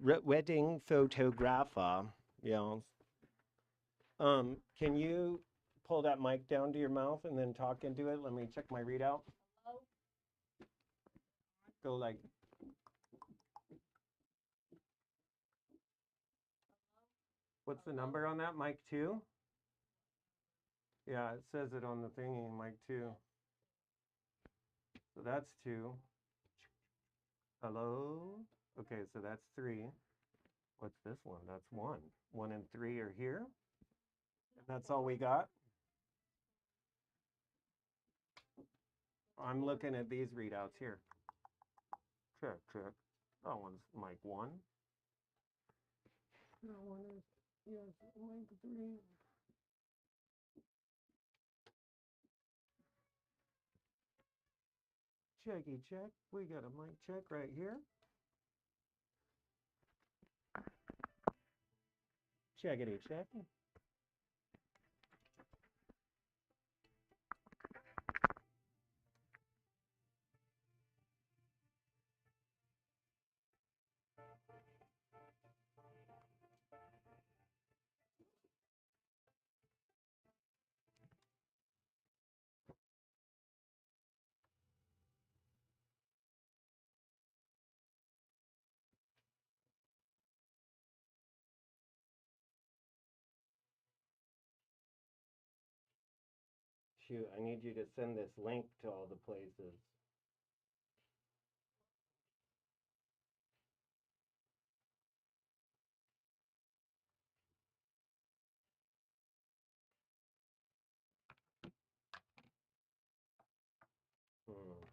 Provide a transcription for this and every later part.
wedding photographer. Yeah. Can you pull that mic down to your mouth and then talk into it? Let me check my readout. Go like, what's the number on that? Mic 2? Yeah, it says it on the thingy, mic 2. So that's 2. Hello? Okay, so that's 3. What's this one? That's 1. 1 and 3 are here. And that's all we got. I'm looking at these readouts here. Check, check. That one's mic 1. That one is, yes, mic 3. Checky check. We got a mic check right here. Checkity check. Shoot, I need you to send this link to all the places. Hmm.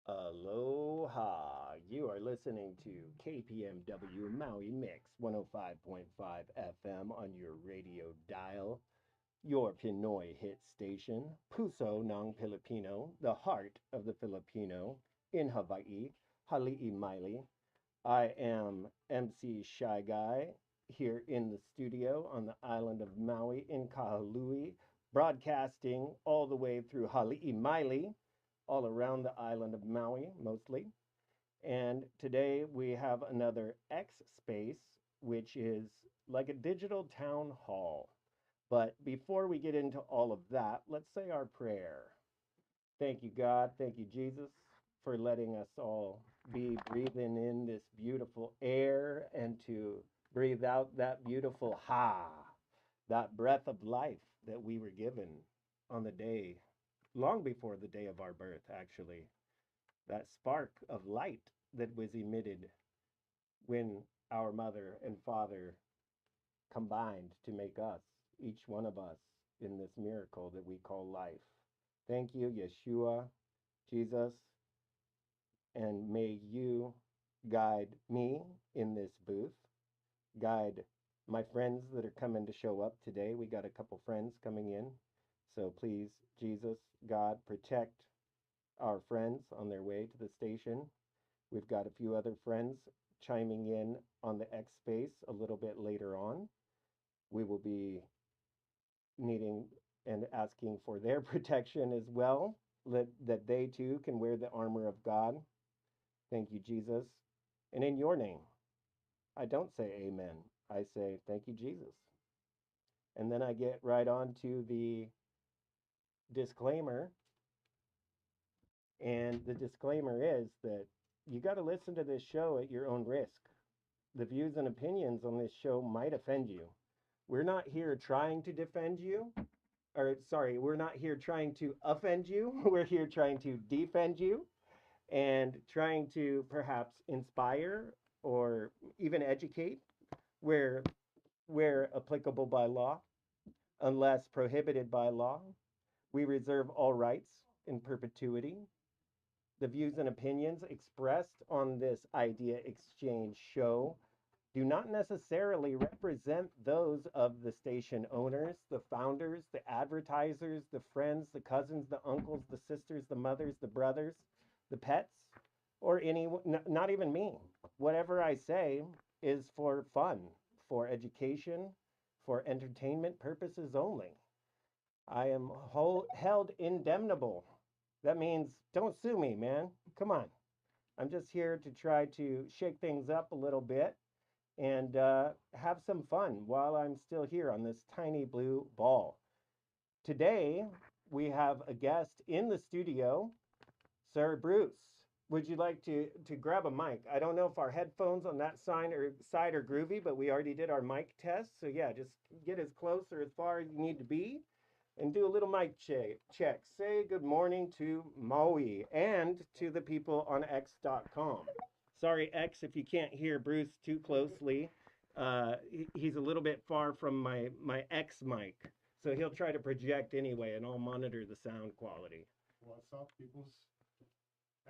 Aloha. You are listening to KPMW Maui Mix 105.5 FM on your radio dial. Your Pinoy hit station, Puso ng Pilipino, the heart of the Filipino in Hawaii, Hali'i Maili. I am MC Shy Guy here in the studio on the island of Maui in Kahului, broadcasting all the way through Hali'i Maili, all around the island of Maui mostly. And today we have another X space, which is like a digital town hall. But before we get into all of that, let's say our prayer. Thank you, God. Thank you, Jesus, for letting us all be breathing in this beautiful air and to breathe out that beautiful ha, that breath of life that we were given on the day, long before the day of our birth, actually. That spark of light that was emitted when our mother and father combined to make us, each one of us, in this miracle that we call life. Thank you, Yeshua, Jesus, and may you guide me in this booth, guide my friends that are coming to show up today. We got a couple friends coming in. So please, Jesus, God, protect our friends on their way to the station. We've got a few other friends chiming in on the X space a little bit later on. We will be needing and asking for their protection as well, that they too can wear the armor of God. Thank you, Jesus. And in your name, I don't say amen. I say, thank you, Jesus. And then I get right on to the disclaimer. And the disclaimer is that you got to listen to this show at your own risk. The views and opinions on this show might offend you. We're not here trying to defend you, or sorry, we're not here trying to offend you. We're here trying to defend you and trying to perhaps inspire or even educate where applicable by law, unless prohibited by law. We reserve all rights in perpetuity. The views and opinions expressed on this Idea Exchange show do not necessarily represent those of the station owners, the founders, the advertisers, the friends, the cousins, the uncles, the sisters, the mothers, the brothers, the pets, or any, not even me. Whatever I say is for fun, for education, for entertainment purposes only. I am held indemnable. That means don't sue me, man. Come on. I'm just here to try to shake things up a little bit and have some fun while I'm still here on this tiny blue ball. Today, we have a guest in the studio, Sir Bruce. Would you like to grab a mic? I don't know if our headphones on that side are groovy, but we already did our mic test. So yeah, just get as close or as far as you need to be and do a little mic check. Say good morning to Maui and to the people on X.com. Sorry, X, if you can't hear Bruce too closely. He's a little bit far from my X mic. So he'll try to project anyway, and I'll monitor the sound quality. What's up, peoples?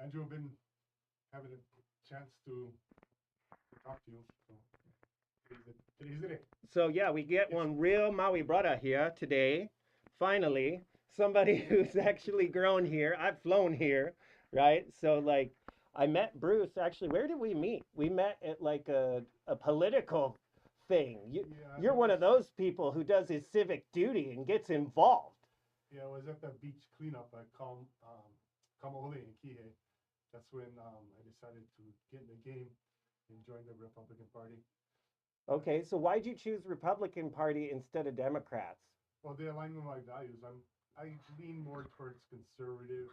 Andrew, been having a chance to talk to you. So today's the day. So yeah, we get one real Maui brother here today. Finally, somebody who's actually grown here. I've flown here, right? So like, I met Bruce. Actually, where did we meet? We met at like a political thing. You're one of those people who does his civic duty and gets involved. Yeah, I was at the beach cleanup at Kamahole in Kihei. That's when I decided to get in the game and join the Republican Party. Okay, so why'd you choose Republican Party instead of Democrats? Well, they align with my values. I lean more towards conservative,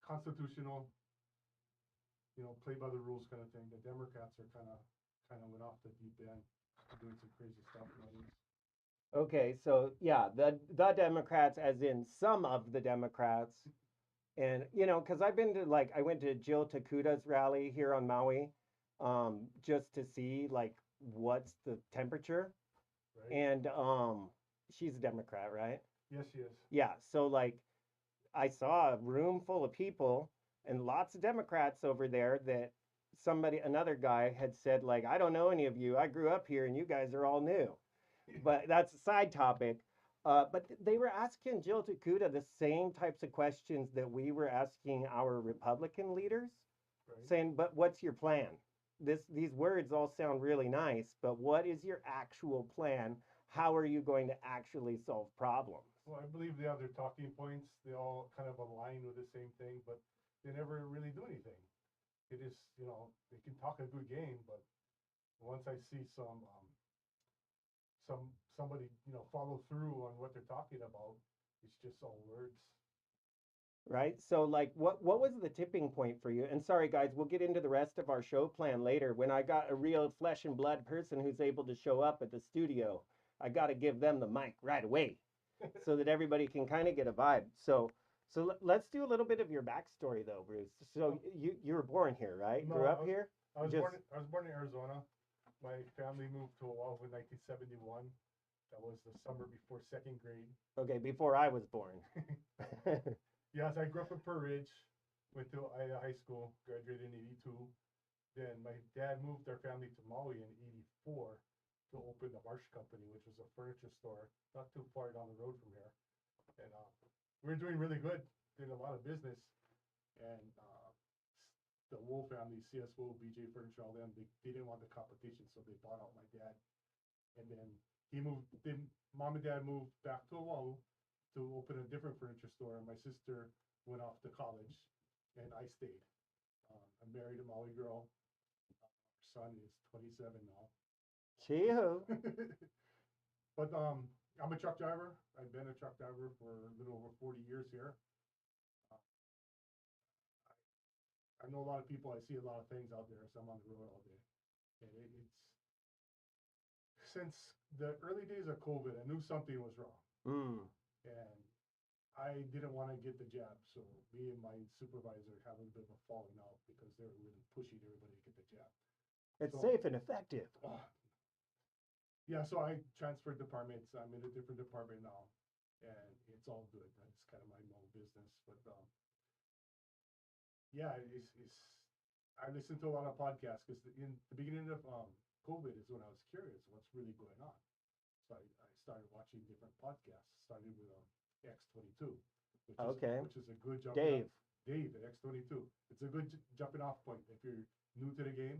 constitutional, play by the rules kind of thing. The Democrats are kind of went off the deep end, doing some crazy stuff nowadays. Okay, so yeah, the Democrats, as in some of the Democrats, and because I've been to I went to Jill Takuta's rally here on Maui, just to see like what's the temperature, right. And she's a Democrat, right? Yes, she is. Yeah, so like I saw a room full of people and lots of Democrats over there that another guy had said like, I don't know any of you. I grew up here and you guys are all new. But that's a side topic. But they were asking Jill Takuta the same types of questions that we were asking our Republican leaders, right. Saying, but what's your plan? These words all sound really nice, but what is your actual plan? How are you going to actually solve problems? Well, I believe they have their talking points. They all kind of align with the same thing, but they never really do anything. It is, they can talk a good game, but once I see somebody follow through on what they're talking about, it's just all words. Right. So like what was the tipping point for you? And sorry guys, we'll get into the rest of our show plan later. When I got a real flesh and blood person who's able to show up at the studio, I got to give them the mic right away so that everybody can kind of get a vibe. So let's do a little bit of your backstory though, Bruce. So you were born here, right? No, Grew up here? I was born in Arizona. My family moved to Oahu in 1971. That was the summer before second grade. Okay, before I was born. Yes, I grew up in Pearl Ridge, went to Ida High School, graduated in 82. Then my dad moved our family to Maui in 84 to open the Marsh Company, which was a furniture store not too far down the road from here. And we were doing really good, did a lot of business. And the Wool family, CS Wool, BJ Furniture, all them, they didn't want the competition, so they bought out my dad. And then mom and dad moved back to Oahu to open a different furniture store. And my sister went off to college, and I stayed. I'm married a Maui girl. Our son is 27 now. Chee-hoo. But I'm a truck driver. I've been a truck driver for a little over 40 years here. I know a lot of people. I see a lot of things out there, so I'm on the road all day. And it's since the early days of COVID, I knew something was wrong. And I didn't want to get the jab, so me and my supervisor had a bit of a falling out because they were really pushing everybody to get the jab. It's safe and effective. Yeah, so I transferred departments. I'm in a different department now, and it's all good. That's kind of my own business, but yeah, I listened to a lot of podcasts because in the beginning of COVID is when I was curious what's really going on. So I started watching different podcasts. Started with X22, Okay. which is a good jumping off. Dave. Dave at X22. It's a good jumping off point if you're new to the game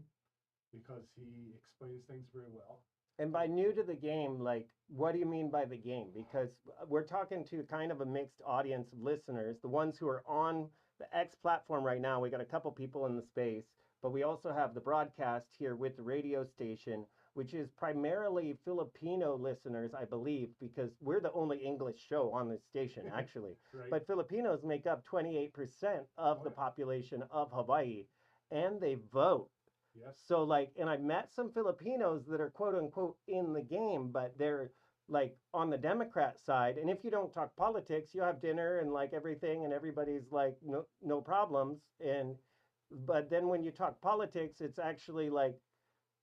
because he explains things very well. And by new to the game, like, what do you mean by the game? Because we're talking to kind of a mixed audience of listeners, the ones who are on the X platform right now. We got a couple people in the space, but we also have the broadcast here with the radio station, which is primarily Filipino listeners, I believe, because we're the only English show on this station, actually. Right. But Filipinos make up 28% of the population of Hawaii, and they vote. Yes. So like, and I met some Filipinos that are quote unquote in the game, but they're like on the Democrat side. And if you don't talk politics, you have dinner and like everything, and everybody's like no problems. And but then when you talk politics, it's actually like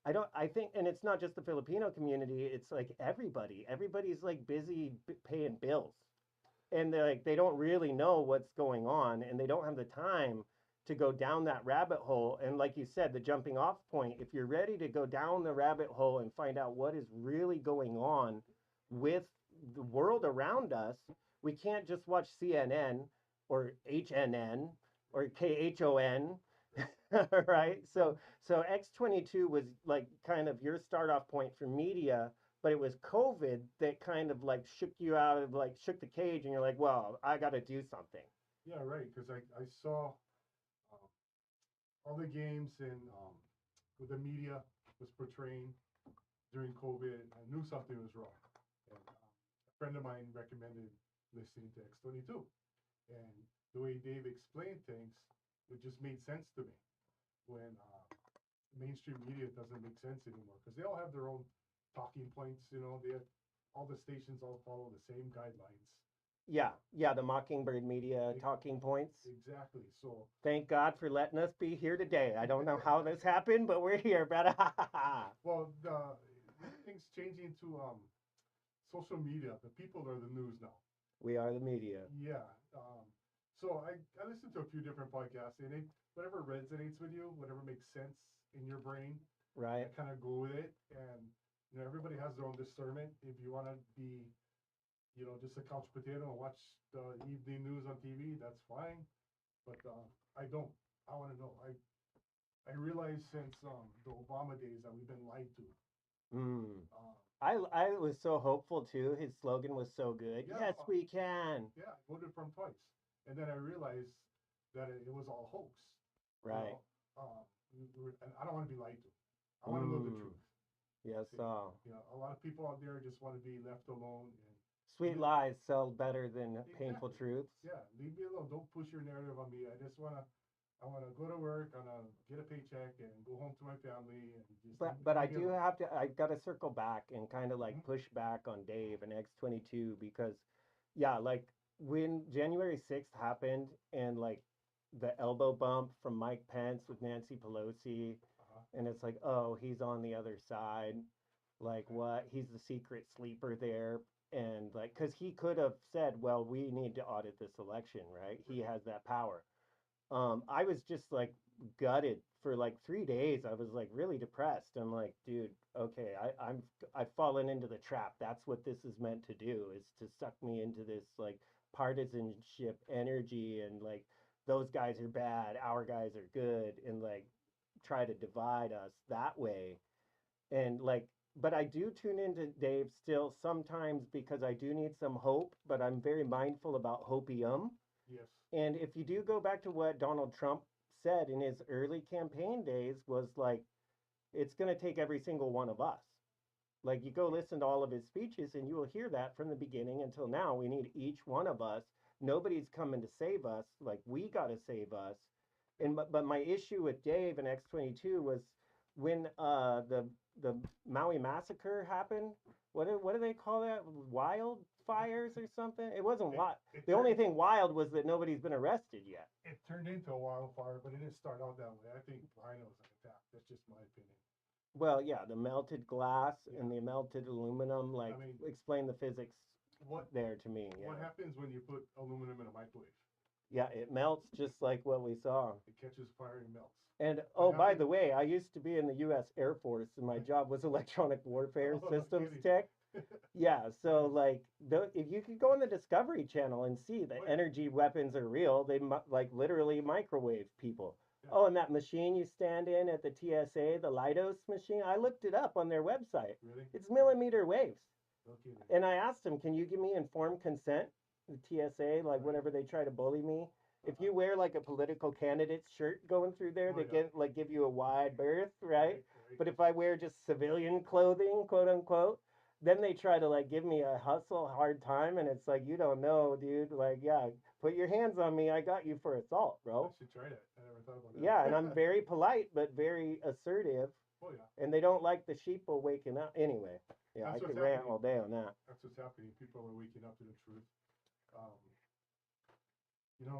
I think, and it's not just the Filipino community. It's like everybody. Everybody's like busy paying bills, and they're like they don't really know what's going on, and they don't have the time to go down that rabbit hole. And like you said, the jumping off point, if you're ready to go down the rabbit hole and find out what is really going on with the world around us, we can't just watch CNN or HNN or KHON. Right? So X22 was like kind of your start off point for media, but it was COVID that kind of like shook you out of like shook the cage, and you're like, well, I got to do something. Yeah, right. Because I saw um, all the games and what the media was portraying during COVID. I knew something was wrong. And a friend of mine recommended listening to X22. And the way Dave explained things, it just made sense to me when mainstream media doesn't make sense anymore because they all have their own talking points. They have, all the stations all follow the same guidelines. Yeah, the Mockingbird Media talking points. Exactly. So thank God for letting us be here today. I don't know how this happened, but we're here, brother. Well, things changing to social media. The people are the news now. We are the media. Yeah. So I listened to a few different podcasts, and whatever resonates with you, whatever makes sense in your brain, right? I kind of go with it. And everybody has their own discernment. If you want to be just a couch potato and watch the evening news on TV, that's fine. But I don't. I want to know. I realize since the Obama days that we've been lied to. I was so hopeful too. His slogan was so good. Yeah, yes, we can. Yeah, I voted for him twice, and then I realized that it was all hoax. Right. And I don't want to be lied to. I want to know the truth. Yes. A lot of people out there just want to be left alone. And sweet lies sell better than painful truths. Yeah, leave me alone. Don't push your narrative on me. I want to go to work, I want to get a paycheck and go home to my family. And just but I do have to, I got to circle back and kind of like push back on Dave and X22 because, yeah, like when January 6th happened and like the elbow bump from Mike Pence with Nancy Pelosi, and it's like, oh, he's on the other side. Like what? He's the secret sleeper there. And like, because he could have said, well, we need to audit this election, right? He has that power. I was just like gutted for like 3 days. I was like really depressed. I'm like, dude, okay, I've fallen into the trap. That's what this is meant to do, is to suck me into this like partisanship energy and like those guys are bad, our guys are good, and like try to divide us that way. And like, but I do tune into Dave still sometimes because I do need some hope, but I'm very mindful about hopium. Yes. And if you do go back to what Donald Trump said in his early campaign days, was like, it's going to take every single one of us. Like, you go listen to all of his speeches and you will hear that from the beginning until now. We need each one of us. Nobody's coming to save us. Like, we got to save us. And but my issue with Dave and X22 was when the Maui massacre happened. What do they call that? Wildfires or something? It wasn't wild. The only thing wild was that nobody's been arrested yet. It turned into a wildfire, but it didn't start out that way. I think rhino was attacked. That's just my opinion. Well, yeah, the melted glass and the melted aluminum. Like, explain the physics there to me. What happens when you put aluminum in a microwave? Yeah, it melts just like what we saw. It catches fire and melts. And I oh, have by to. the way, I used to be in the U.S. Air Force, and my job was electronic warfare Oh, no systems kidding. tech. Yeah, so Nice. like, if you could go on the Discovery Channel and see that Oh yeah. energy weapons are real, they like literally microwave people. Yeah. Oh, and that machine you stand in at the TSA, the Leidos machine, I looked it up on their website. Really? It's millimeter waves. No kidding. And I asked them, can you give me informed consent? The TSA, like Right. whenever they try to bully me. If Uh-huh. you wear like a political candidate's shirt going through there, Oh they yeah. get like give you a wide berth, right? Right. Right. But if I wear just civilian clothing, quote unquote, then they try to like give me a hustle hard time, and it's like you don't know, dude. Like, yeah, put your hands on me. I got you for assault, I bro. should try that. I never thought about Yeah, and I'm that. very polite but very assertive, Oh yeah. and they don't like the sheeple waking up. Anyway, yeah, I That's what's could rant happening. all day on that. That's what's happening. People are waking up to the truth. Um,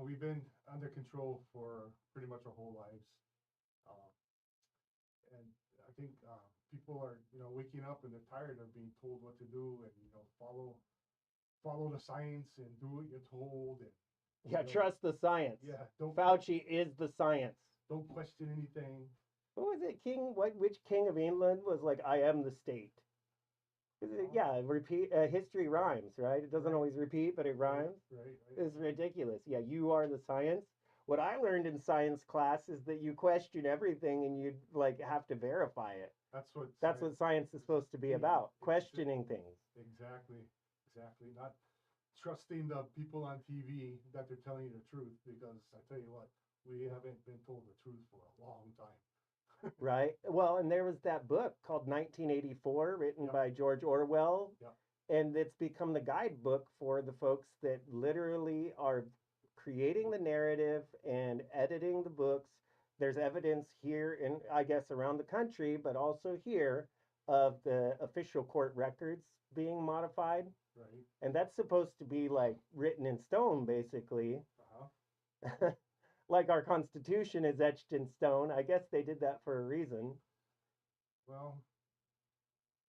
we've been under control for pretty much our whole lives. Um, and I think people are, waking up and they're tired of being told what to do and, follow the science and do what you're told and, Yeah, you know, trust the science. yeah, Fauci is the science. don't question anything. Who was it? King? What? Which king of England was like, "I am the state"? Oh, Yeah, repeat. History rhymes, right? It doesn't right, always repeat, but it right, rhymes. right, right. It's ridiculous. Yeah, you are the science. What I learned in science class is that you question everything and you like have to verify it. That's what That's what science is supposed to be be. about, It's questioning things. exactly, exactly. Not trusting the people on TV that they're telling you the truth because I tell you what, we haven't been told the truth for a long time. Right? Well, and there was that book called 1984 written Yep, by George Orwell, yep, and it's become the guidebook for the folks that literally are creating the narrative and editing the books. There's evidence here in, I guess, around the country, but also here of the official court records being modified. right. And that's supposed to be like written in stone, basically. Uh-huh. Like our Constitution is etched in stone. I guess they did that for a reason. Well,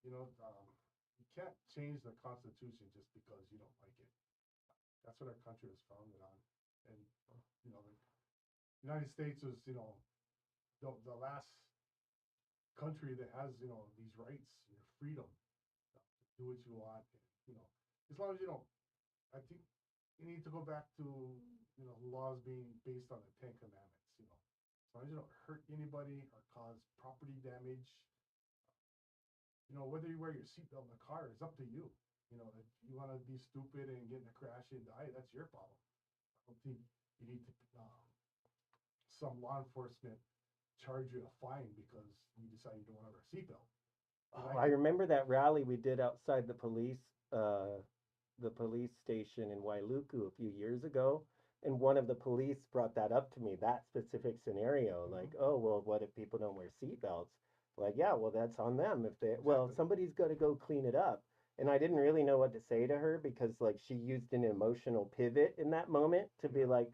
you can't change the Constitution just because you don't like it. That's what our country was founded on. And, the United States was, the last country that has, these rights, your freedom, to do what you want. And, as long as you don't, I think you need to go back to, laws being based on the Ten Commandments, as long as you don't hurt anybody or cause property damage, whether you wear your seatbelt in the car is up to you. If you want to be stupid and get in a crash and die, that's your problem. I don't think you need to, some law enforcement charge you a fine because you decide you don't want to wear a seatbelt. Oh, I remember that rally we did outside the police station in Wailuku a few years ago. And one of the police brought that up to me, that specific scenario. Like, Mhm. oh, well, what if people don't wear seatbelts? Like, yeah, well, that's on them. If they, well, Exactly. somebody's got to go clean it up. And I didn't really know what to say to her because, like, she used an emotional pivot in that moment to be Yeah. like,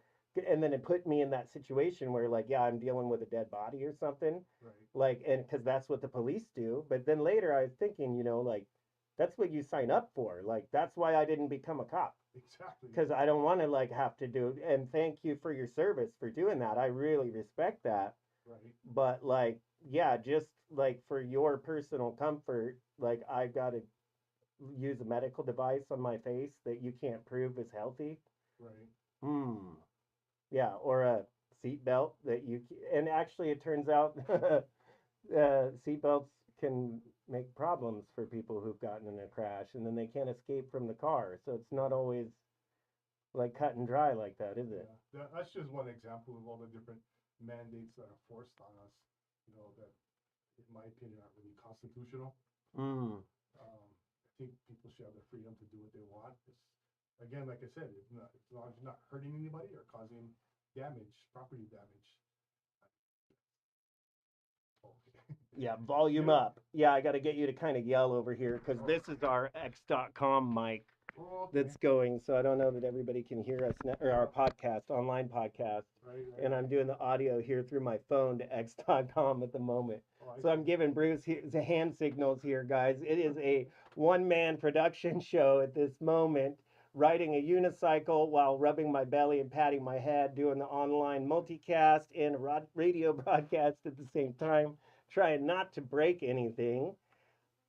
and then it put me in that situation where, like, yeah, I'm dealing with a dead body or something. Right. Like, and because that's what the police do. But then later I was thinking, like, that's what you sign up for. Like, that's why I didn't become a cop Exactly. because I don't want to like have to do. And thank you for your service for doing that. I really respect that. Right. But like, yeah, just like for your personal comfort, like I got to use a medical device on my face that you can't prove is healthy. Right. Hmm. Yeah, or a seatbelt that you. And actually, it turns out seatbelts can make problems for people who've gotten in a crash, and then they can't escape from the car. So it's not always like cut and dry like that, is it? Yeah. That's just one example of all the different mandates that are forced on us. That, in my opinion, aren't really constitutional. Mm. I think people should have the freedom to do what they want. Again, like I said, as long as you're not hurting anybody or causing damage, property damage. Okay. Yeah, volume Yeah. up. Yeah, I got to get you to kind of yell over here because Oh, this is our X.com mic oh, okay. that's going. So I don't know that everybody can hear us now, or our Yeah. podcast, online podcast. Right, right, And I'm right. doing the audio here through my phone to X.com at the moment. Oh, I So I'm see. giving Bruce the hand signals here, guys. It is a one-man production show at this moment. riding a unicycle while rubbing my belly and patting my head, doing the online multicast and a radio broadcast at the same time, trying not to break anything.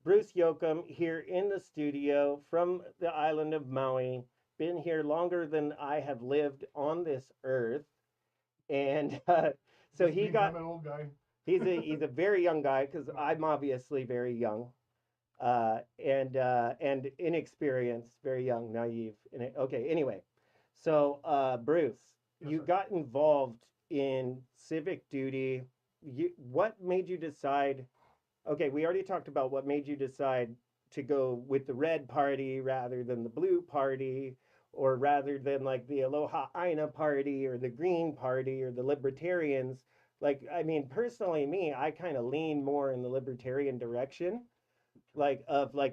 Bruce Yoakum here in the studio from the island of Maui. Been here longer than I have lived on this earth, and so Just he means I'm got. an old guy. He's a very young guy because I'm obviously very young, and inexperienced, very young, naive. Okay, anyway, so Bruce, Yes, you sir. got involved in civic duty. What made you decide? Okay, we already talked about what made you decide to go with the red party rather than the blue party, or rather than like the Aloha Aina party or the green party or the libertarians. Like, I mean, personally, me, I kind of lean more in the libertarian direction, like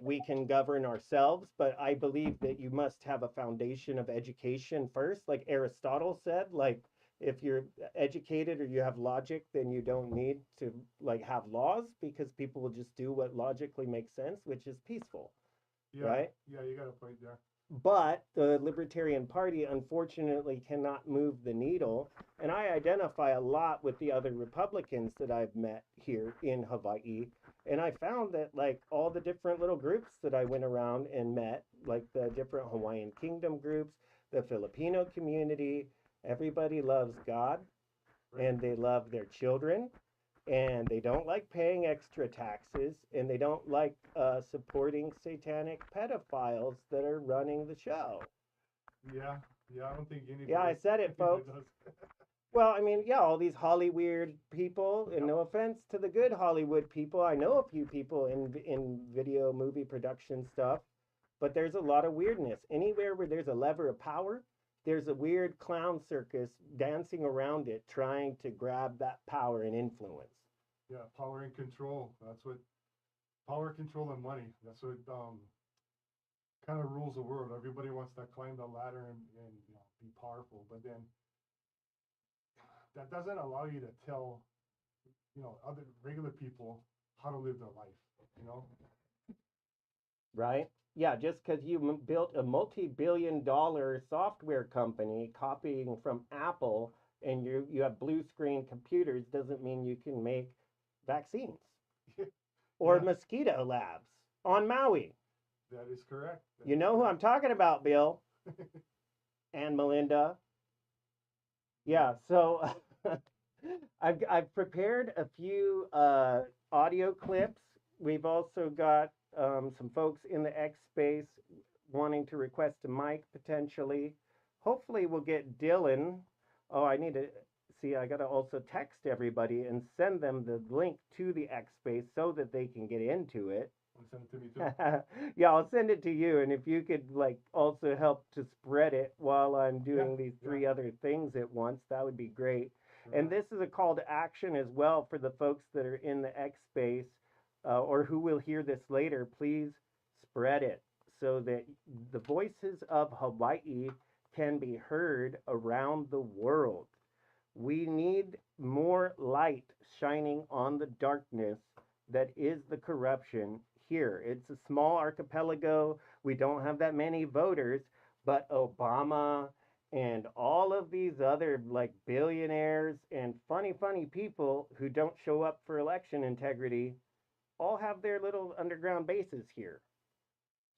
we can govern ourselves, but I believe that you must have a foundation of education first, like Aristotle said. Like, if you're educated or you have logic, then you don't need to like have laws, because people will just do what logically makes sense, which is peaceful, Yeah, right? yeah, you got a point there. But the Libertarian Party unfortunately cannot move the needle. And I identify a lot with the other Republicans that I've met here in Hawaii. And I found that, like, all the different little groups that I went around and met, like the different Hawaiian Kingdom groups, the Filipino community, everybody loves God Right. and they love their children, and they don't like paying extra taxes, and they don't like supporting satanic pedophiles that are running the show. Yeah, yeah, I don't think Yeah, I anybody, said it, anybody folks. does. Well, I mean, yeah, all these Hollywood people, and Yep. no offense to the good Hollywood people. I know a few people in video movie production stuff, but there's a lot of weirdness. Anywhere where there's a lever of power, there's a weird clown circus dancing around it, trying to grab that power and influence. Yeah, power and control. That's what power, control, and money. That's what kind of rules the world. Everybody wants to climb the ladder and be powerful, but then that doesn't allow you to tell other regular people how to live their life. You know. Right? Yeah, just because you built a multi-billion-dollar software company copying from Apple, and you have blue screen computers, doesn't mean you can make vaccines or Yeah, mosquito labs on Maui. that is correct. That You is know who I'm correct. talking about, Bill and Melinda. Yeah. Yeah, so I've prepared a few audio clips. We've also got some folks in the X space wanting to request a mic potentially. Hopefully, we'll get Dylan. Oh, I need to see. I got to also text everybody and send them the link to the X space so that they can get into it. Want to send it to me too? Yeah, I'll send it to you, and if you could like also help to spread it while I'm Yeah, doing these yeah, three other things at once, that would be great. And sure. this is a call to action as well for the folks that are in the X space, or who will hear this later. Please spread it so that the voices of Hawaii can be heard around the world. We need more light shining on the darkness that is the corruption here. It's a small archipelago. We don't have that many voters, but Obama and all of these other like billionaires and funny people who don't show up for election integrity all have their little underground bases here.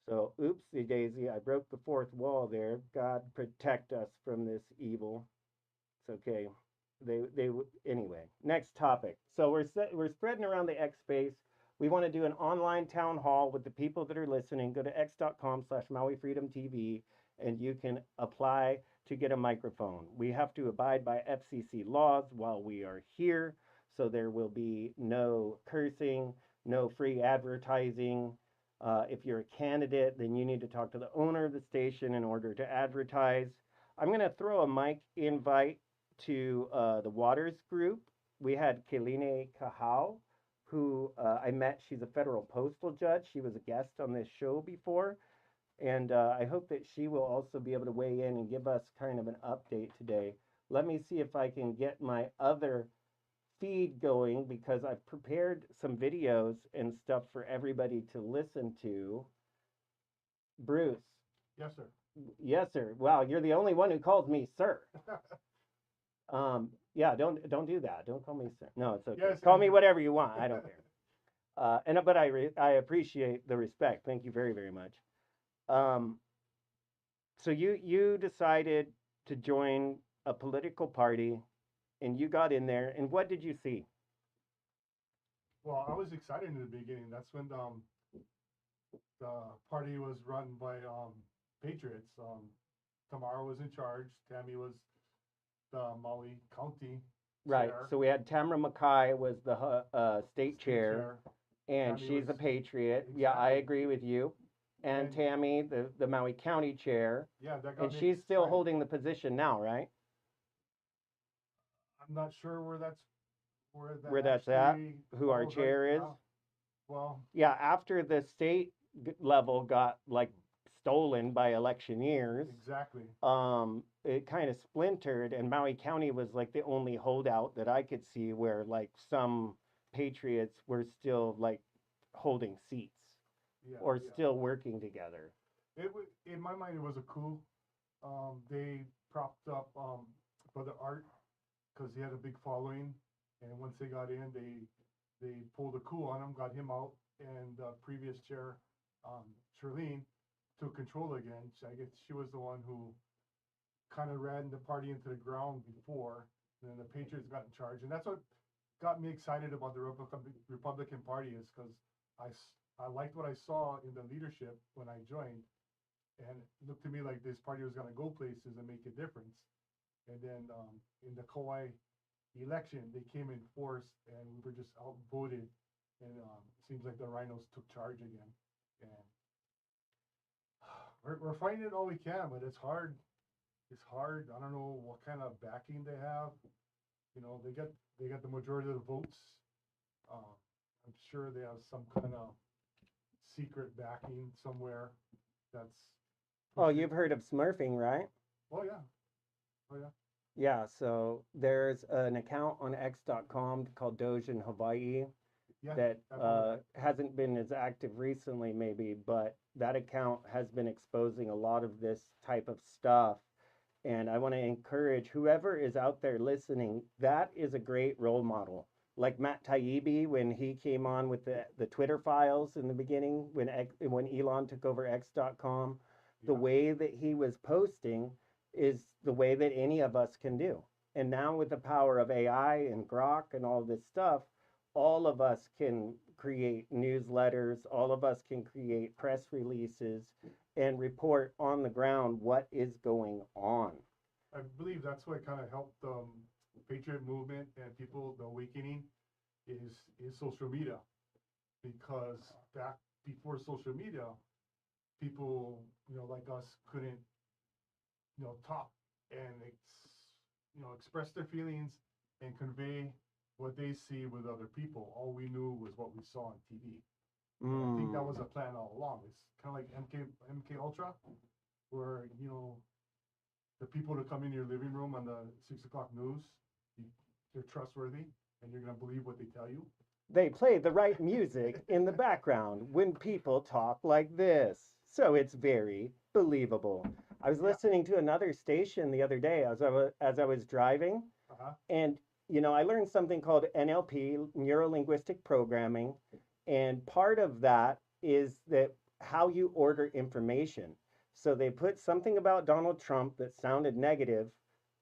So, oopsie daisy, I broke the fourth wall there. God protect us from this evil. It's okay. They anyway. Next topic. So we're spreading around the X space. We want to do an online town hall with the people that are listening. Go to x.com/Maui Freedom TV, and you can apply to get a microphone. We have to abide by FCC laws while we are here, so there will be no cursing, no free advertising. If you're a candidate, then you need to talk to the owner of the station in order to advertise. I'm going to throw a mic invite to the Waters Group. We had Keline Kahau, who I met. She's a federal postal judge. She was a guest on this show before. And I hope that she will also be able to weigh in and give us kind of an update today. Let me see if I can get my other feed going, because I've prepared some videos and stuff for everybody to listen to. Bruce, Yes, sir. Yes, sir. Wow, you're the only one who calls me sir. Yeah, don't do that. Don't call me sir. No, it's okay. Yes, Call and me whatever you want. I don't care. But I appreciate the respect. Thank you very very much. Um, so you decided to join a political party, and you got in there. And what did you see? well, I was excited in the beginning. That's when the party was run by patriots. Tamara was in charge. Tammy was the Maui County Right. chair, So we had Tamara Mackay was the state state chair, chair. and Tammy she's was a patriot. Yeah, I exactly, agree with you. And and Tammy, the Maui County chair, yeah, that and got me she's still excited. holding the position now, right? I'm not sure where that Where that's at, actually who our falls right chair is. now. Well, Yeah, after the state level got like stolen by electioneers, exactly. it kind of splintered, and Maui County was like the only holdout that I could see where like some patriots were still like holding seats Yeah, or yeah. still working together. It was in my mind. It was a coup. They propped up Brother Art because he had a big following, and once they got in, they pulled a coup on him, got him out, and the previous chair, um, Charlene, took control again. I guess she was the one who kind of ran the party into the ground before, and then the Patriots got in charge, and that's what got me excited about the Republican Party is because I liked what I saw in the leadership when I joined, and it looked to me like this party was going to go places and make a difference. And then in the Kauai election, they came in force, and we were just outvoted. And it seems like the Rhinos took charge again. And we're fighting it all we can, but it's hard. It's hard. I don't know what kind of backing they have. You know, they got the majority of the votes. Uh, I'm sure they have some kind of secret backing somewhere that's Oh, pushing. you've heard of smurfing, right? Oh yeah, oh yeah, Yeah, so there's an account on X.com called Doge in Hawaii yeah. that I follow that. hasn't been as active recently, maybe, but that account has been exposing a lot of this type of stuff. And I want to encourage whoever is out there listening, that is a great role model. Like Matt Taibbi, when he came on with the Twitter files in the beginning, when Elon took over X.com, the Yeah, way that he was posting is the way that any of us can do. And now with the power of AI and Grok and all this stuff, all of us can create newsletters, all of us can create press releases and report on the ground what is going on. I believe that's what kind of helped Patriot movement and people the awakening is social media because back before social media, people like us couldn't talk and express their feelings and convey what they see with other people. All we knew was what we saw on TV, and I think that Mm. was a plan all along. It's kind of like MK Ultra, where the people that come in your living room on the 6 o'clock news, you, they're trustworthy, and you're gonna believe what they tell you. They play the right music in the background when people talk like this. So it's very believable. I was Yeah. listening to another station the other day as I was driving, Uh-huh. and I learned something called NLP, neuro linguistic programming, and part of that is that how you order information. So they put something about Donald Trump that sounded negative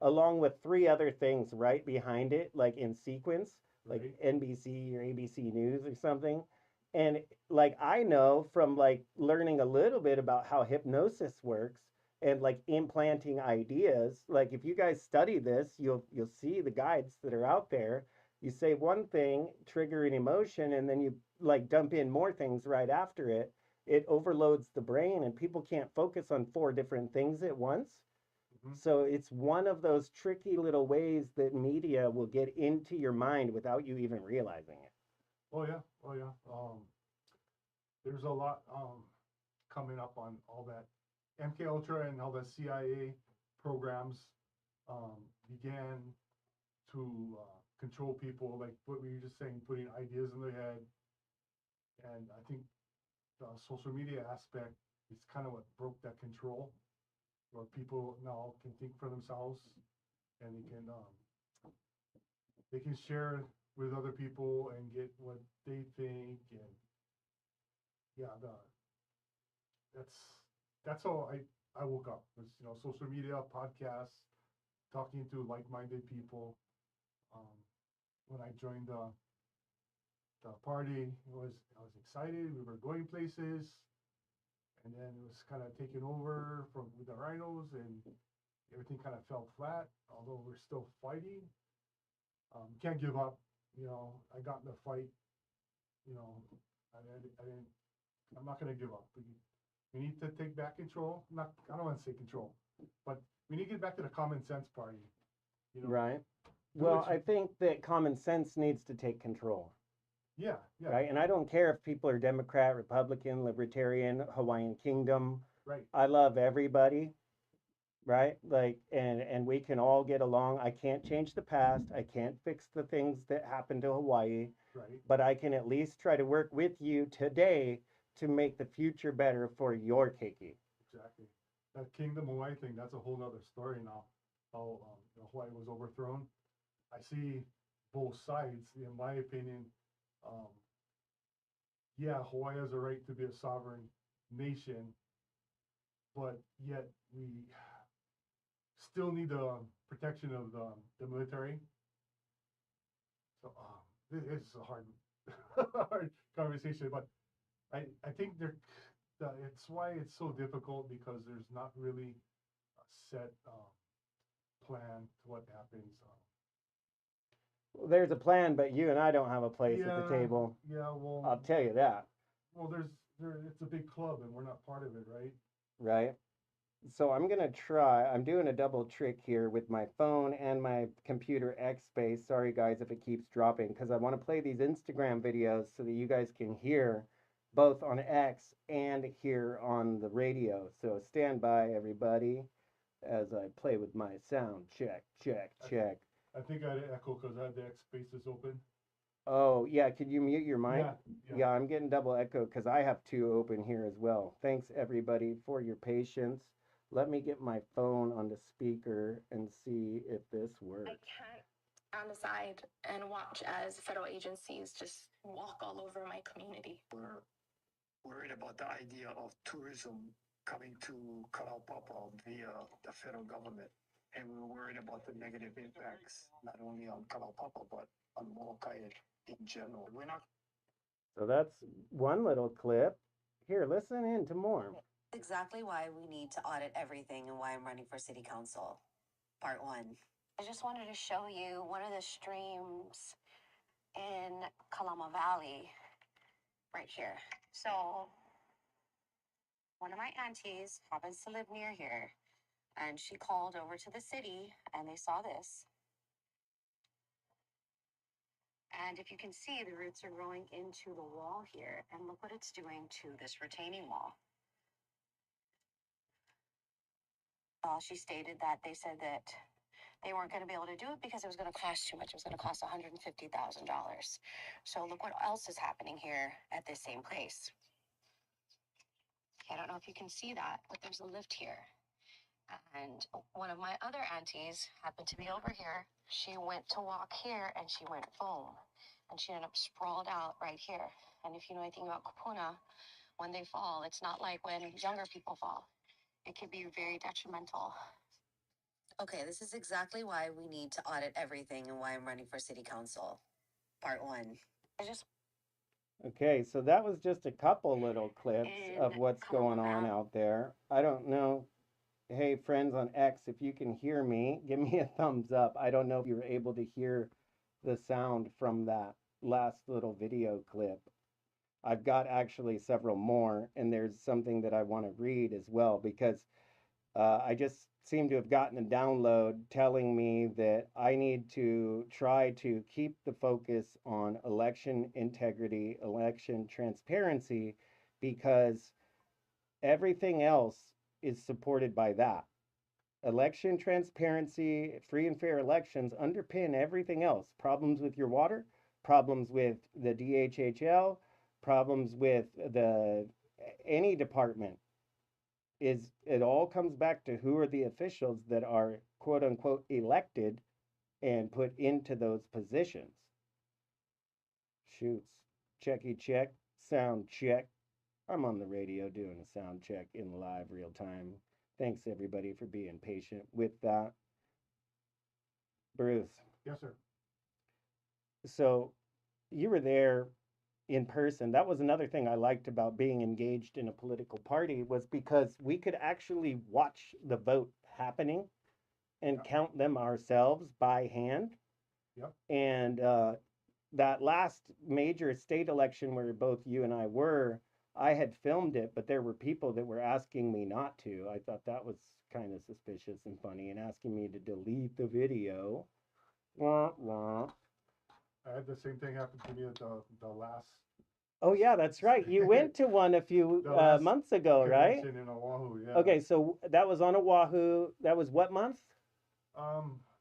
along with three other things right behind it, like in sequence, like Right. NBC or ABC News or something. And like I know from like learning a little bit about how hypnosis works and like implanting ideas, like if you guys study this, you'll see the guides that are out there. You say one thing, trigger an emotion, and then you like dump in more things right after it. It overloads the brain, and people can't focus on four different things at once. Hmm. So it's one of those tricky little ways that media will get into your mind without you even realizing it. Oh yeah. Oh yeah. There's a lot coming up on all that MK Ultra and how the CIA programs began to control people, like what we were just saying, putting ideas in their head. And I think the social media aspect is kind of what broke that control. where people now can think for themselves and they can share with other people and get what they think. And yeah, that's that's how I woke up. Was, social media, podcasts, talking to like-minded people. Um, when I joined the party, I was excited. We were going places, and then it was kind of taken over from with the rhinos, and everything kind of fell flat. Although we're still fighting, can't give up. I got in the fight. You know, I didn't. I'm not going to give up. We need to take back control. Not, I don't want to say control, but we need to get back to the common sense party. Right. Do Well, what you, I think that common sense needs to take control, yeah, yeah, right? And I don't care if people are Democrat, Republican, Libertarian, Hawaiian Kingdom. right, I love everybody, right? Like, and we can all get along. I can't change the past. I can't fix the things that happened to Hawaii, right, but I can at least try to work with you today to make the future better for your keiki. exactly. That Kingdom Hawaii thing, that's a whole nother story now. How Hawaii was overthrown. I see both sides. In my opinion, um, yeah, Hawaii has a right to be a sovereign nation, but yet we still need the protection of the military. So this is a hard, hard conversation, but I think it's why it's so difficult because there's not really a set plan to what happens. Well, there's a plan, but you and I don't have a place at the Yeah, table. yeah. I'll tell you that, Well, it's a big club and we're not part of it, right? right? So I'm gonna try. I'm doing a double trick here with my phone and my computer X space. Sorry guys if it keeps dropping because I want to play these Instagram videos so that you guys can hear both on X and here on the radio. So stand by everybody as I play with my sound. Check, check, I, check. I think I had an echo because I had the X spaces open. Oh, yeah, could you mute your mic? Yeah, yeah. Yeah, I'm getting double echo because I have two open here as well. Thanks everybody for your patience. Let me get my phone on the speaker and see if this works. I can't stand aside and watch as federal agencies just walk all over my community. We're worried about the idea of tourism coming to Kalaupapa via the federal government. And we're worried about the negative impacts, not only on Kalaupapa, but on Molokai in general. We're not. So that's one little clip. Here, listen in to more. Exactly why we need to audit everything and why I'm running for city council. Part 1. I just wanted to show you one of the streams in Kalama Valley right here. So one of my aunties happens to live near here, and she called over to the city and they saw this. And if you can see, the roots are growing into the wall here, and look what it's doing to this retaining wall. She stated that they said that they weren't going to be able to do it because it was going to cost too much. It was going to cost $150,000. So look what else is happening here at this same place. I don't know if you can see that, but there's a lift here. And one of my other aunties happened to be over here. She went to walk here and she went boom. And she ended up sprawled out right here. And if you know anything about kupuna, when they fall, it's not like when younger people fall. It can be very detrimental. Okay, this is exactly why we need to audit everything and why I'm running for city council. Part 1. I just Okay, so that was just a couple little clips of In what's going on Kalama. out there. I don't know. Hey, friends on X, if you can hear me, give me a thumbs up. I don't know if you were able to hear the sound from that last little video clip. I've got actually several more, and there's something that I want to read as well because I just seem to have gotten a download telling me that I need to try to keep the focus on election integrity, election transparency, because everything else is supported by that. Election transparency, free and fair elections underpin everything else. Problems with your water, problems with the DHHL, problems with the any department. is it all comes back to who are the officials that are quote unquote elected and put into those positions. Shoots. Checky check. Sound check. I'm on the radio doing a sound check in live real time. Thanks everybody for being patient with that. Bruce, Yes, sir. so you were there in person. That was another thing I liked about being engaged in a political party was because we could actually watch the vote happening and Yep. count them ourselves by hand. Yep. And that last major state election where both you and I were, I had filmed it, but there were people that were asking me not to. I thought that was kind of suspicious and funny and asking me to delete the video. Wah, wah. I had the same thing happen to me at the last Oh, yeah, that's right. You went to one a few The last months ago, right? convention in Oahu. Yeah. Okay, so that was on Oahu. That was what month?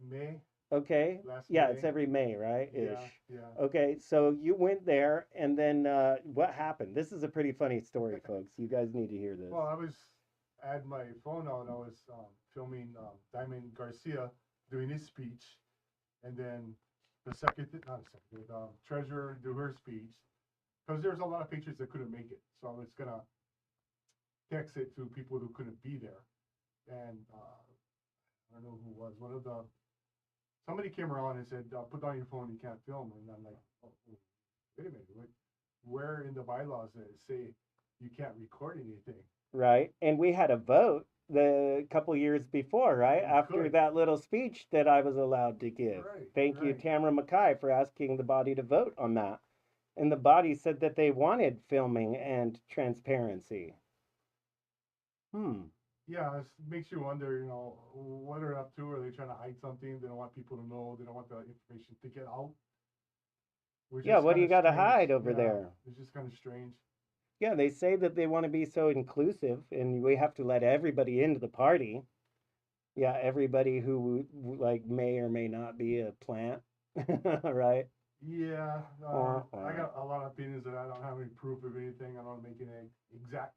May. Okay. Last Yeah, it's May. every May, right? Yeah. Ish. Yeah. Okay, so you went there, and then what happened? This is a pretty funny story, folks. You guys need to hear this. Well, I had my phone out. I was filming Diamond Garcia doing his speech, and then not the second, treasurer do her speech, because there's a lot of patrons that couldn't make it. So I was gonna text it to people who couldn't be there, and I don't know who it was. Somebody came around and said, "Put down your phone. You can't film." And I'm like, oh, wait a minute. Where in the bylaws does it say you can't record anything? Right, and we had a vote the couple years before, right? We After could. that little speech that I was allowed to give. Right, Thank you, right. Tamara Mackay, for asking the body to vote on that. And the body said that they wanted filming and transparency. Yeah, it makes you wonder, what are they up to? Are they trying to hide something? They don't want people to know. They don't want the information to get out. Which Yeah, is what do you kinda got to strange. hide over Yeah, there? it's just kind of strange. Yeah, they say that they want to be so inclusive and we have to let everybody into the party. Yeah, everybody who like may or may not be a plant, right? Yeah, I Uh. got a lot of opinions that I don't have any proof of anything. I don't make any exact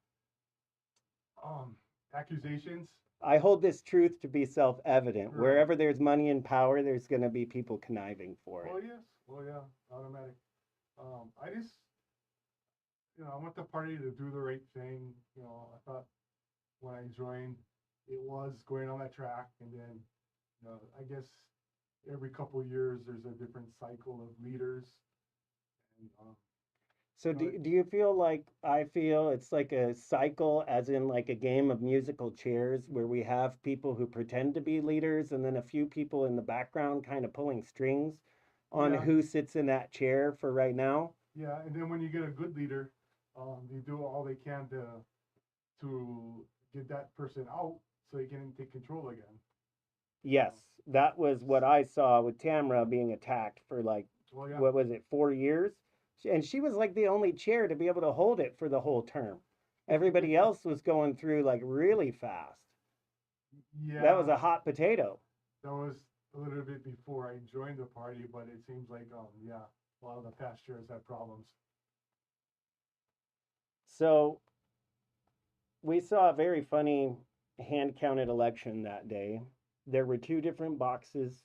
accusations. I hold this truth to be self-evident. Right. Wherever there's money and power, there's going to be people conniving for Well, it. yes. Well, yeah, automatic. I just, I want the party to do the right thing. I thought when I joined, it was going on that track, and then, I guess every couple of years there's a different cycle of leaders, and So do you feel like I feel it's like a cycle, as in like a game of musical chairs where we have people who pretend to be leaders and then a few people in the background kind of pulling strings on Yeah. who sits in that chair for right now? yeah, and then when you get a good leader, they do all they can to get that person out so they can take control again. Yes, that was what I saw with Tamra being attacked for like, Well, yeah, what was it, 4 years? And she was like the only chair to be able to hold it for the whole term. Everybody else was going through like really fast. yeah, That was a hot potato. that was a little bit before I joined the party, but it seems like yeah, a lot of the past chairs had problems. So we saw a very funny hand counted election that day. There were two different boxes,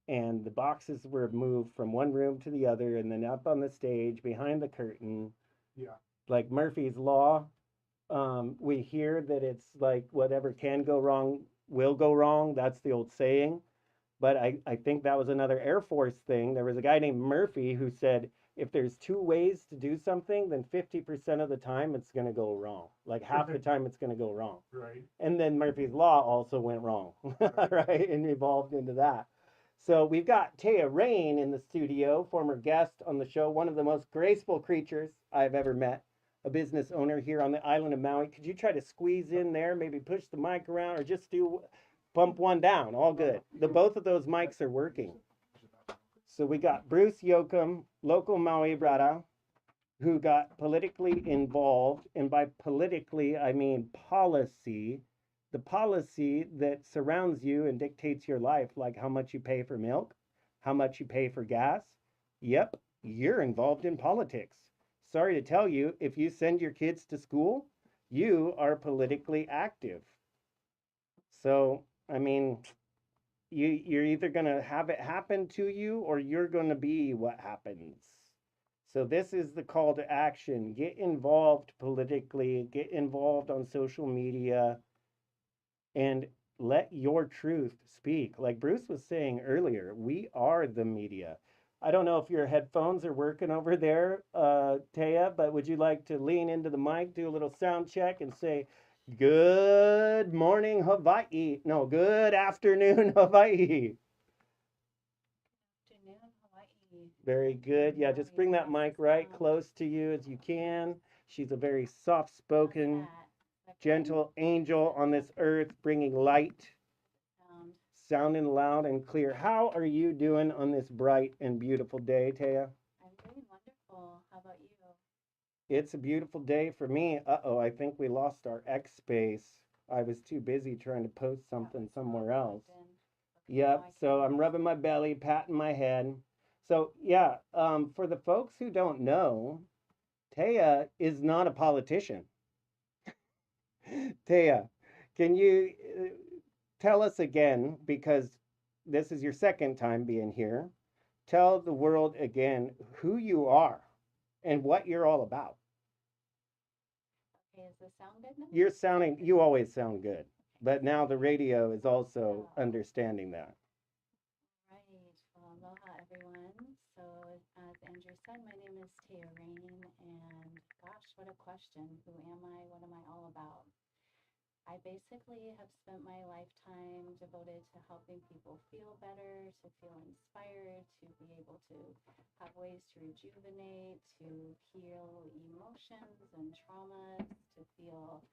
and the boxes were moved from one room to the other and then up on the stage behind the curtain. Yeah, Like Murphy's Law. We hear that it's like whatever can go wrong will go wrong. That's the old saying. But I think that was another Air Force thing. There was a guy named Murphy who said if there's two ways to do something, then 50% of the time it's going to go wrong. Like half the time it's going to go wrong. right. And then Murphy's Law also went wrong, right? And evolved into that. So we've got Taya Rain in the studio, former guest on the show, one of the most graceful creatures I've ever met, a business owner here on the island of Maui. Could you try to squeeze in there, maybe push the mic around, or just do bump one down? All good. Both of those mics are working. So we got Bruce Yoakum, local Maui brada, who got politically involved, and by politically I mean policy, the policy that surrounds you and dictates your life, like how much you pay for milk, how much you pay for gas. Yep, you're involved in politics. Sorry to tell you, if you send your kids to school, You are politically active. So, I mean, you're either going to have it happen to you or you're going to be what happens. So this is the call to action. Get involved politically, get involved on social media, and let your truth speak. Like Bruce was saying earlier, we are the media. I don't know if your headphones are working over there, Taya, but would you like to lean into the mic, do a little sound check, and say, "Good morning, Hawaii"? No, good afternoon, Hawaii. Afternoon, Hawaii. Very good. Yeah, just bring that mic right close to you as you can. She's a very soft spoken, gentle angel on this earth, bringing light, sounding loud and clear. How are you doing on this bright and beautiful day, Taya? I'm doing wonderful. How about you? It's a beautiful day for me. Uh-oh, I think we lost our X space. I was too busy trying to post something somewhere else. Yep, so I'm rubbing my belly, patting my head. So, yeah, for the folks who don't know, Taya is not a politician. Taya, can you tell us again, because this is your second time being here, tell the world again who you are and what you're all about. Okay, does this sound good now? You always sound good, but now the radio is also understanding that. Right. Well, aloha, everyone. So, as Andrew said, my name is Taya Rain, and gosh, what a question. Who am I? What am I all about? I basically have spent my lifetime devoted to helping people feel better, to feel inspired, to be able to have ways to rejuvenate, to heal emotions and traumas, to feel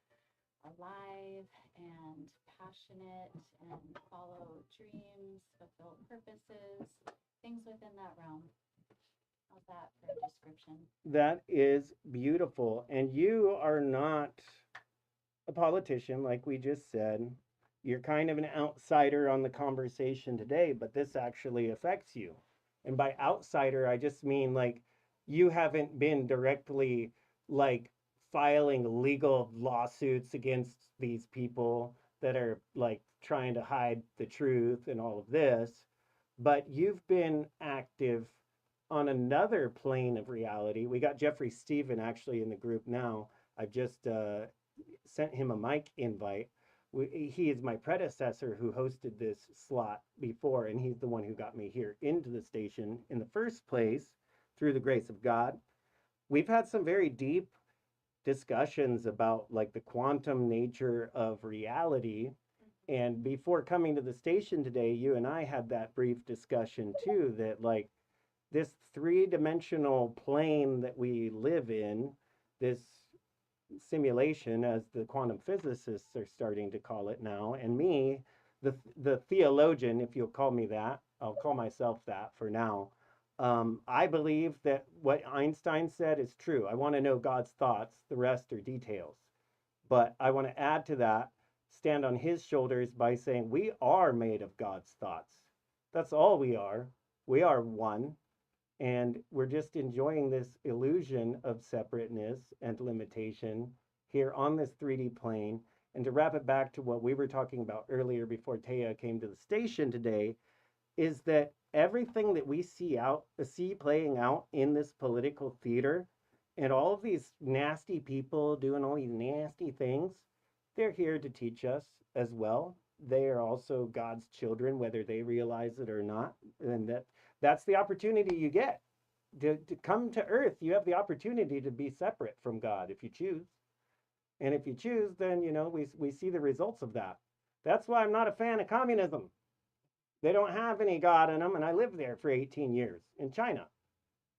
alive and passionate and follow dreams, fulfill purposes, things within that realm. How's that for a description? That is beautiful. And you are not a politician, like we just said. You're kind of an outsider on the conversation today, but this actually affects you. And by outsider, I just mean like you haven't been directly like filing legal lawsuits against these people that are like trying to hide the truth and all of this, but you've been active on another plane of reality. We got Jeffrey Steven actually in the group now. I've just sent him a mic invite. He is my predecessor who hosted this slot before, and he's the one who got me here into the station in the first place through the grace of God. We've had some very deep discussions about like the quantum nature of reality. And before coming to the station today, you and I had that brief discussion too, that like this three-dimensional plane that we live in, this simulation, as the quantum physicists are starting to call it now, and me, the theologian, if you'll call me that, I'll call myself that for now. I believe that what Einstein said is true. I want to know God's thoughts. The rest are details. But I want to add to that, stand on his shoulders by saying we are made of God's thoughts. That's all we are. We are one. And we're just enjoying this illusion of separateness and limitation here on this 3D plane. And to wrap it back to what we were talking about earlier before Taya came to the station today, is that everything that we see playing out in this political theater and all of these nasty people doing all these nasty things, they're here to teach us as well. They are also God's children, whether they realize it or not. And that's the opportunity you get to come to earth. You have the opportunity to be separate from God if you choose. And if you choose, then, we see the results of that. That's why I'm not a fan of communism. They don't have any God in them. And I lived there for 18 years in China.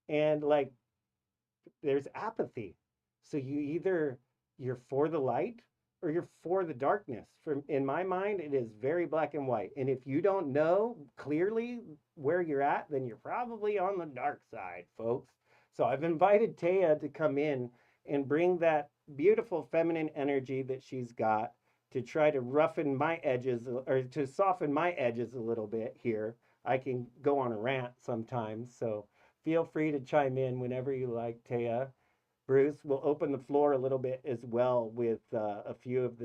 And like, there's apathy. So you're for the light or you're for the darkness. In my mind, it is very black and white. And if you don't know clearly where you're at, then you're probably on the dark side, folks. So I've invited Taya to come in and bring that beautiful feminine energy that she's got to try to roughen my edges or to soften my edges a little bit here. I can go on a rant sometimes, so feel free to chime in whenever you like, Taya. Bruce, we'll open the floor a little bit as well with a few of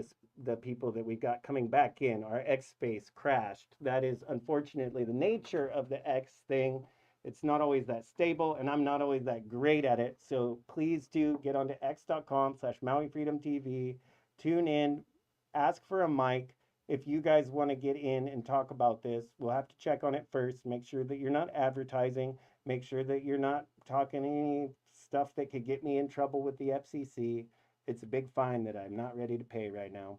the people that we've got coming back in. Our X space crashed. That is unfortunately the nature of the X thing. It's not always that stable, and I'm not always that great at it. So please do get onto x.com/Maui Freedom TV. Tune in, ask for a mic. If you guys want to get in and talk about this, we'll have to check on it first. Make sure that you're not advertising. Make sure that you're not talking any stuff that could get me in trouble with the FCC. It's a big fine that I'm not ready to pay right now.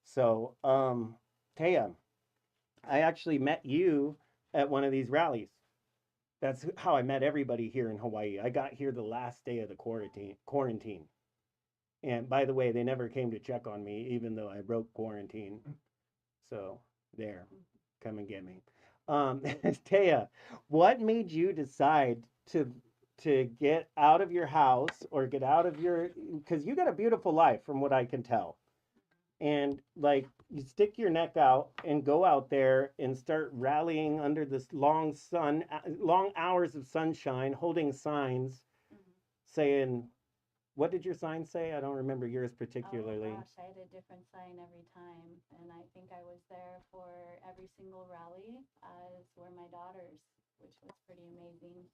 So, Taya, I actually met you at one of these rallies. That's how I met everybody here in Hawaii. I got here the last day of the quarantine. And by the way, they never came to check on me, even though I broke quarantine. So there, come and get me. Taya, what made you decide to get out of your house or get out of your, because you got a beautiful life from what I can tell, and like you stick your neck out and go out there and start rallying under this long sun, long hours of sunshine, holding signs saying, what did your sign say? I don't remember yours particularly. Oh gosh, I had a different sign every time, and I think I was there for every single rally, as were my daughters, which was pretty amazing.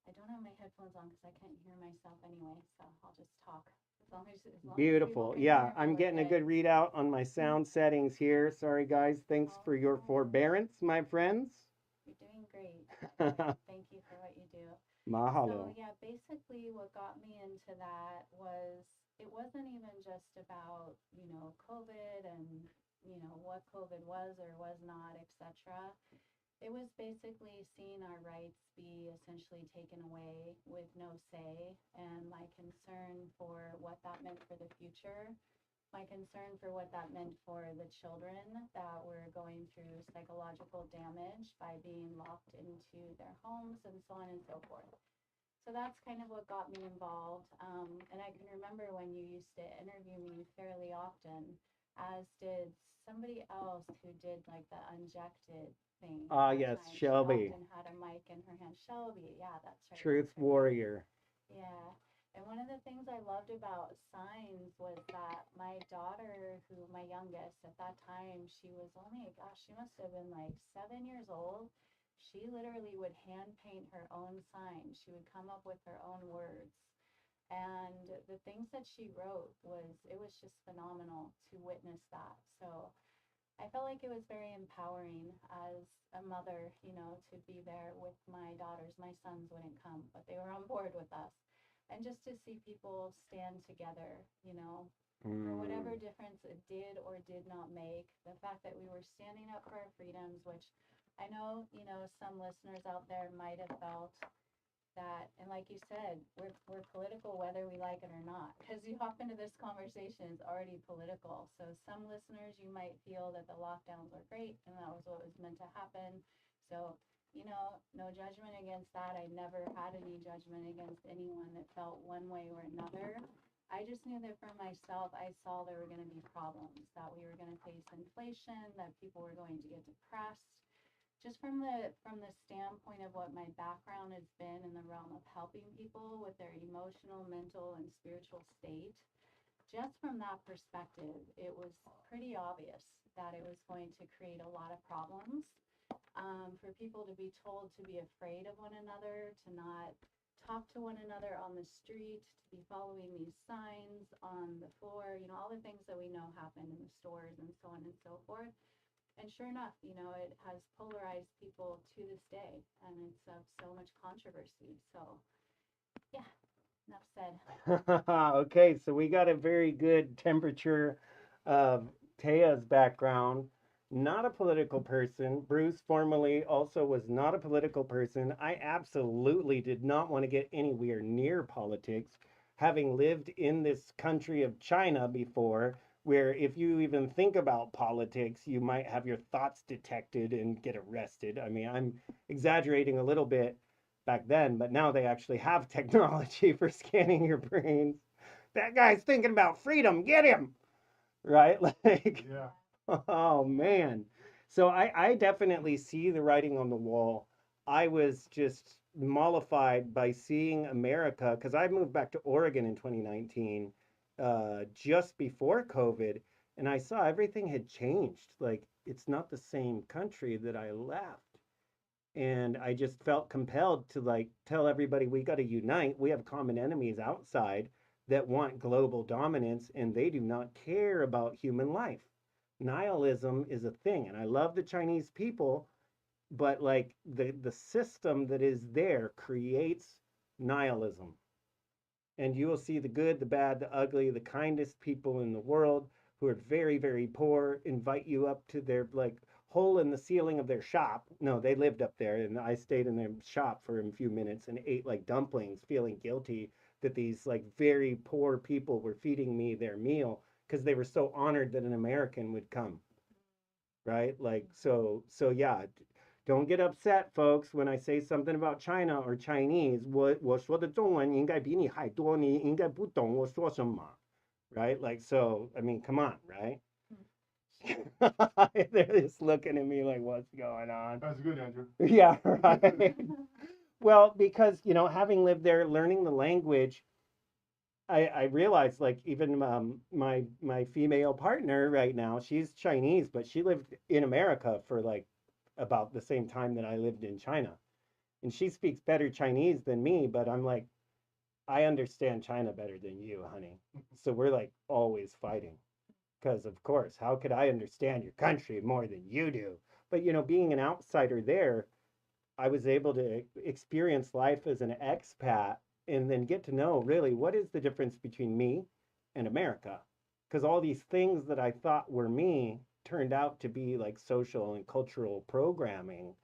I don't have my headphones on because I can't hear myself anyway, so I'll just talk. As long Beautiful. Yeah, I'm getting a good readout on my sound settings here. Sorry, guys. Thanks for your forbearance, my friends. You're doing great. Thank you for what you do. Mahalo. So yeah, basically what got me into that was it wasn't even just about, COVID and, what COVID was or was not, etc. It was basically seeing our rights be essentially taken away with no say, and my concern for what that meant for the future, my concern for what that meant for the children that were going through psychological damage by being locked into their homes and so on and so forth. So that's kind of what got me involved. And I can remember when you used to interview me fairly often, as did somebody else who did like the unjected thing. Ah, yes, Shelby. She often had a mic in her hand. Shelby, yeah, that's right. Truth warrior. Yeah. And one of the things I loved about signs was that my daughter, who my youngest at that time, she was only, gosh, she must have been like 7 years old. She literally would hand paint her own signs. She would come up with her own words. And the things that she wrote it was just phenomenal to witness that. So I felt like it was very empowering as a mother, to be there with my daughters. My sons wouldn't come, but they were on board with us. And just to see people stand together, for whatever difference it did or did not make, the fact that we were standing up for our freedoms, which I know, some listeners out there might have felt that, and like you said, we're political whether we like it or not, because you hop into this conversation, it's already political. So some listeners, you might feel that the lockdowns are great and that was what was meant to happen. So, no judgment against that. I never had any judgment against anyone that felt one way or another. I just knew that for myself, I saw there were going to be problems, that we were going to face inflation, that people were going to get depressed. Just from the standpoint of what my background has been in the realm of helping people with their emotional, mental, and spiritual state, just from that perspective, it was pretty obvious that it was going to create a lot of problems. For people to be told to be afraid of one another, to not talk to one another on the street, to be following these signs on the floor, all the things that we know happen in the stores and so on and so forth. And sure enough, it has polarized people to this day, and it's of so much controversy. So, yeah, enough said. Okay, so we got a very good temperature of Taya's background. Not a political person. Bruce formerly also was not a political person. I absolutely did not want to get anywhere near politics, having lived in this country of China before, where if you even think about politics, you might have your thoughts detected and get arrested. I mean, I'm exaggerating a little bit back then, but now they actually have technology for scanning your brains. That guy's thinking about freedom, get him! Right? Like, Yeah. oh man. So I definitely see the writing on the wall. I was just mollified by seeing America because I moved back to Oregon in 2019, just before COVID, and I saw everything had changed. Like it's not the same country that I left. And I just felt compelled to like tell everybody we got to unite. We have common enemies outside that want global dominance and they do not care about human life. Nihilism is a thing, and I love the Chinese people, but like the system that is there creates nihilism, and you will see the good, the bad, the ugly, the kindest people in the world who are very, very poor invite you up to their like hole in the ceiling of their shop. No, they lived up there, and I stayed in their shop for a few minutes and ate like dumplings, feeling guilty that these like very poor people were feeding me their meal because they were so honored that an American would come, right? Like so yeah, don't get upset, folks, when I say something about China or Chinese.我说的中文应该比你还多，你应该不懂我说什么, right? Like so, I mean, come on, right? They're just looking at me like, what's going on? That's good, Andrew. Yeah, right. Well, because having lived there, learning the language, I realized like even my female partner right now, she's Chinese, but she lived in America for like about the same time that I lived in China. And she speaks better Chinese than me, but I'm like, I understand China better than you, honey. So we're like always fighting. Because of course, how could I understand your country more than you do? But being an outsider there, I was able to experience life as an expat and then get to know really what is the difference between me and America. Because all these things that I thought were me turned out to be like social and cultural programming.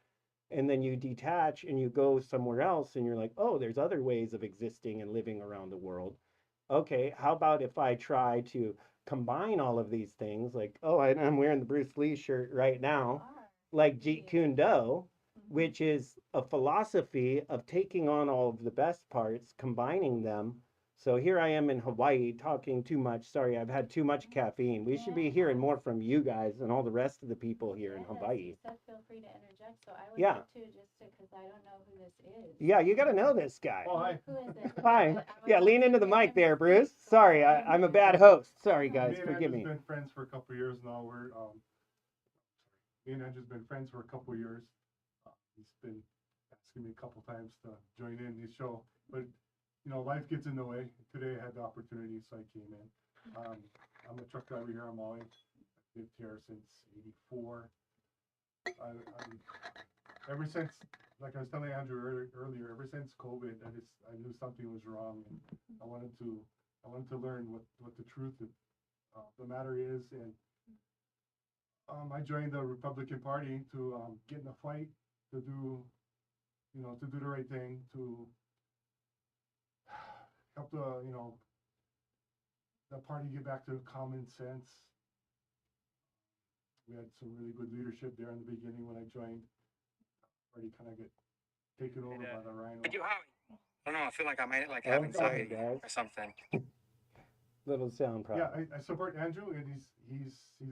And then you detach and you go somewhere else and you're like, oh, there's other ways of existing and living around the world. Okay, how about if I try to combine all of these things? Like, oh, I'm wearing the Bruce Lee shirt right now, like Jeet Kune Do, which is a philosophy of taking on all of the best parts, combining them. So here I am in Hawaii talking too much. Sorry, I've had too much caffeine. We should be hearing more from you guys and all the rest of the people here in Hawaii. You said feel free to interject, so I would Yeah. like to just because I don't know who this is. Yeah, you got to know this guy. Oh, hi. Who is it? Hi. I would Yeah, like lean to into the get mic him there, to Bruce. speak, so Sorry, I I'm a can- bad host. Sorry, Me guys, and forgive Andrew's me. been friends for a couple of years now. Me and Andrew's been friends for a couple of years. He's been asking me a couple times to join in his show, but life gets in the way. Today I had the opportunity, so I came in. I'm a truck driver here on Maui. I've lived here since '84. Ever since, like I was telling Andrew earlier, ever since COVID, I knew something was wrong, and I wanted to learn what the truth of the matter is, and I joined the Republican Party to get in a fight to do the right thing, to help the party get back to common sense. We had some really good leadership there in the beginning when I joined. Already kind of get taken over by the rhino. Thank you, Howie. I don't know. I feel like I might like Oh, have sorry, anxiety guys. or something. Little sound problem. Yeah, I support Andrew, and he's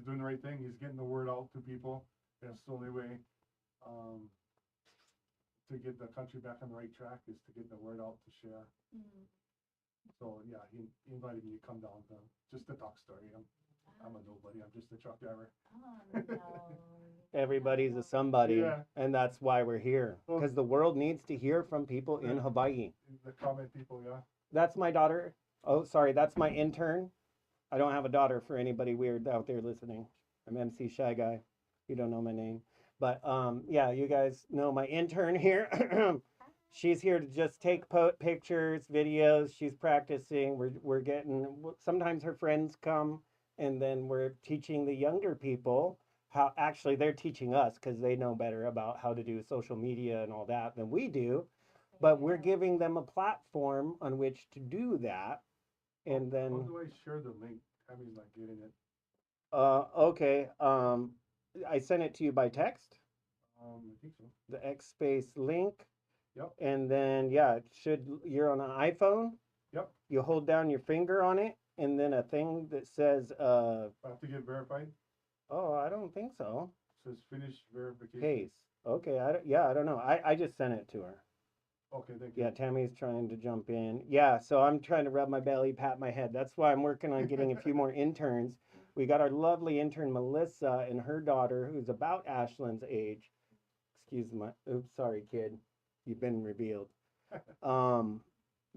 doing the right thing. He's getting the word out to people. That's the only way to get the country back on the right track is to get the word out to share. So yeah, he invited me to come down just to talk story. I'm a nobody. I'm just a truck driver. Oh, no. Everybody's a somebody, Yeah. and that's why we're here. Well- Because the world needs to hear from people in Yeah. Hawaii. The comment people, yeah. That's my daughter. Oh, sorry, that's my intern. I don't have a daughter for anybody weird out there listening. I'm MC Shy Guy. You don't know my name. But yeah, you guys know my intern here. She's here to just take pictures, videos. She's practicing. We're getting, sometimes her friends come, and then we're teaching the younger people how, actually they're teaching us because they know better about how to do social media and all that than we do. But we're giving them a platform on which to do that. And How then, do I share the link? Tammy's not getting it. okay, I sent it to you by text, I think so. the X space link. Yep. And then, yeah, you're on an iPhone. Yep. You hold down your finger on it, and then a thing that says, I have to get verified. oh, I don't think so. It says finish verification. Paste. Okay, I don't know. I just sent it to her. Okay, thank you. Yeah, Tammy's trying to jump in. Yeah, so I'm trying to rub my belly, pat my head. That's why I'm working on getting a few more interns. We got our lovely intern Melissa and her daughter, who's about Ashlyn's age. Excuse my, oops, sorry, kid. You've been revealed. Um,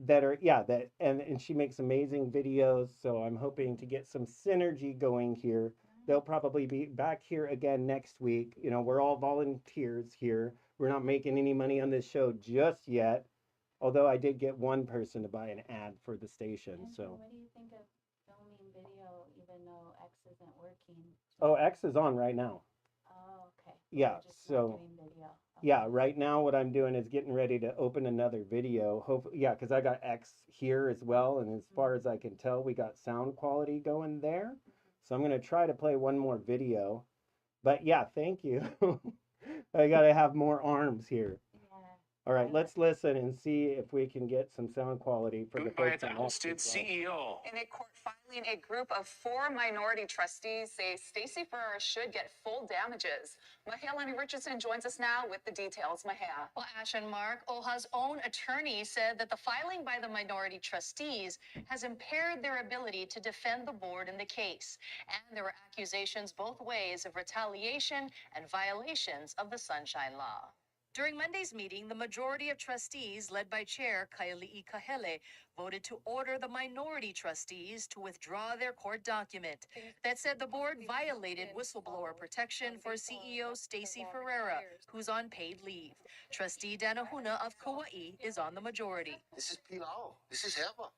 that are, yeah, that, and she makes amazing videos. So I'm hoping to get some synergy going here. They'll probably be back here again next week. You know, we're all volunteers here. We're not making any money on this show just yet. Although I did get one person to buy an ad for the station, And so. what do you think of filming video even though X isn't working? Oh, X is on right now. Oh, okay. Yeah, You're just so- not doing video. Yeah, Okay. right now what I'm doing is getting ready to open another video. Hope, yeah, because I got X here as well, and as far as I can tell, we got sound quality going there. So I'm gonna try to play one more video. But yeah, thank you. I gotta have more arms here. Yeah. All right, let's listen and see if we can get some sound quality for the By folks its on X ousted as well. CEO. In a court filing, a group of 4 minority trustees say Stacey Ferrer should get full damages. Mahalani Richardson joins us now with the details. Mahal. Well, Ash and Mark, OHA's own attorney said that the filing by the minority trustees has impaired their ability to defend the board in the case. And there were accusations both ways of retaliation and violations of the Sunshine Law. During Monday's meeting, the majority of trustees, led by Chair Kaili'i Kahele, voted to order the minority trustees to withdraw their court document that said the board violated whistleblower protection for CEO Stacey Ferreira, who's on paid leave. Trustee Danahuna of Kauai is on the majority. This is pilau. This is heaven.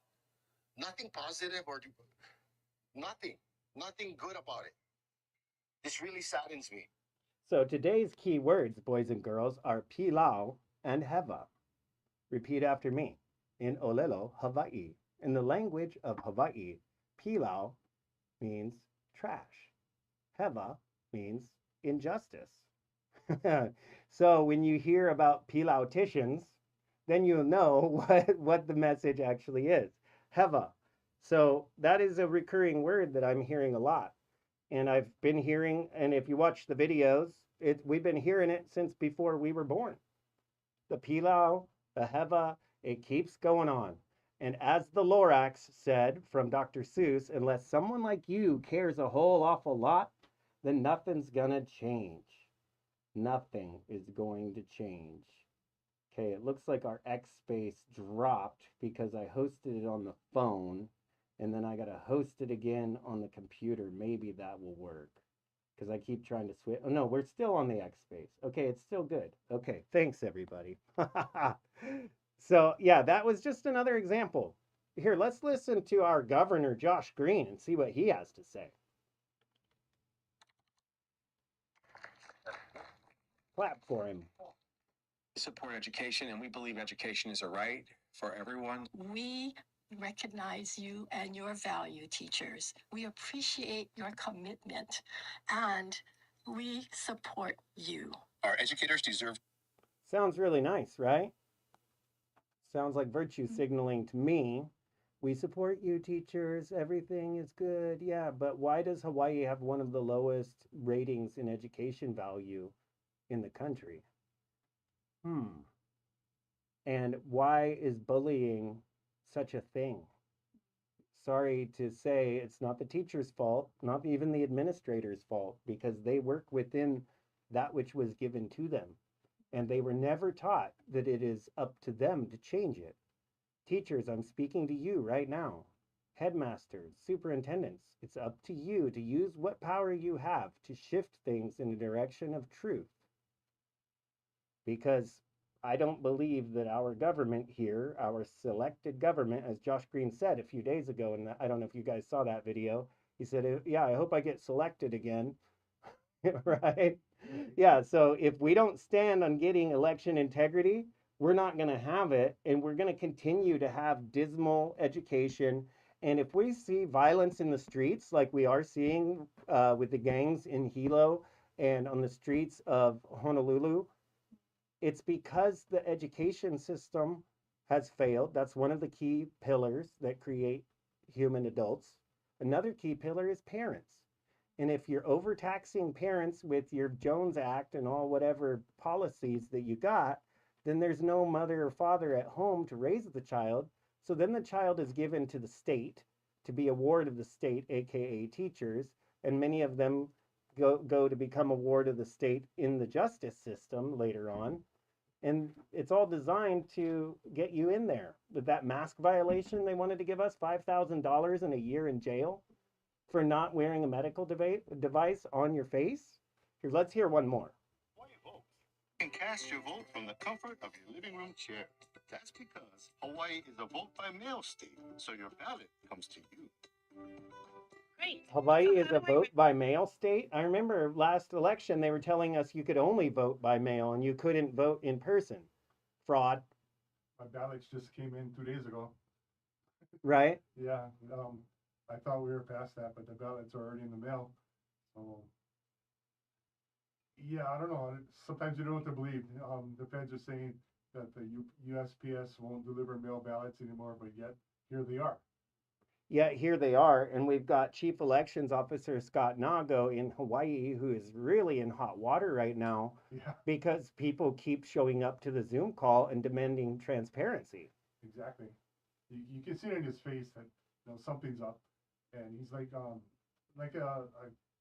Nothing positive or nothing good about it. This really saddens me. So today's key words, boys and girls, are pilau and heva. Repeat after me. In Olelo, Hawaii. In the language of Hawaii, pilau means trash. Heva means injustice. So when you hear about pilauticians, then you'll know what the message actually is. Heva. So that is a recurring word that I'm hearing a lot. And I've been hearing, and if you watch the videos, we've been hearing it since before we were born. The pilau, the heva, it keeps going on. And as the Lorax said from Dr. Seuss, unless someone like you cares a whole awful lot, then nothing's gonna change. Nothing is going to change. Okay, it looks like our X space dropped because I hosted it on the phone and then I gotta host it again on the computer. Maybe that will work because I keep trying to switch. Oh no, we're still on the X space. Okay, it's still good. Okay, thanks everybody. So yeah, that was just another example. Here, let's listen to our governor, Josh Green, and see what he has to say. Clap for him. Support education, and we believe education is a right for everyone. We recognize you and your value, teachers. We appreciate your commitment and we support you. Our educators deserve. Sounds really nice, right? Sounds like virtue signaling to me. We support you, teachers. Everything is good. Yeah, but why does Hawaii have one of the lowest ratings in education value in the country? And why is bullying such a thing? Sorry to say, it's not the teacher's fault, not even the administrator's fault, because they work within that which was given to them. And they were never taught that it is up to them to change it. Teachers, I'm speaking to you right now. Headmasters, superintendents, it's up to you to use what power you have to shift things in the direction of truth. Because I don't believe that our government here, our selected government, as Josh Green said a few days ago, and I don't know if you guys saw that video, he said, yeah, I hope I get selected again. Right? Yeah, so if we don't stand on getting election integrity, we're not going to have it, and we're going to continue to have dismal education. And if we see violence in the streets, like we are seeing with the gangs in Hilo and on the streets of Honolulu, it's because the education system has failed. That's one of the key pillars that create human adults. Another key pillar is parents. And if you're overtaxing parents with your Jones Act and all whatever policies that you got, then there's no mother or father at home to raise the child. So then the child is given to the state to be a ward of the state, aka teachers, and many of them go to become a ward of the state in the justice system later on. And it's all designed to get you in there. With that mask violation, they wanted to give us $5,000 in a year in jail for not wearing a medical device on your face. Here, let's hear one more. You can cast your vote from the comfort of your living room chair. That's because Hawaii is a vote by mail state, so your ballot comes to you. Great. Hawaii So is how a do I vote by mail state. I remember last election they were telling us you could only vote by mail and you couldn't vote in person. Fraud, My ballots just came in 2 days ago. right? Yeah, I thought we were past that, but the ballots are already in the mail. So, yeah, I don't know. Sometimes you don't know what to believe. The feds are saying that the USPS won't deliver mail ballots anymore, but yet here they are. Yet here they are, and we've got Chief Elections Officer Scott Nago in Hawaii, who is really in hot water right now Yeah, because people keep showing up to the Zoom call and demanding transparency. exactly. You can see it in his face that something's up, and he's like in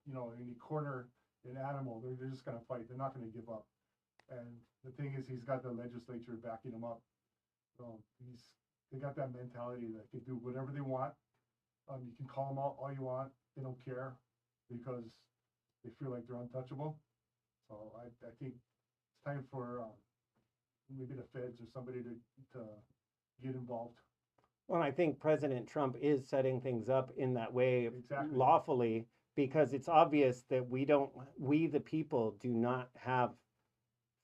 the corner an animal. They're just gonna fight. They're not gonna give up. And the thing is, he's got the legislature backing him up. So they got that mentality that they can do whatever they want. You can call them out all you want. They don't care because they feel like they're untouchable. So I think it's time for maybe the feds or somebody to get involved. Well, I think President Trump is setting things up in that way Exactly. lawfully because it's obvious that we the people do not have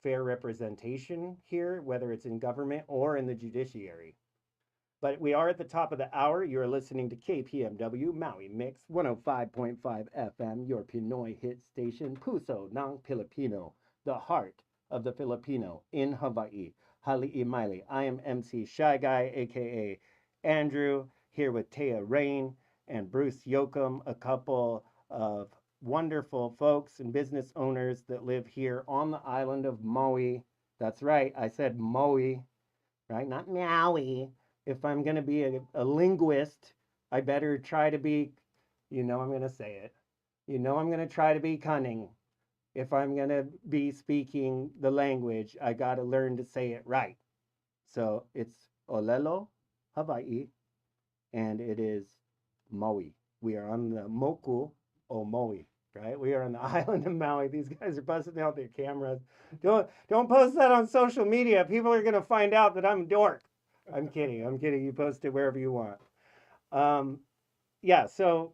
fair representation here, whether it's in government or in the judiciary. But we are at the top of the hour. You're listening to KPMW Maui Mix 105.5 FM, your Pinoy hit station, Puso ng Pilipino, the heart of the Filipino in Hawaii. Hali'i Maili. I am MC Shy Guy, aka Andrew, here with Taya Rain and Bruce Yoakum, a couple of wonderful folks and business owners that live here on the island of Maui. That's right, I said Maui, right? Not Maui. If I'm going to be a linguist, I better try to be, I'm going to say it. I'm going to try to be cunning. If I'm going to be speaking the language, I got to learn to say it right. So it's Olelo, Hawaii, and it is Maui. We are on the Moku o Maui, right? We are on the island of Maui. These guys are busting out their cameras. Don't post that on social media. People are going to find out that I'm a dork. I'm kidding. You post it wherever you want. Yeah. So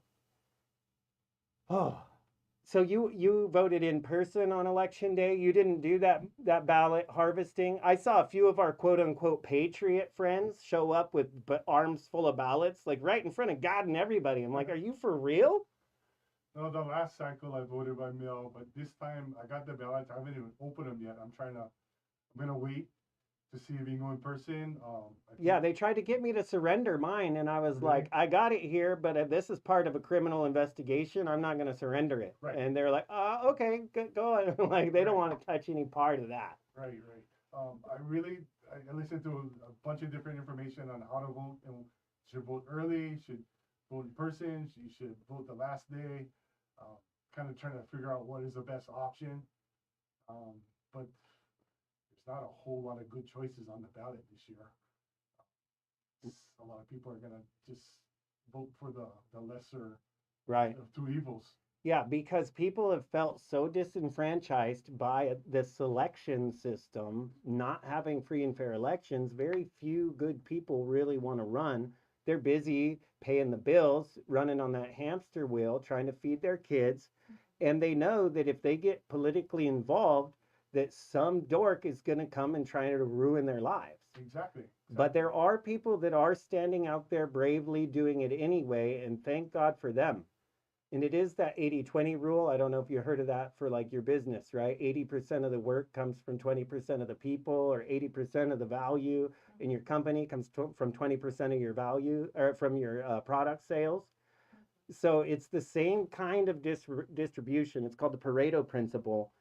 you voted in person on election day. You didn't do that ballot harvesting. I saw a few of our quote unquote patriot friends show up with arms full of ballots, like right in front of God and everybody. I'm like, are you for real? No, the last cycle I voted by mail, but this time I got the ballots. I haven't even opened them yet. I'm gonna wait to see if you can go in person. Yeah, they tried to get me to surrender mine, and I was like, I got it here, but this is part of a criminal investigation. I'm not going to surrender it. Right. And they're like, okay, go on. Like, they don't want to touch any part of that. Right. I listened to a bunch of different information on how to vote, and should vote early, should vote in person, you should vote the last day. Kind of trying to figure out what is the best option. But there's not a whole lot of good choices on the ballot this year. A lot of people are gonna just vote for the lesser of two evils. Yeah, because people have felt so disenfranchised by the selection system, not having free and fair elections. Very few good people really want to run. They're busy paying the bills, running on that hamster wheel, trying to feed their kids. And they know that if they get politically involved, that some dork is going to come and try to ruin their lives. Exactly. But there are people that are standing out there bravely doing it anyway, and thank God for them. And it is that 80-20 rule. I don't know if you heard of that for like your business, right? 80% of the work comes from 20% of the people, or 80% of the value in your company comes from 20% of your value, or from your product sales. So it's the same kind of distribution. It's called the Pareto principle.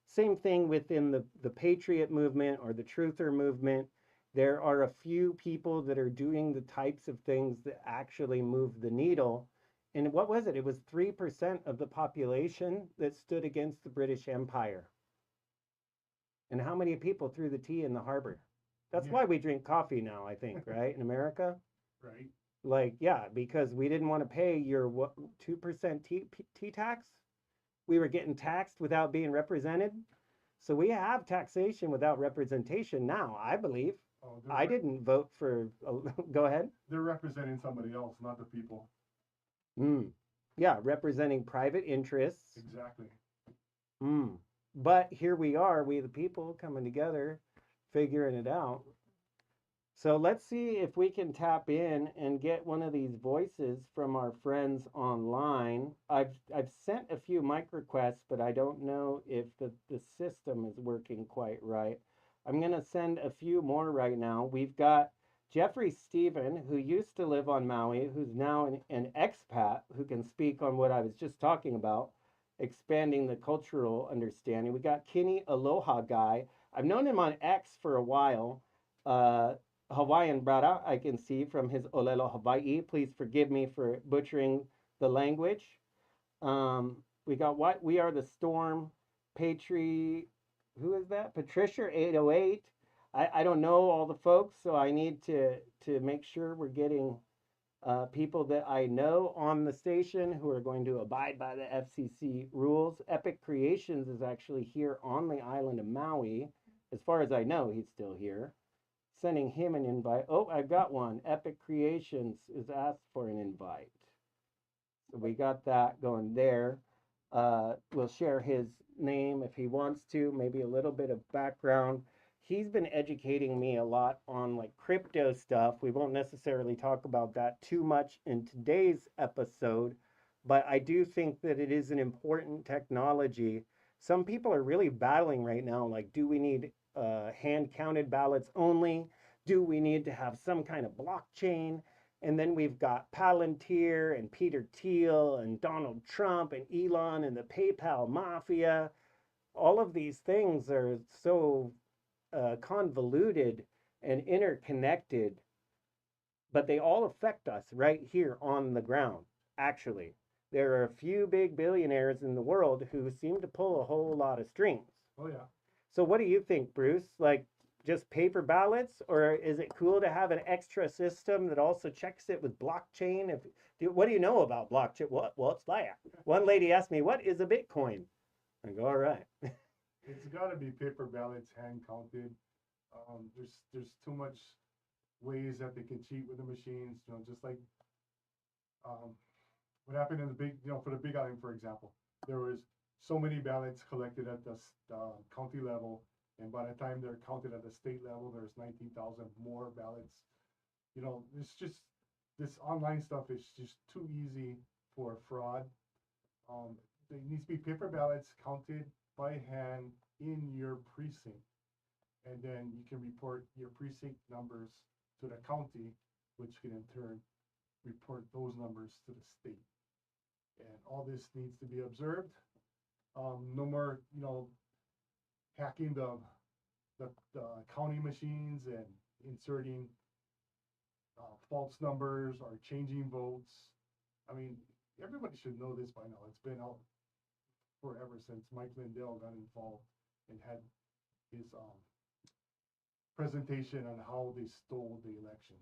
Same thing within the Patriot movement or the Truther movement. There are a few people that are doing the types of things that actually move the needle. And what was it? It was 3% of the population that stood against the British Empire. And how many people threw the tea in the harbor? That's why we drink coffee now, I think, right? In America? Right. Like, yeah, because we didn't want to pay your 2% tea tax. We were getting taxed without being represented. So we have taxation without representation now, I believe. Oh, I didn't vote for, go ahead. They're representing somebody else, not the people. Yeah, representing private interests. Exactly. But here we are, we the people coming together, figuring it out. So let's see if we can tap in and get one of these voices from our friends online. I've sent a few mic requests, but I don't know if the system is working quite right. I'm going to send a few more right now. We've got Jeffrey Stephen, who used to live on Maui, who's now an expat, who can speak on what I was just talking about, expanding the cultural understanding. We got Kenny Aloha Guy. I've known him on X for a while. Hawaiian brother, I can see from his Olelo Hawaii. Please forgive me for butchering the language. We got what? We Are the Storm, who is that? Patricia 808. I don't know all the folks, so I need to make sure we're getting people that I know on the station who are going to abide by the FCC rules. Epic Creations is actually here on the island of Maui. As far as I know, he's still here. Sending him an invite. Oh, I've got one. Epic Creations is asked for an invite. So we got that going there. We'll share his name if he wants to, maybe a little bit of background. He's been educating me a lot on like crypto stuff. We won't necessarily talk about that too much in today's episode, but I do think that it is an important technology. Some people are really battling right now, like, do we need hand counted ballots only? Do we need to have some kind of blockchain? And then we've got Palantir and Peter Thiel and Donald Trump and Elon and the PayPal mafia. All of these things are so convoluted and interconnected, but they all affect us right here on the ground, actually. There are a few big billionaires in the world who seem to pull a whole lot of strings. Oh, yeah. So what do you think, Bruce? Like, just paper ballots, or is it cool to have an extra system that also checks it with blockchain? What do you know about blockchain? What's that? One lady asked me, what is a Bitcoin? I go, all right. It's got to be paper ballots, hand counted. There's too much ways that they can cheat with the machines. Just like what happened in the big, for the Big Island, for example, there was so many ballots collected at the county level, and by the time they're counted at the state level, there's 19,000 more ballots. It's just this online stuff is just too easy for fraud. There needs to be paper ballots counted by hand in your precinct, and then you can report your precinct numbers to the county, which can in turn report those numbers to the state. And all this needs to be observed. No more, hacking the county machines and inserting false numbers or changing votes. I mean, everybody should know this by now. It's been out forever since Mike Lindell got involved and had his presentation on how they stole the elections.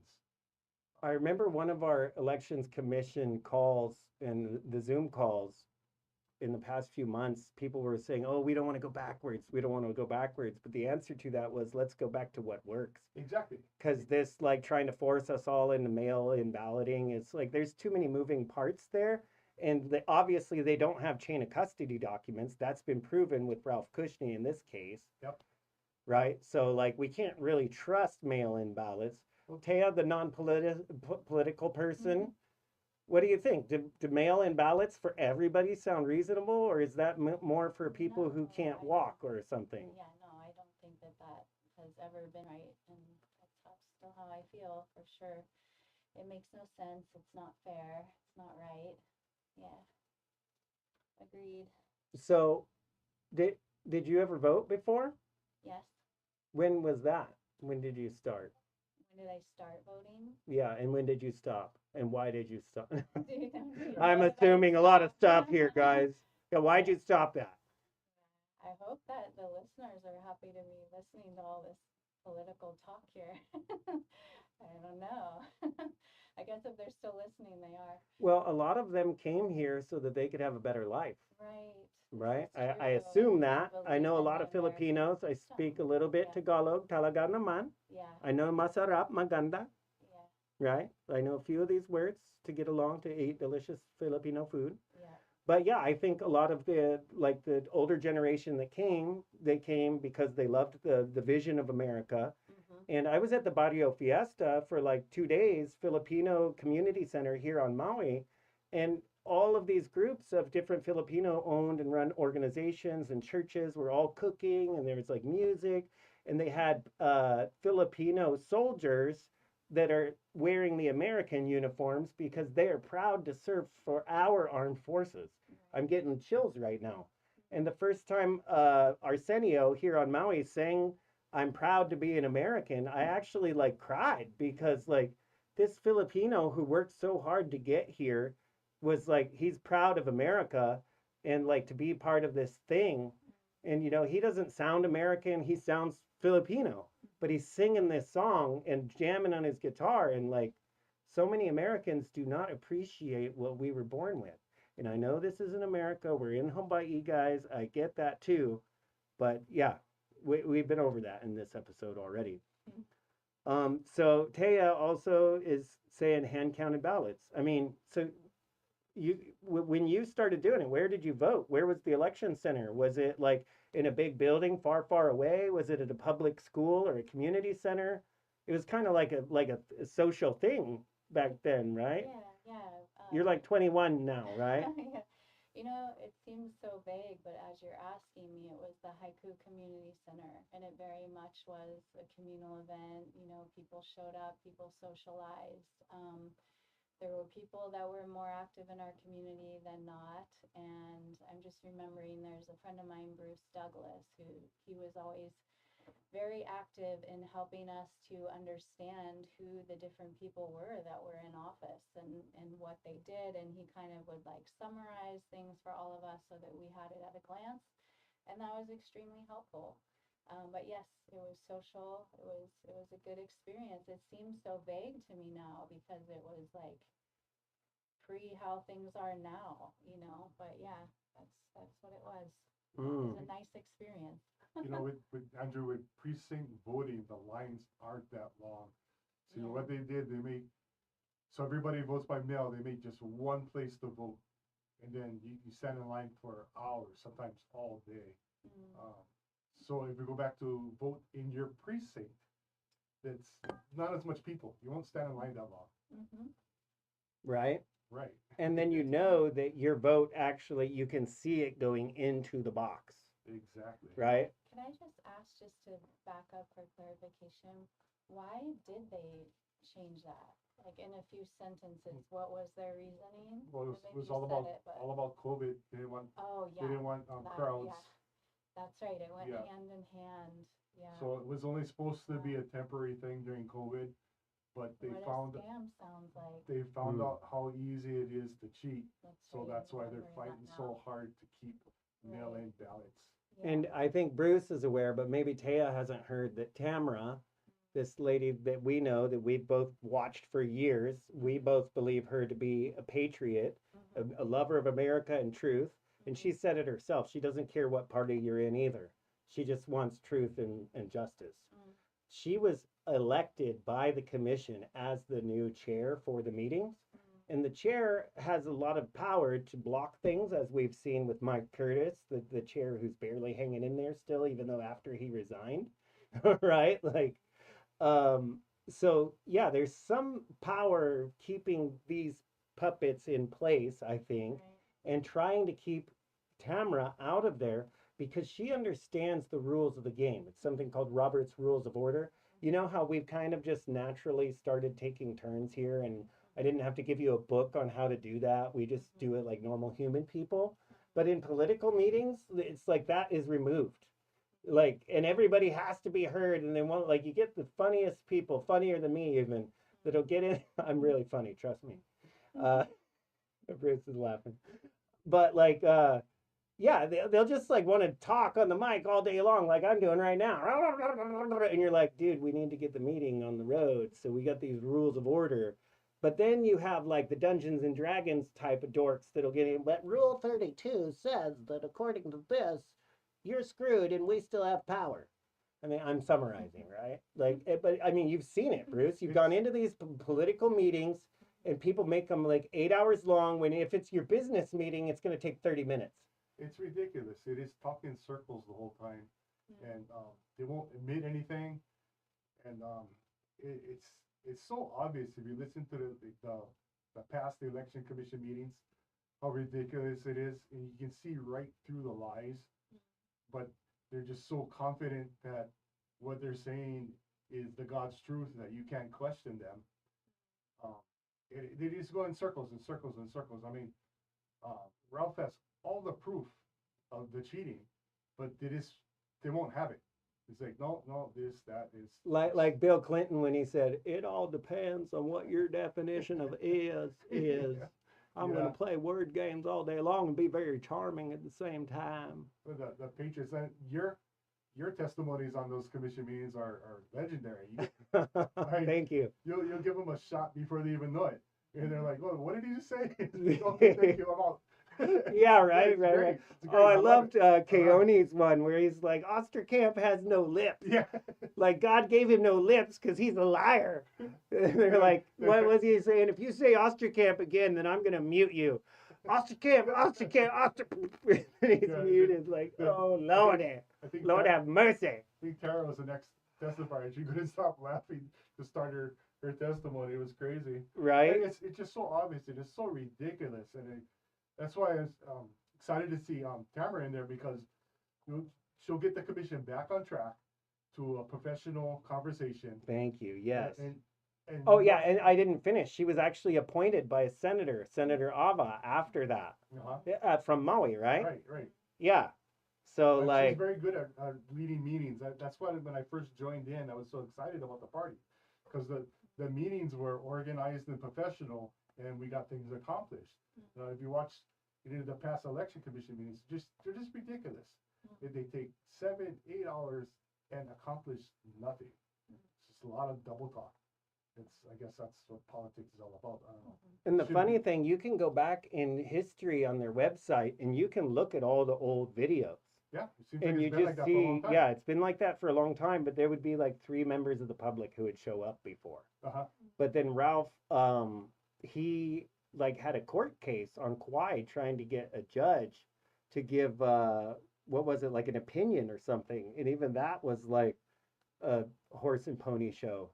I remember one of our elections commission calls and the Zoom calls in the past few months, people were saying, oh, we don't want to go backwards. We don't want to go backwards. But the answer to that was, let's go back to what works. Exactly. Because this, like, trying to force us all into mail-in balloting, it's like there's too many moving parts there. And obviously, they don't have chain of custody documents. That's been proven with Ralph Cushney in this case. Yep. Right? So, like, we can't really trust mail-in ballots. Taya, the non-political person, what do you think? Do mail-in ballots for everybody sound reasonable, or is that more for people who can't walk or something? Yeah, no, I don't think that has ever been right, and that's still how I feel, for sure. It makes no sense. It's not fair. It's not right. Yeah. Agreed. So, Did you ever vote before? Yes. When was that? When did you start? When did I start voting? Yeah, and when did you stop? And why did you stop? Do you know I'm that I assuming a lot of stuff stopped? here, guys. Yeah, why'd you stop that? I hope that the listeners are happy to be listening to all this political talk here. I don't know. I guess if they're still listening, they are. Well, a lot of them came here so that they could have a better life, Right. right? This is I true. assume They that. I believe know a in lot the of American Filipinos. I speak a system. little bit Yeah. Tagalog, talaga naman. Yeah. I know masarap, maganda, Yeah. right? I know a few of these words to get along to eat delicious Filipino food. Yeah. But yeah, I think a lot of the older generation that came, they came because they loved the vision of America. And I was at the Barrio Fiesta for like 2 days, Filipino Community Center here on Maui, and all of these groups of different Filipino owned and run organizations and churches were all cooking, and there was like music, and they had Filipino soldiers that are wearing the American uniforms because they are proud to serve for our armed forces. I'm getting chills right now. And the first time Arsenio here on Maui sang I'm proud to be an American, I actually like cried because like this Filipino who worked so hard to get here was like he's proud of America and like to be part of this thing. And you know, he doesn't sound American, he sounds Filipino, but he's singing this song and jamming on his guitar and like so many Americans do not appreciate what we were born with. And I know this isn't America, we're in Hawaii, guys. I get that too. But yeah, we've been over that in this episode already. So Taya also is saying hand counted ballots. I mean, so when you started doing it, where did you vote? Where was the election center? Was it like in a big building far, far away? Was it at a public school or a community center? It was kind of like a social thing back then, right? Yeah, yeah. You're like 21 now, right? Yeah. You know, it seems so vague, but as you're asking me, it was the Haiku Community Center, and it very much was a communal event. You know, people showed up, people socialized. There were people that were more active in our community than not, and I'm just remembering there's a friend of mine, Bruce Douglas, who he was always very active in helping us to understand who the different people were that were in office and what they did. And he kind of would like summarize things for all of us so that we had it at a glance. And that was extremely helpful. But yes, it was social. It was a good experience. It seems so vague to me now because it was like pre how things are now, you know. But yeah, that's what it was. It was a nice experience. You know, with Andrew, with precinct voting, the lines aren't that long. So Yeah. what they did, they made so everybody votes by mail. They made just one place to vote, and then you stand in line for hours, sometimes all day. So if we go back to vote in your precinct, that's not as much people. You won't stand in line that long. Right? Right. And then you know that your vote actually, you can see it going into the box. Exactly. Right? Can I just ask, just to back up for clarification, why did they change that? Like in a few sentences, what was their reasoning? Well, it Maybe was you all said about it, but all about COVID. They didn't want oh they yeah, didn't want that, crowds. yeah, that's right. It went Yeah. hand in hand. Yeah. So it was only supposed to be a temporary thing during COVID, but they what found a scam sounds like. they found out how easy it is to cheat. That's So right, that's I'm why they're remembering fighting that so now. hard to keep mail-in ballots. Yeah. And I think Bruce is aware, but maybe Taya hasn't heard that Tamara, this lady that we know that we've both watched for years, we both believe her to be a patriot, a lover of America and truth. And she said it herself. She doesn't care what party you're in either. She just wants truth and justice. She was elected by the commission as the new chair for the meetings. And the chair has a lot of power to block things, as we've seen with Mike Curtis, the chair who's barely hanging in there still, even though after he resigned, right? Like, so yeah, there's some power keeping these puppets in place, I think, and trying to keep Tamra out of there because she understands the rules of the game. It's something called Robert's Rules of Order. You know how we've kind of just naturally started taking turns here, and I didn't have to give you a book on how to do that. We just do it like normal human people. But in political meetings, it's like that is removed. Like, and everybody has to be heard, and they want, like, you get the funniest people, funnier than me even, that'll get in. I'm really funny, trust me. Bruce is laughing. But like, yeah, they'll just like want to talk on the mic all day long, like I'm doing right now. And you're like, dude, we need to get the meeting on the road. So we got these rules of order. But then you have like the Dungeons and Dragons type of dorks that'll get in. But Rule 32 says that according to this, you're screwed and we still have power. I mean, I'm summarizing, right? Like, but I mean, you've seen it, Bruce. You've gone into these political meetings and people make them like 8 hours long when if it's your business meeting, it's going to take 30 minutes. It's ridiculous. It is talking in circles the whole time, and they won't admit anything, and it's so obvious if you listen to the past election commission meetings, how ridiculous it is, and you can see right through the lies, but they're just so confident that what they're saying is the God's truth that you can't question them. They just go in circles and circles and circles. I mean, Ralph has all the proof of the cheating, but they won't have it. It's like, no, this, that is. Like Bill Clinton when he said, it all depends on what your definition of is. I'm going to play word games all day long and be very charming at the same time. The Patriots, and your testimonies on those commission meetings are legendary. Thank you. You'll give them a shot before they even know it. And they're like, well, what did he just say? Thank you, I'm out. Yeah, right. Oh, I loved Keone's one where he's like, Osterkamp has no lips. Yeah. Like God gave him no lips because he's a liar. They're like, what was he saying? If you say Osterkamp again, then I'm going to mute you. Osterkamp. And he's muted. Like, oh, Lord. Lord have mercy. I think Tara was the next testifier. She couldn't stop laughing to start her testimony. It was crazy. Right. And it's just so obvious. It is so ridiculous. And that's why I was excited to see Tamara in there, because she'll get the commission back on track to a professional conversation. Thank you. Yes. And oh, yeah. And I didn't finish. She was actually appointed by a senator, Senator Ava, after that. From Maui, right? Right. Yeah. So, like. She's very good at leading meetings. That's why when I first joined in, I was so excited about the party, because the meetings were organized and professional, and we got things accomplished. If you watch the past election commission meetings, they're just ridiculous. They take 7-8 hours and accomplish nothing. It's just a lot of double talk. I guess that's what politics is all about. I don't know. And the funny thing, you can go back in history on their website and you can look at all the old videos. Yeah, and you just see, yeah, it's been like that for a long time, but there would be like 3 members of the public who would show up before. But then Ralph, he like had a court case on Kauai trying to get a judge to give, what was it, like an opinion or something. And even that was like a horse and pony show.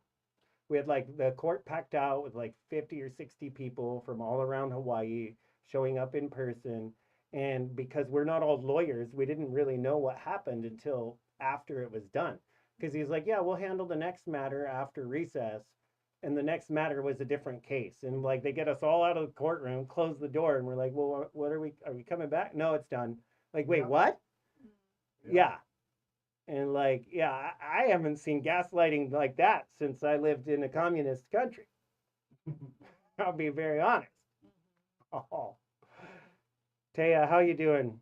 We had like the court packed out with like 50 or 60 people from all around Hawaii showing up in person. And because we're not all lawyers, we didn't really know what happened until after it was done. Because he's like, yeah, we'll handle the next matter after recess. And the next matter was a different case. And like they get us all out of the courtroom, close the door, and we're like, well, what are we coming back? No, it's done. Like, wait, what? Yeah. And like, yeah, I haven't seen gaslighting like that since I lived in a communist country. I'll be very honest. Oh. Taya, how you doing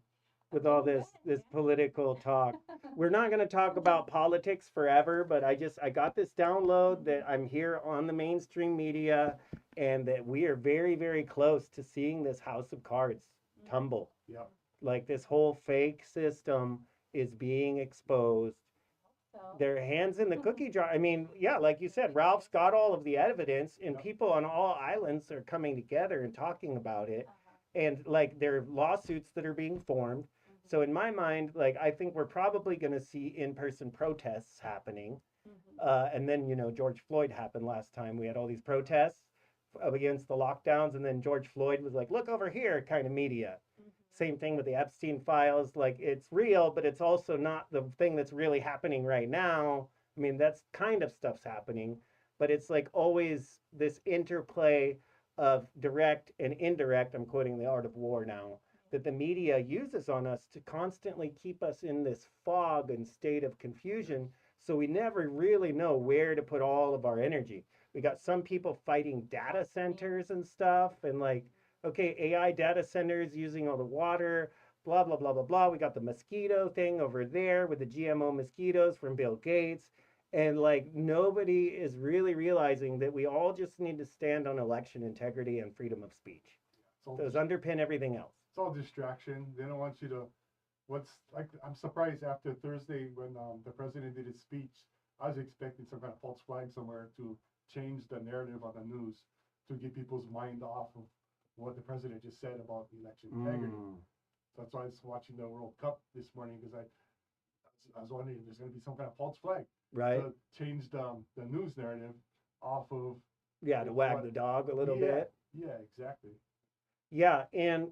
with all this political talk? We're not going to talk about politics forever, but I got this download that I'm here on the mainstream media and that we are very, very close to seeing this house of cards tumble. Yeah. Like this whole fake system is being exposed. Their hands in the cookie jar. I mean, yeah, like you said, Ralph's got all of the evidence and people on all islands are coming together and talking about it. And like there are lawsuits that are being formed. So in my mind, like I think we're probably going to see in-person protests happening. And then, George Floyd happened last time. We had all these protests against the lockdowns. And then George Floyd was like, look over here kind of media. Same thing with the Epstein files. Like it's real, but it's also not the thing that's really happening right now. I mean, that's kind of stuff's happening, but it's like always this interplay of direct and indirect, I'm quoting The Art of War now, that the media uses on us to constantly keep us in this fog and state of confusion. So we never really know where to put all of our energy. We got some people fighting data centers and stuff, and like, okay, AI data centers using all the water, blah, blah, blah, blah, blah. We got the mosquito thing over there with the GMO mosquitoes from Bill Gates. And like, nobody is really realizing that we all just need to stand on election integrity and freedom of speech. Those underpin everything else. It's all distraction. They don't want you to. What's like? I'm surprised after Thursday when the president did his speech. I was expecting some kind of false flag somewhere to change the narrative on the news to get people's mind off of what the president just said about election integrity. So that's why I was watching the World Cup this morning, because I was wondering if there's going to be some kind of false flag to change the news narrative off of to wag the dog a little bit. Yeah, exactly. Yeah, and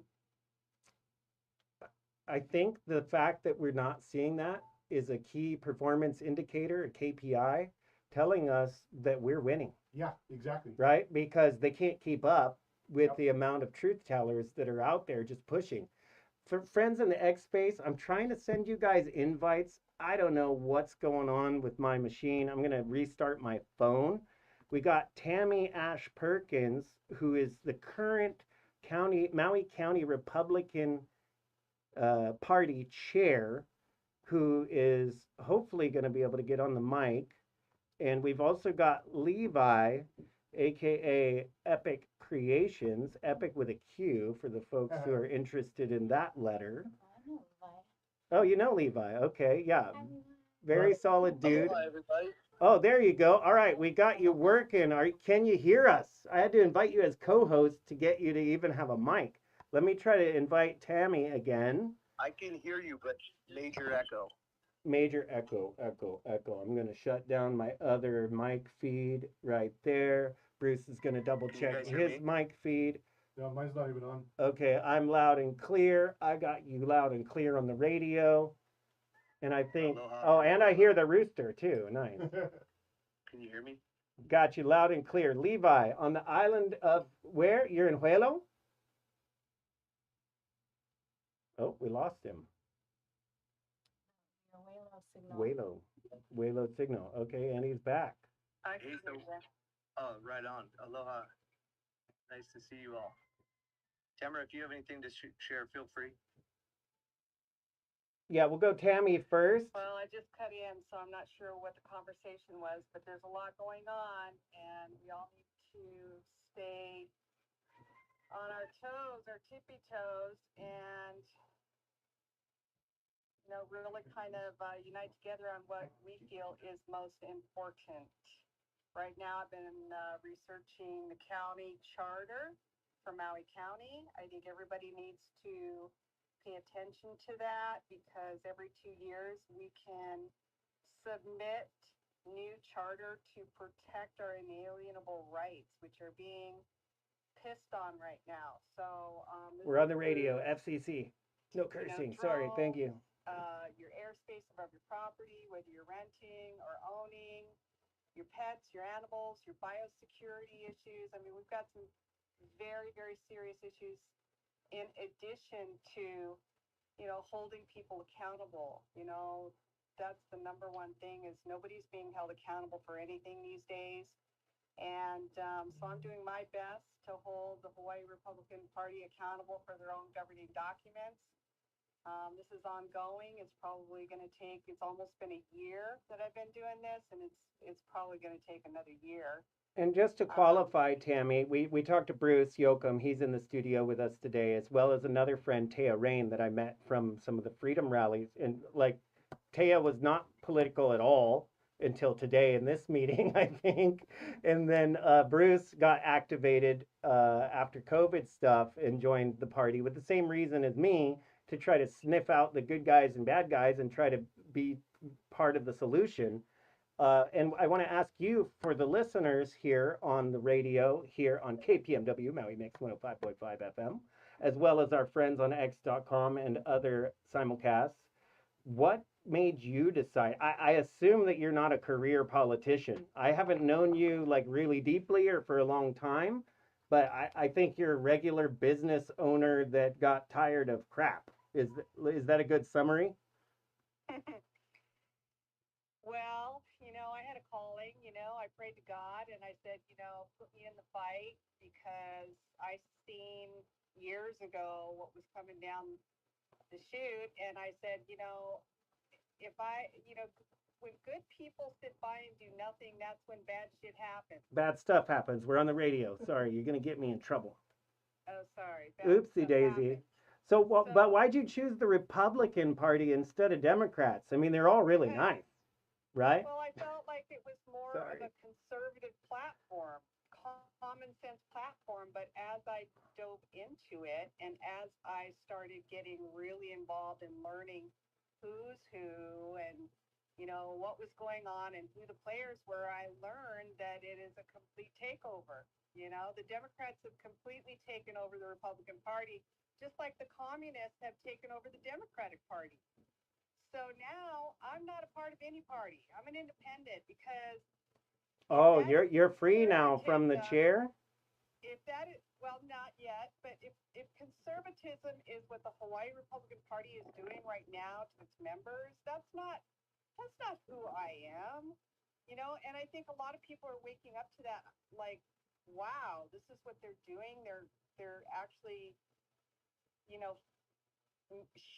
I think the fact that we're not seeing that is a key performance indicator, a KPI, telling us that we're winning. Yeah, exactly. Right? Because they can't keep up with the amount of truth tellers that are out there just pushing. For friends in the X space, I'm trying to send you guys invites. I don't know what's going on with my machine. I'm going to restart my phone. We got Tammy Ash Perkins, who is the current Maui County Republican Party chair, who is hopefully going to be able to get on the mic. And we've also got Levi, aka Epic Creations, Epic with a Q for the folks who are interested in that letter. Oh, you know Levi. Okay, yeah. Very solid dude. Hi, everybody. Oh, there you go. All right, we got you working. Can you hear us? I had to invite you as co-host to get you to even have a mic. Let me try to invite Tammy again. I can hear you, but major echo. Major echo. I'm going to shut down my other mic feed right there. Bruce is going to double check his mic feed. Yeah, mine's not even on. Okay, I'm loud and clear. I got you loud and clear on the radio. And I think, and I hear the rooster too. Nice. Can you hear me? Got you loud and clear. Levi, on the island of where? You're in Huelo? Oh, we lost him. Huelo signal. Okay, and he's back. Right on. Aloha. Nice to see you all. Tamara, if you have anything to share, feel free. Yeah, we'll go Tammy first. Well, I just cut in, so I'm not sure what the conversation was, but there's a lot going on, and we all need to stay on our toes, our tippy toes, and really kind of unite together on what we feel is most important. Right now, I've been researching the county charter for Maui County. I think everybody needs to pay attention to that, because every 2 years we can submit new charter to protect our inalienable rights, which are being pissed on right now. So we're on the radio, FCC. No cursing. Sorry. Thank you. Your airspace above your property, whether you're renting or owning, your pets, your animals, your biosecurity issues. I mean, we've got some very, very serious issues in addition to, holding people accountable. That's the number one thing, is nobody's being held accountable for anything these days. And so I'm doing my best to hold the Hawaii Republican Party accountable for their own governing documents. This is ongoing. It's probably going to take, it's almost been a year that I've been doing this, and it's probably going to take another year. And just to qualify, Tammy, we talked to Bruce Yoakum. He's in the studio with us today, as well as another friend, Taya Rain, that I met from some of the freedom rallies. And like, Taya was not political at all until today in this meeting, I think. And then Bruce got activated after COVID stuff and joined the party with the same reason as me, to try to sniff out the good guys and bad guys and try to be part of the solution. And I want to ask you, for the listeners here on the radio, here on KPMW, Maui Mix 105.5 FM, as well as our friends on X.com and other simulcasts, what made you decide? I assume that you're not a career politician. I haven't known you like really deeply or for a long time, but I think you're a regular business owner that got tired of crap. Is that a good summary? Well, I had a calling, I prayed to God and I said, put me in the fight because I seen years ago what was coming down the chute. And I said, if I, when good people sit by and do nothing, that's when bad shit happens. Bad stuff happens. We're on the radio. Sorry, you're gonna get me in trouble. Oh, sorry. Bad Oopsie stuff daisy. happens. So, but why'd you choose the Republican Party instead of Democrats? I mean, they're all really nice, right? Well, I felt like it was more of a conservative platform, common sense platform. But as I dove into it and as I started getting really involved in learning who's who and, what was going on and who the players were, I learned that it is a complete takeover. The Democrats have completely taken over the Republican Party, just like the communists have taken over the Democratic Party. So now I'm not a part of any party. I'm an independent because Oh, you're free now from the chair? if that is, well, not yet, but if conservatism is what the Hawaii Republican Party is doing right now to its members, that's not who I am. And I think a lot of people are waking up to that, like, wow, this is what they're doing. They're actually, you know,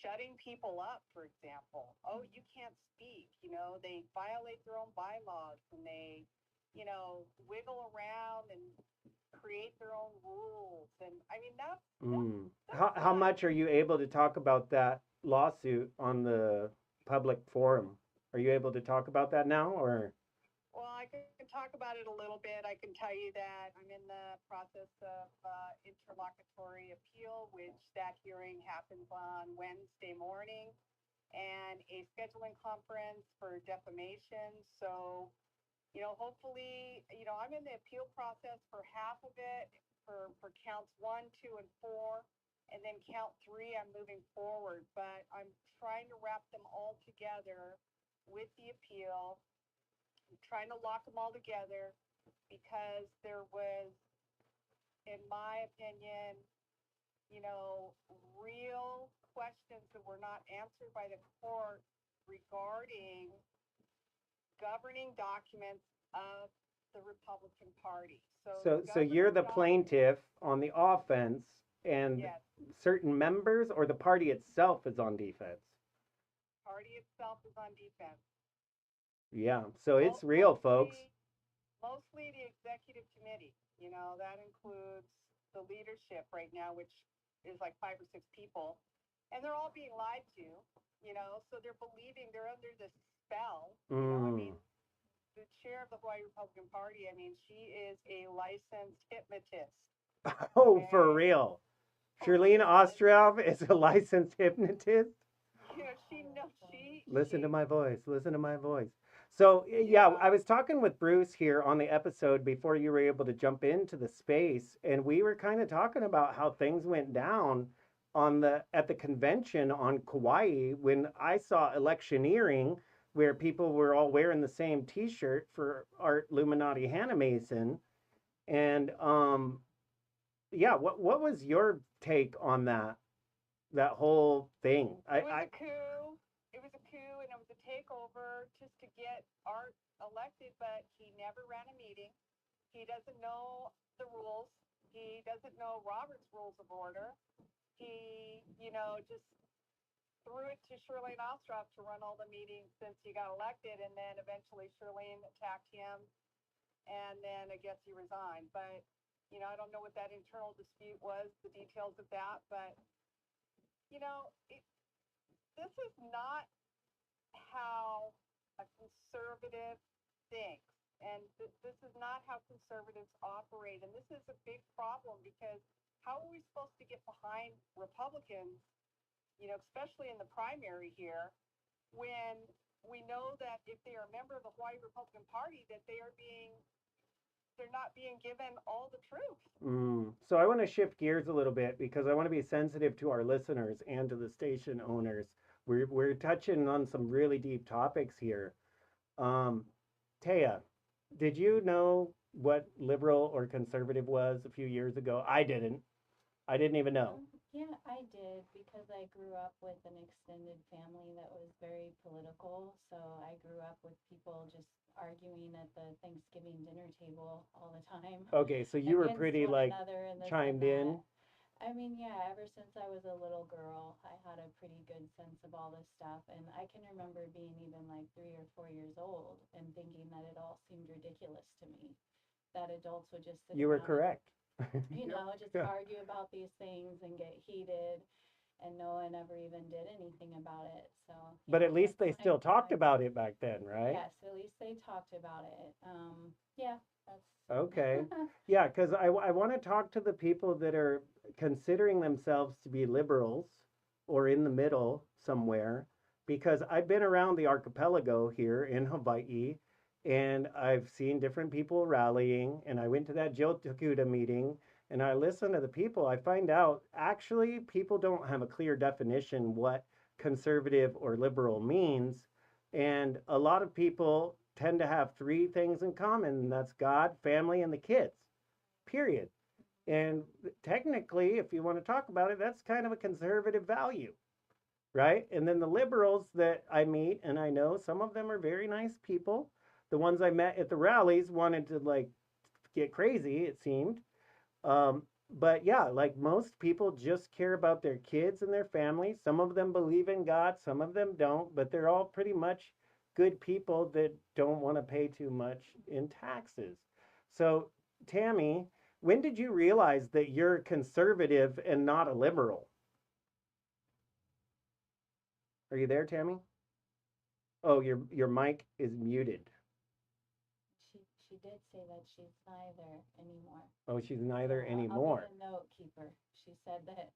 shutting people up, for example. Oh, you can't speak. They violate their own bylaws and they, wiggle around and create their own rules. And I mean, How much are you able to talk about that lawsuit on the public forum? Are you able to talk about that now, or? Well, I can talk about it a little bit. I can tell you that I'm in the process of interlocutory appeal, which that hearing happens on Wednesday morning, and a scheduling conference for defamation. So, hopefully, I'm in the appeal process for half of it, for counts 1, 2, and 4, and then count 3, I'm moving forward. But I'm trying to wrap them all together with the appeal. I'm trying to lock them all together because there was, in my opinion, real questions that were not answered by the court regarding governing documents of the Republican Party. So you're the plaintiff on the offense, and yes, certain members or the party itself is on defense. Party itself is on defense. Yeah, so it's real, folks. Mostly the executive committee. That includes the leadership right now, which is like 5 or 6 people, and they're all being lied to. So they're believing they're under this spell. I mean, the chair of the Hawaii Republican Party, I mean, she is a licensed hypnotist. Oh, okay? For real. Charlene Ostrov is a licensed hypnotist? She knows Listen to my voice. Listen to my voice. So, yeah, I was talking with Bruce here on the episode before you were able to jump into the space, and we were kind of talking about how things went down at the convention on Kauai when I saw electioneering, where people were all wearing the same T-shirt for Art Illuminati Hannah Mason, and yeah, what was your take on that whole thing? It was a coup. It was a coup, and it was a takeover just to get Art elected. But he never ran a meeting. He doesn't know the rules. He doesn't know Robert's Rules of Order. He, just threw it to Charlene Ostrov to run all the meetings since he got elected, and then eventually Charlene attacked him, and then I guess he resigned. But I don't know what that internal dispute was, the details of that, but this is not how a conservative thinks. And this is not how conservatives operate. And this is a big problem because how are we supposed to get behind Republicans, especially in the primary here, when we know that if they are a member of the Hawaii Republican Party, that they're not being given all the truth. So I want to shift gears a little bit because I want to be sensitive to our listeners and to the station owners. We're touching on some really deep topics here. Taya, did you know what liberal or conservative was a few years ago? I didn't. I didn't even know. Yeah, I did because I grew up with an extended family that was very political. So I grew up with people just arguing at the Thanksgiving dinner table all the time Okay, so you were against pretty one like another and this and chimed in. that. I mean, yeah, ever since I was a little girl, I had a pretty good sense of all this stuff. And I can remember being even like 3 or 4 years old and thinking that it all seemed ridiculous to me. That adults would just sit You were around and, correct. just Yeah. argue about these things and get heated, and no one ever even did anything about it. So, But yeah, at least that's they when I still talked realized, about it back then, right? yes, at least they talked about it. Yeah, that's Okay. Yeah, because I want to talk to the people that are considering themselves to be liberals or in the middle somewhere, because I've been around the archipelago here in Hawaii and I've seen different people rallying. And I went to that Jill Takuta meeting and I listened to the people. I find out actually people don't have a clear definition what conservative or liberal means. And a lot of people tend to have three things in common, and that's God, family, and the kids, period. And technically, if you want to talk about it, that's kind of a conservative value, right? And then the liberals that I meet, and I know some of them are very nice people. The ones I met at the rallies wanted to like get crazy, it seemed. But yeah, like most people just care about their kids and their family. Some of them believe in God, some of them don't, but they're all pretty much good people that don't want to pay too much in taxes. So, Tammy, when did you realize that you're conservative and not a liberal? Are you there, Tammy? Oh, your mic is muted. she did say that she's neither anymore. Oh, she's So neither I'll be anymore. the note keeper. She said that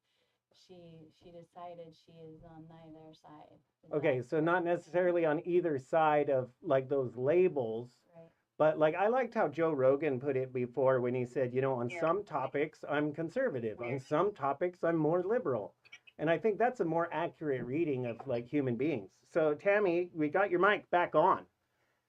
she decided she is on neither side. Is Okay, that so not correct? necessarily on either side of like those labels, Right. but like I liked how Joe Rogan put it before when he said, on Yeah. some topics I'm conservative, on some topics I'm more liberal. And I think that's a more accurate reading of like human beings. So Tammy, we got your mic back on.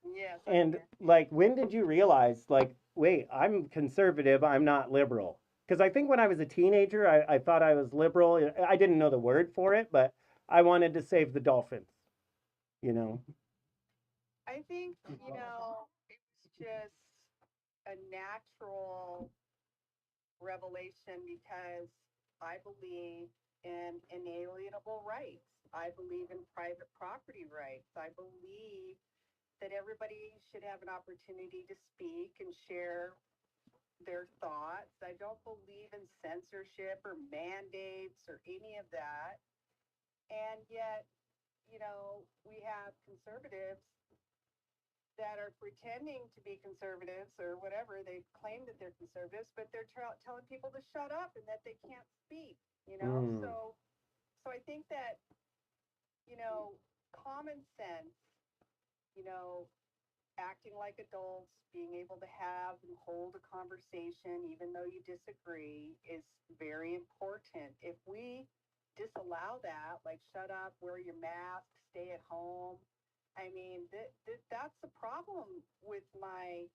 Yes, I'm And here. like when did you realize like, wait, I'm conservative, I'm not liberal? Because I think when I was a teenager, I thought I was liberal. I didn't know the word for it, but I wanted to save the dolphins, you know? I think, it was just a natural revelation because I believe in inalienable rights. I believe in private property rights. I believe that everybody should have an opportunity to speak and share their thoughts. I don't believe in censorship or mandates or any of that. And yet, we have conservatives that are pretending to be conservatives or whatever. They claim that they're conservatives, but they're telling people to shut up and that they can't speak. Mm. So I think that, common sense, you know, acting like adults, being able to have and hold a conversation, even though you disagree, is very important. If we disallow that, like shut up, wear your mask, stay at home, I mean, that's a problem with my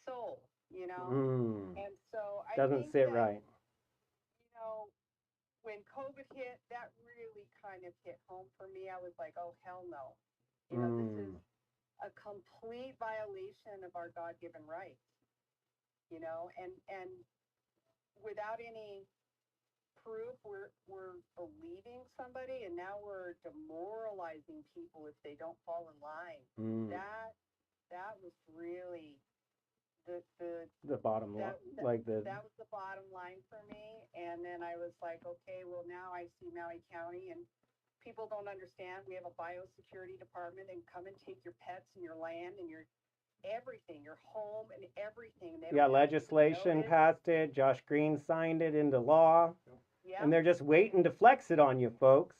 soul. Mm. And so I Doesn't think sit that, right. you know, when COVID hit, that really kind of hit home for me. I was like, oh, hell no. This is Mm. a complete violation of our God-given rights, and without any proof, we're believing somebody, and now we're demoralizing people if they don't fall in line. Mm. That was really The bottom line, like that was the bottom line for me. And then I was like, okay, well now I see Maui County, and people don't understand. We have a biosecurity department, and come and take your pets and your land and your everything, your home and everything. They yeah, don't have to give legislation notice. passed it. Josh Green signed it into law, Yeah. and they're just waiting to flex it on you, folks.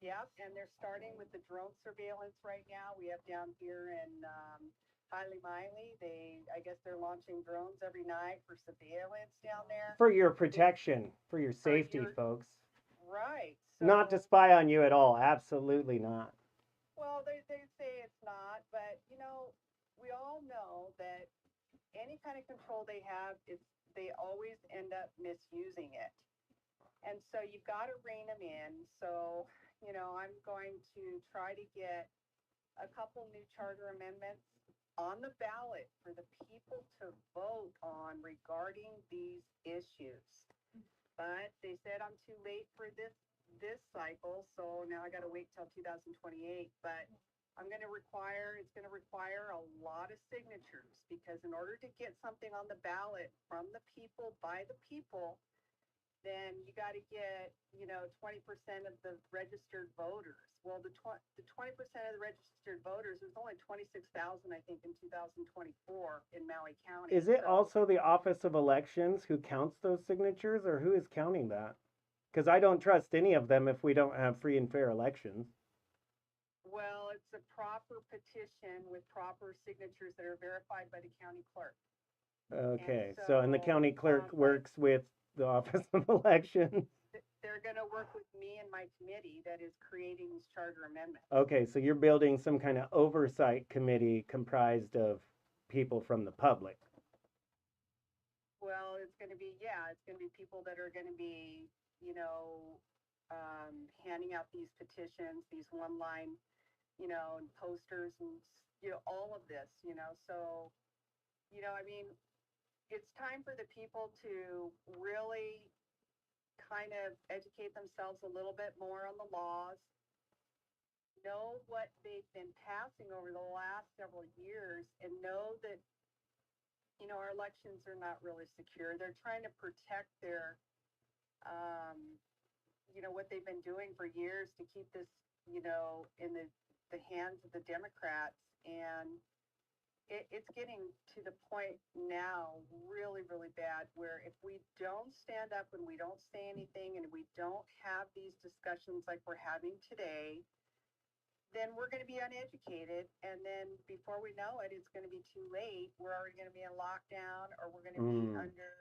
Yep, and they're starting with the drone surveillance right now. We have down here in Hawai'i, I guess they're launching drones every night for surveillance down there. For your protection, for your For safety, your- folks. Right. Not to So, spy on you at all. Absolutely not. well, they say it's not, but we all all know that any kind of control they have, they always end up misusing it. And so you've got to rein them in. So, I'm going to try to get a couple new charter amendments on the ballot for the people to vote on regarding these issues. But they said I'm too late for this cycle, so now I got to wait till 2028. But it's going to require a lot of signatures, because in order to get something on the ballot from the people, by the people, then you got to get, 20% of the registered voters. Well, the 20% of the registered voters, there's only 26,000, I think, in 2024 in Maui County. Is it So- also the Office of Elections who counts those signatures, or who is counting that? Because I don't trust any of them if we don't have free and fair elections. Well, it's a proper petition with proper signatures that are verified by the county clerk. Okay, And and the county clerk so, works with the Office of Elections. They're going to work with me and my committee that is creating these charter amendments. Okay, so you're building some kind of oversight committee comprised of people from the public. Well, it's going to be people that are going to be, handing out these petitions, these one-line, and posters and, all of this, so, it's time for the people to really kind of educate themselves a little bit more on the laws, know what they've been passing over the last several years, and know that, our elections are not really secure. They're trying to protect their, what they've been doing for years to keep this, in the hands of the Democrats. And it's getting to the point now really, really bad, where if we don't stand up and we don't say anything and we don't have these discussions like we're having today, then we're going to be uneducated. And then before we know it, it's going to be too late. We're already going to be in lockdown, or we're going to be under,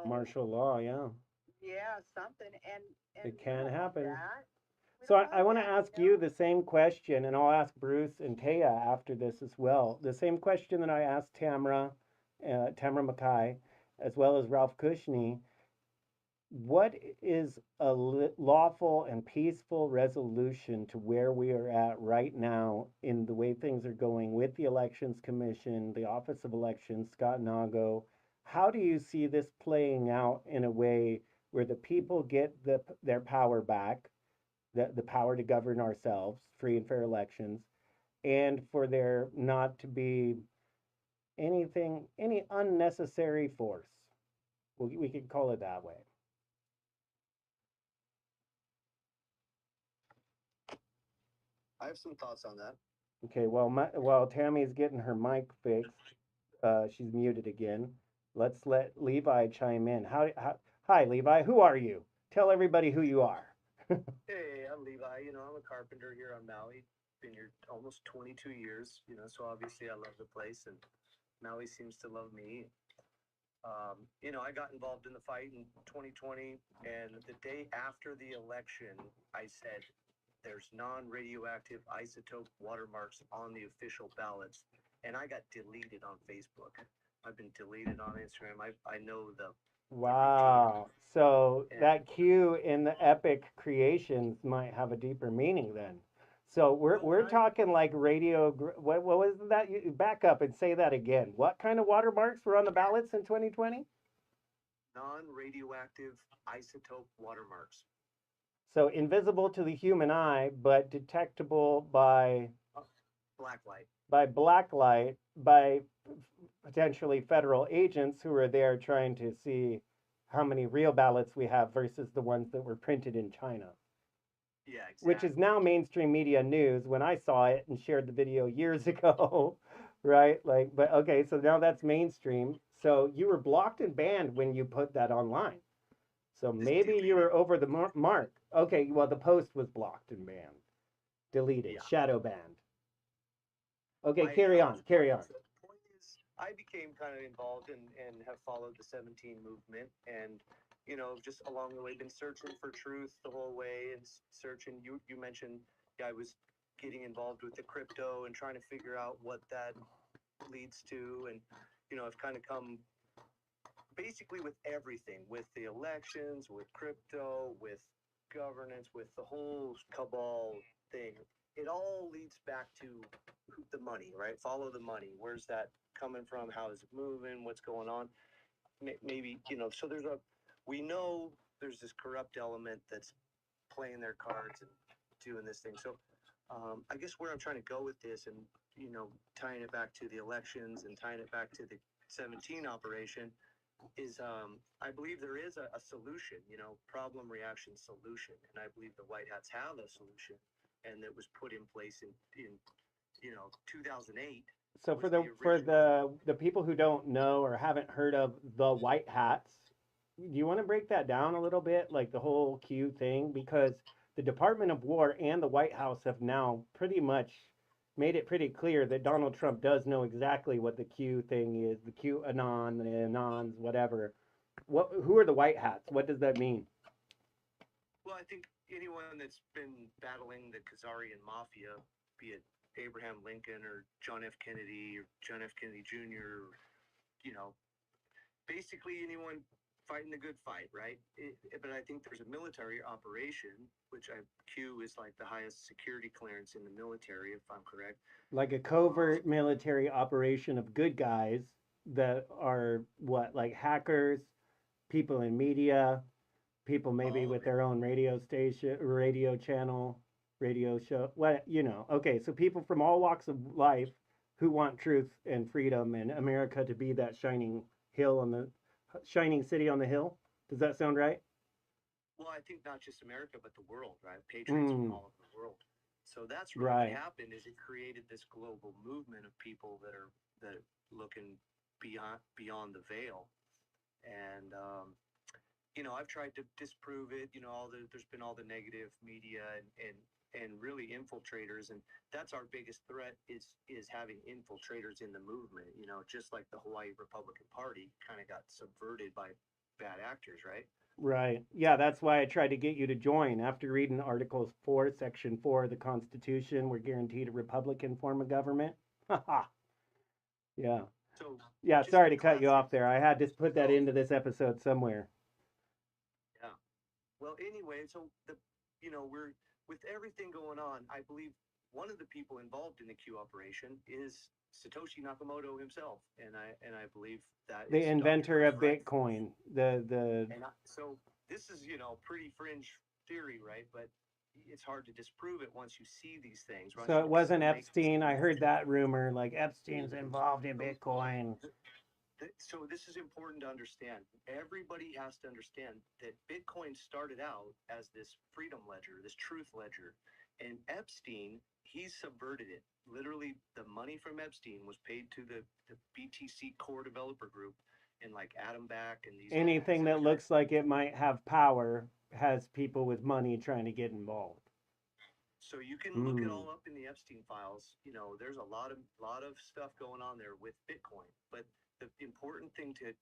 Martial law, yeah. Yeah, something. And It can happen. that. So I want to ask you the same question, and I'll ask Bruce and Taya after this as well. The same question that I asked Tamara Mackay, as well as Ralph Kushney. What is a lawful and peaceful resolution to where we are at right now in the way things are going with the Elections Commission, the Office of Elections, Scott Nago? How do you see this playing out in a way where the people get their power back, the power to govern ourselves, free and fair elections, and for there not to be any unnecessary force? We could call it that way. I have some thoughts on that. Okay, while Tammy's getting her mic fixed, she's muted again. Let's let Levi chime in. Hi, Levi. Who are you? Tell everybody who you are. Hey, I'm Levi. I'm a carpenter here on Maui. Been here almost 22 years. So obviously I love the place, and Maui seems to love me. I got involved in the fight in 2020, and the day after the election, I said, there's non-radioactive isotope watermarks on the official ballots, and I got deleted on Facebook. I've been deleted on Instagram. I know the Wow. So that Q in the epic creations might have a deeper meaning then. So we're talking like what was that? You back up and say that again. What kind of watermarks were on the ballots in 2020? Non-radioactive isotope watermarks. So invisible to the human eye, but detectable by black light. By black light, by potentially federal agents who are there trying to see how many real ballots we have versus the ones that were printed in China. Yeah, exactly. Which is now mainstream media news when I saw it and shared the video years ago, right? But okay, so now that's mainstream. So you were blocked and banned when you put that online. So maybe you were over the mark. Okay, well, the post was blocked and banned, deleted, shadow banned. Okay, carry on. The point is, I became kind of involved and have followed the 17 movement, and just along the way been searching for truth the whole way, and searching. You mentioned I was getting involved with the crypto and trying to figure out what that leads to, and I've kind of come basically with everything, with the elections, with crypto, with governance, with the whole cabal thing. It all leads back to the money, right? Follow the money. Where's that coming from? How is it moving? What's going on? Maybe, so we know there's this corrupt element that's playing their cards and doing this thing. So I guess where I'm trying to go with this and, tying it back to the elections and tying it back to the 17 operation is I believe there is a solution, problem, reaction, solution. And I believe the White Hats have a solution, and that was put in place in 2008. So for the people who don't know or haven't heard of the White Hats, do you want to break that down a little bit, like the whole Q thing? Because the Department of War and the White House have now pretty much made it pretty clear that Donald Trump does know exactly what the Q thing is, the QAnon, the Anons, whatever. Who are the White Hats? What does that mean? Well, I think anyone that's been battling the Khazarian mafia, be it Abraham Lincoln or John F. Kennedy or John F. Kennedy Jr., basically anyone fighting the good fight, right? But I think there's a military operation, which Q is like the highest security clearance in the military, if I'm correct. Like a covert military operation of good guys that are what, like hackers, people in media, people maybe with their own radio station, radio channel, radio show. Okay, so people from all walks of life who want truth and freedom and America to be that shining city on the hill. Does that sound right? Well, I think not just America, but the world, right? Patriots from all over the world. So that's really what happened. Is it created this global movement of people that are looking beyond the veil, and I've tried to disprove it. There's been all the negative media and really infiltrators, and that's our biggest threat is having infiltrators in the movement. Just like the Hawaii Republican Party kind of got subverted by bad actors, right? Right. Yeah, that's why I tried to get you to join. After reading Articles 4, Section 4 of the Constitution, we're guaranteed a Republican form of government. Haha. Yeah. So yeah, sorry to cut you off there. I had to put that into this episode somewhere. Yeah. Well, anyway, so we're with everything going on. I believe one of the people involved in the Q operation is Satoshi Nakamoto himself, and I believe that the inventor of Bitcoin. So this is pretty fringe theory, right? But it's hard to disprove it once you see these things. Right? So it wasn't Epstein. I heard that rumor, like Epstein's involved in Bitcoin. So this is important to understand. Everybody has to understand that Bitcoin started out as this freedom ledger, this truth ledger. And Epstein, he subverted it. Literally, the money from Epstein was paid to the BTC core developer group and like Adam Back and these. Anything that looks like it might have power has people with money trying to get involved. So you can look it all up in the Epstein files. There's a lot of stuff going on there with Bitcoin. But the important thing to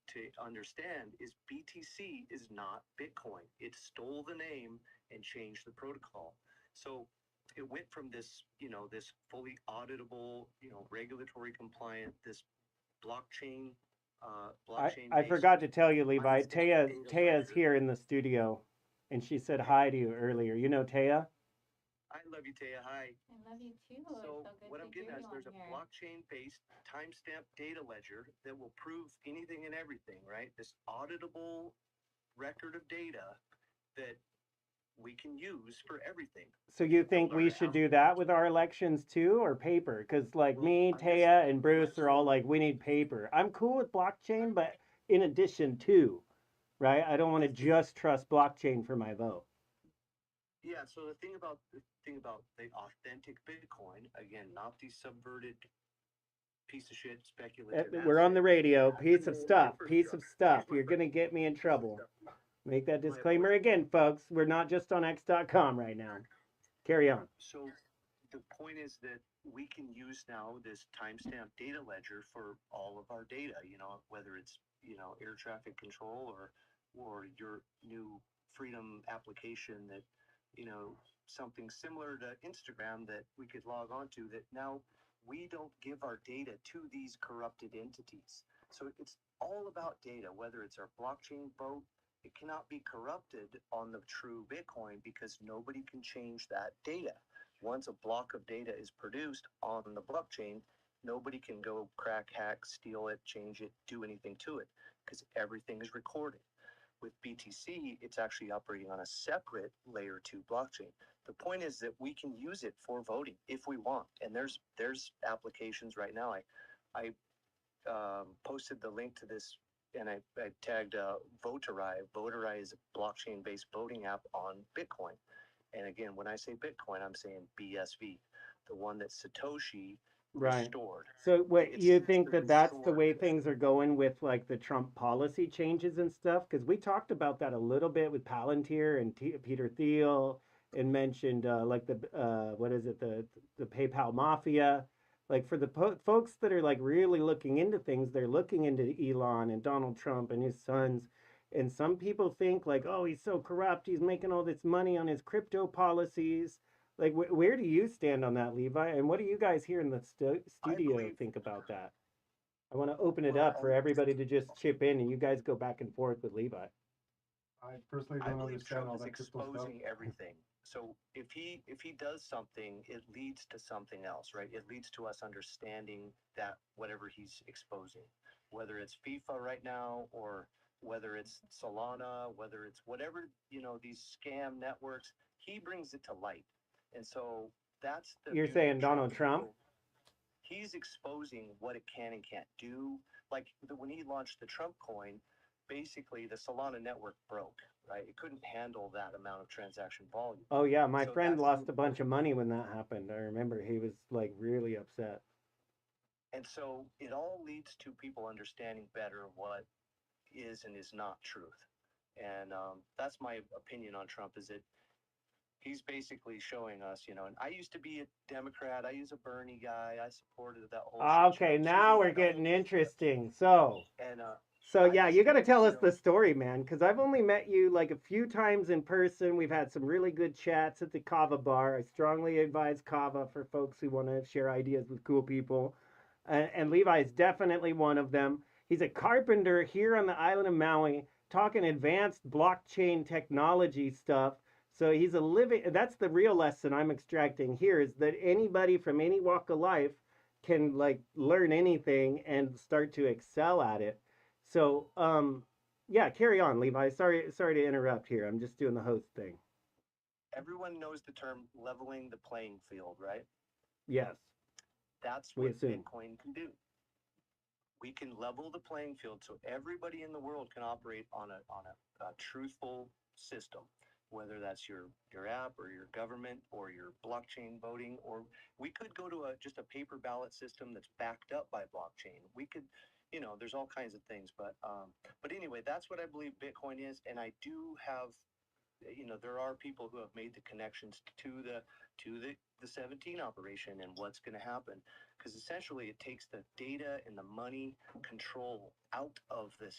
understand is BTC is not Bitcoin. It stole the name and changed the protocol. So it went from this, this fully auditable, regulatory compliant, this blockchain. I forgot to tell you, Levi. Taya's here in the studio, and she said hi to you earlier. You know Taya? I love you, Taya. Hi. I love you too. So what I'm getting at is there's a blockchain-based timestamp data ledger that will prove anything and everything, right? This auditable record of data that we can use for everything. So you think we should do that with our elections too, or paper? Because like me, Taya, and Bruce are all like, we need paper. I'm cool with blockchain, but in addition to, right? I don't want to just trust blockchain for my vote. Yeah, so the thing about the authentic Bitcoin, again, not the subverted piece of shit speculative. We're on the radio. Piece of stuff. You're going to get me in trouble. Make that disclaimer again, folks. We're not just on X.com right now. Carry on. So the point is that we can use now this timestamp data ledger for all of our data, whether it's, air traffic control or your new Freedom application that, something similar to Instagram that we could log on to that now we don't give our data to these corrupted entities. So it's all about data, whether it's our blockchain vote. It cannot be corrupted on the true Bitcoin because nobody can change that data. Once a block of data is produced on the blockchain, nobody can go crack, hack, steal it, change it, do anything to it because everything is recorded. With BTC, it's actually operating on a separate layer 2 blockchain. The point is that we can use it for voting if we want. And there's applications right now. I posted the link to this and I tagged Voterai. Voterai is a blockchain-based voting app on Bitcoin. And again, when I say Bitcoin, I'm saying BSV, the one that Satoshi restored. So what you think that that's the way things are going with like the Trump policy changes and stuff? Because we talked about that a little bit with Palantir and Peter Thiel and mentioned like the what is it, the PayPal mafia. Like for the folks that are like really looking into things, they're looking into Elon and Donald Trump and his sons. And some people think like, oh, he's so corrupt. He's making all this money on his crypto policies. Like, where do you stand on that, Levi? And what do you guys here in the studio think about that? I want to open it up for everybody to just chip in, and you guys go back and forth with Levi. I personally I don't believe understand Trump all is that crypto stuff. exposing everything. So if he does something, it leads to something else, right? It leads to us understanding that whatever he's exposing, whether it's FIFA right now or whether it's Solana, whether it's whatever, these scam networks, he brings it to light. And so that's the You're beauty of saying Donald Trump? He's exposing what it can and can't do. Like when he launched the Trump coin, basically the Solana network broke, right? It couldn't handle that amount of transaction volume. Oh yeah, my friend lost a bunch of money when that happened. I remember he was like really upset. And so it all leads to people understanding better what is and is not truth. And that's my opinion on Trump, is that he's basically showing us, and I used to be a Democrat. I was a Bernie guy. I supported that whole Okay, now we're getting interesting. So yeah, you got to tell us the story, man, because I've only met you like a few times in person. We've had some really good chats at the Kava bar. I strongly advise Kava for folks who want to share ideas with cool people. And Levi is definitely one of them. He's a carpenter here on the island of Maui, talking advanced blockchain technology stuff. So he's a living, that's the real lesson I'm extracting here, is that anybody from any walk of life can like learn anything and start to excel at it. So yeah, carry on, Levi. Sorry to interrupt here. I'm just doing the host thing. Everyone knows the term leveling the playing field, right? Yes. That's what Bitcoin can do. We can level the playing field so everybody in the world can operate on a truthful system, whether that's your app or your government or your blockchain voting, or we could go to just a paper ballot system that's backed up by blockchain. We could, there's all kinds of things, but anyway, that's what I believe Bitcoin is, and I do have, there are people who have made the connections to the 17 operation and what's going to happen, because essentially it takes the data and the money control out of the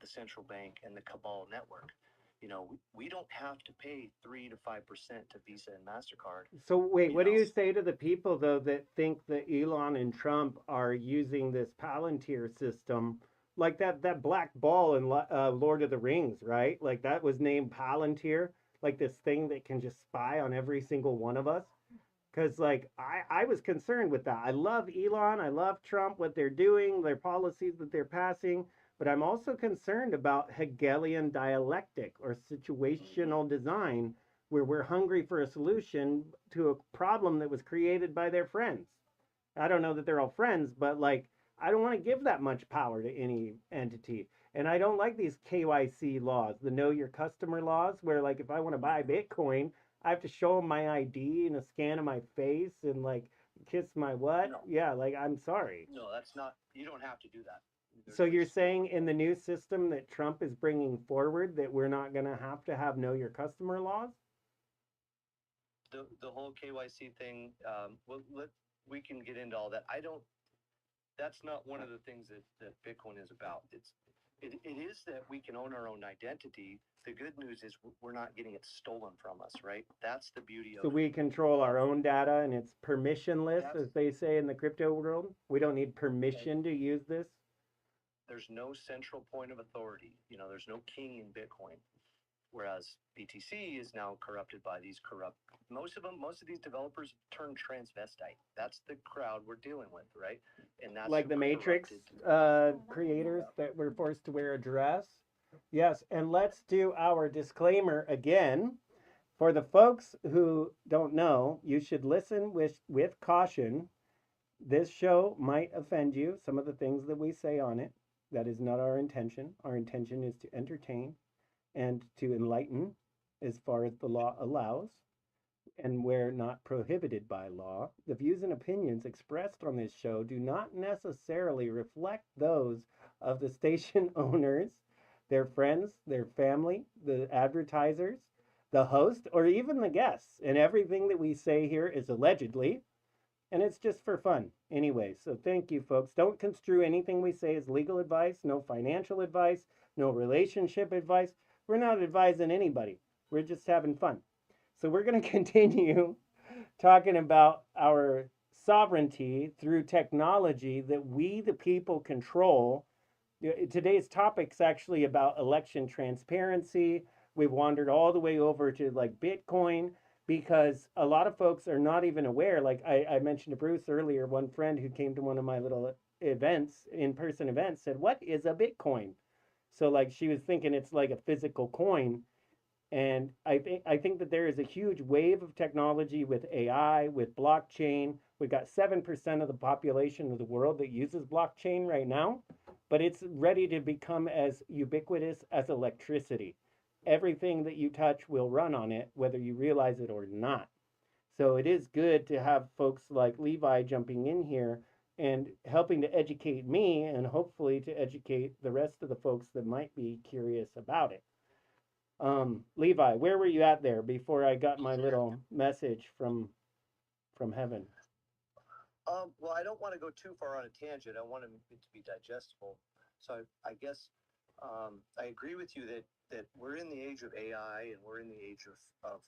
central bank and the cabal network. We don't have to pay 3 to 5% to Visa and MasterCard. So wait, what do you say to the people though that think that Elon and Trump are using this Palantir system, like that black ball in Lord of the Rings, right? Like that was named Palantir, like this thing that can just spy on every single one of us. Because like I was concerned with that. I love Elon, I love Trump, what they're doing, their policies that they're passing. But I'm also concerned about Hegelian dialectic or situational design, where we're hungry for a solution to a problem that was created by their friends. I don't know that they're all friends, but like, I don't want to give that much power to any entity. And I don't like these KYC laws, the know your customer laws, where like, if I want to buy Bitcoin, I have to show them my ID and a scan of my face and like kiss my what? No. Yeah, like, I'm sorry. No, that's not, you don't have to do that. So you're saying in the new system that Trump is bringing forward that we're not going to have know your customer laws? The whole KYC thing, we can get into all that. That's not one of the things that Bitcoin is about. it is that we can own our own identity. The good news is we're not getting it stolen from us, right? That's the beauty So of we control our own data and it's permissionless, that's as they say in the crypto world. We don't need permission to use this. there's no central point of authority. You know, there's no king in Bitcoin. Whereas BTC is now corrupted by these corrupt. Most of these developers turn transvestite. That's the crowd we're dealing with, right? And that's Like the Matrix creators that were forced to wear a dress. Yes, and let's do our disclaimer again. For the folks who don't know, you should listen with caution. This show might offend you, some of the things that we say on it. That is not our intention. Our intention is to entertain and to enlighten as far as the law allows and where not prohibited by law. The views and opinions expressed on this show do not necessarily reflect those of the station owners, their friends, their family, the advertisers, the host, or even the guests. And everything that we say here is allegedly, and it's just for fun. Anyway, so thank you, folks. Don't construe anything we say as legal advice, no financial advice, no relationship advice. We're not advising anybody. We're just having fun. So we're going to continue talking about our sovereignty through technology that we, the people, control. Today's topic's actually about election transparency. We've wandered all the way over to like Bitcoin because a lot of folks are not even aware. Like I mentioned to Bruce earlier, one friend who came to one of my little events, in-person events, said, "What is a Bitcoin?" So like she was thinking it's like a physical coin. And I think that there is a huge wave of technology with AI, with blockchain. We've got 7% of the population of the world that uses blockchain right now, but it's ready to become as ubiquitous as electricity. Everything that you touch will run on it, whether you realize it or not. So it is good to have folks like Levi jumping in here and helping to educate me and hopefully to educate the rest of the folks that might be curious about it. Levi, where were you at there before I got my little message from heaven? Well, I don't want to go too far on a tangent. I want it to be digestible. So I guess I agree with you that we're in the age of AI and we're in the age of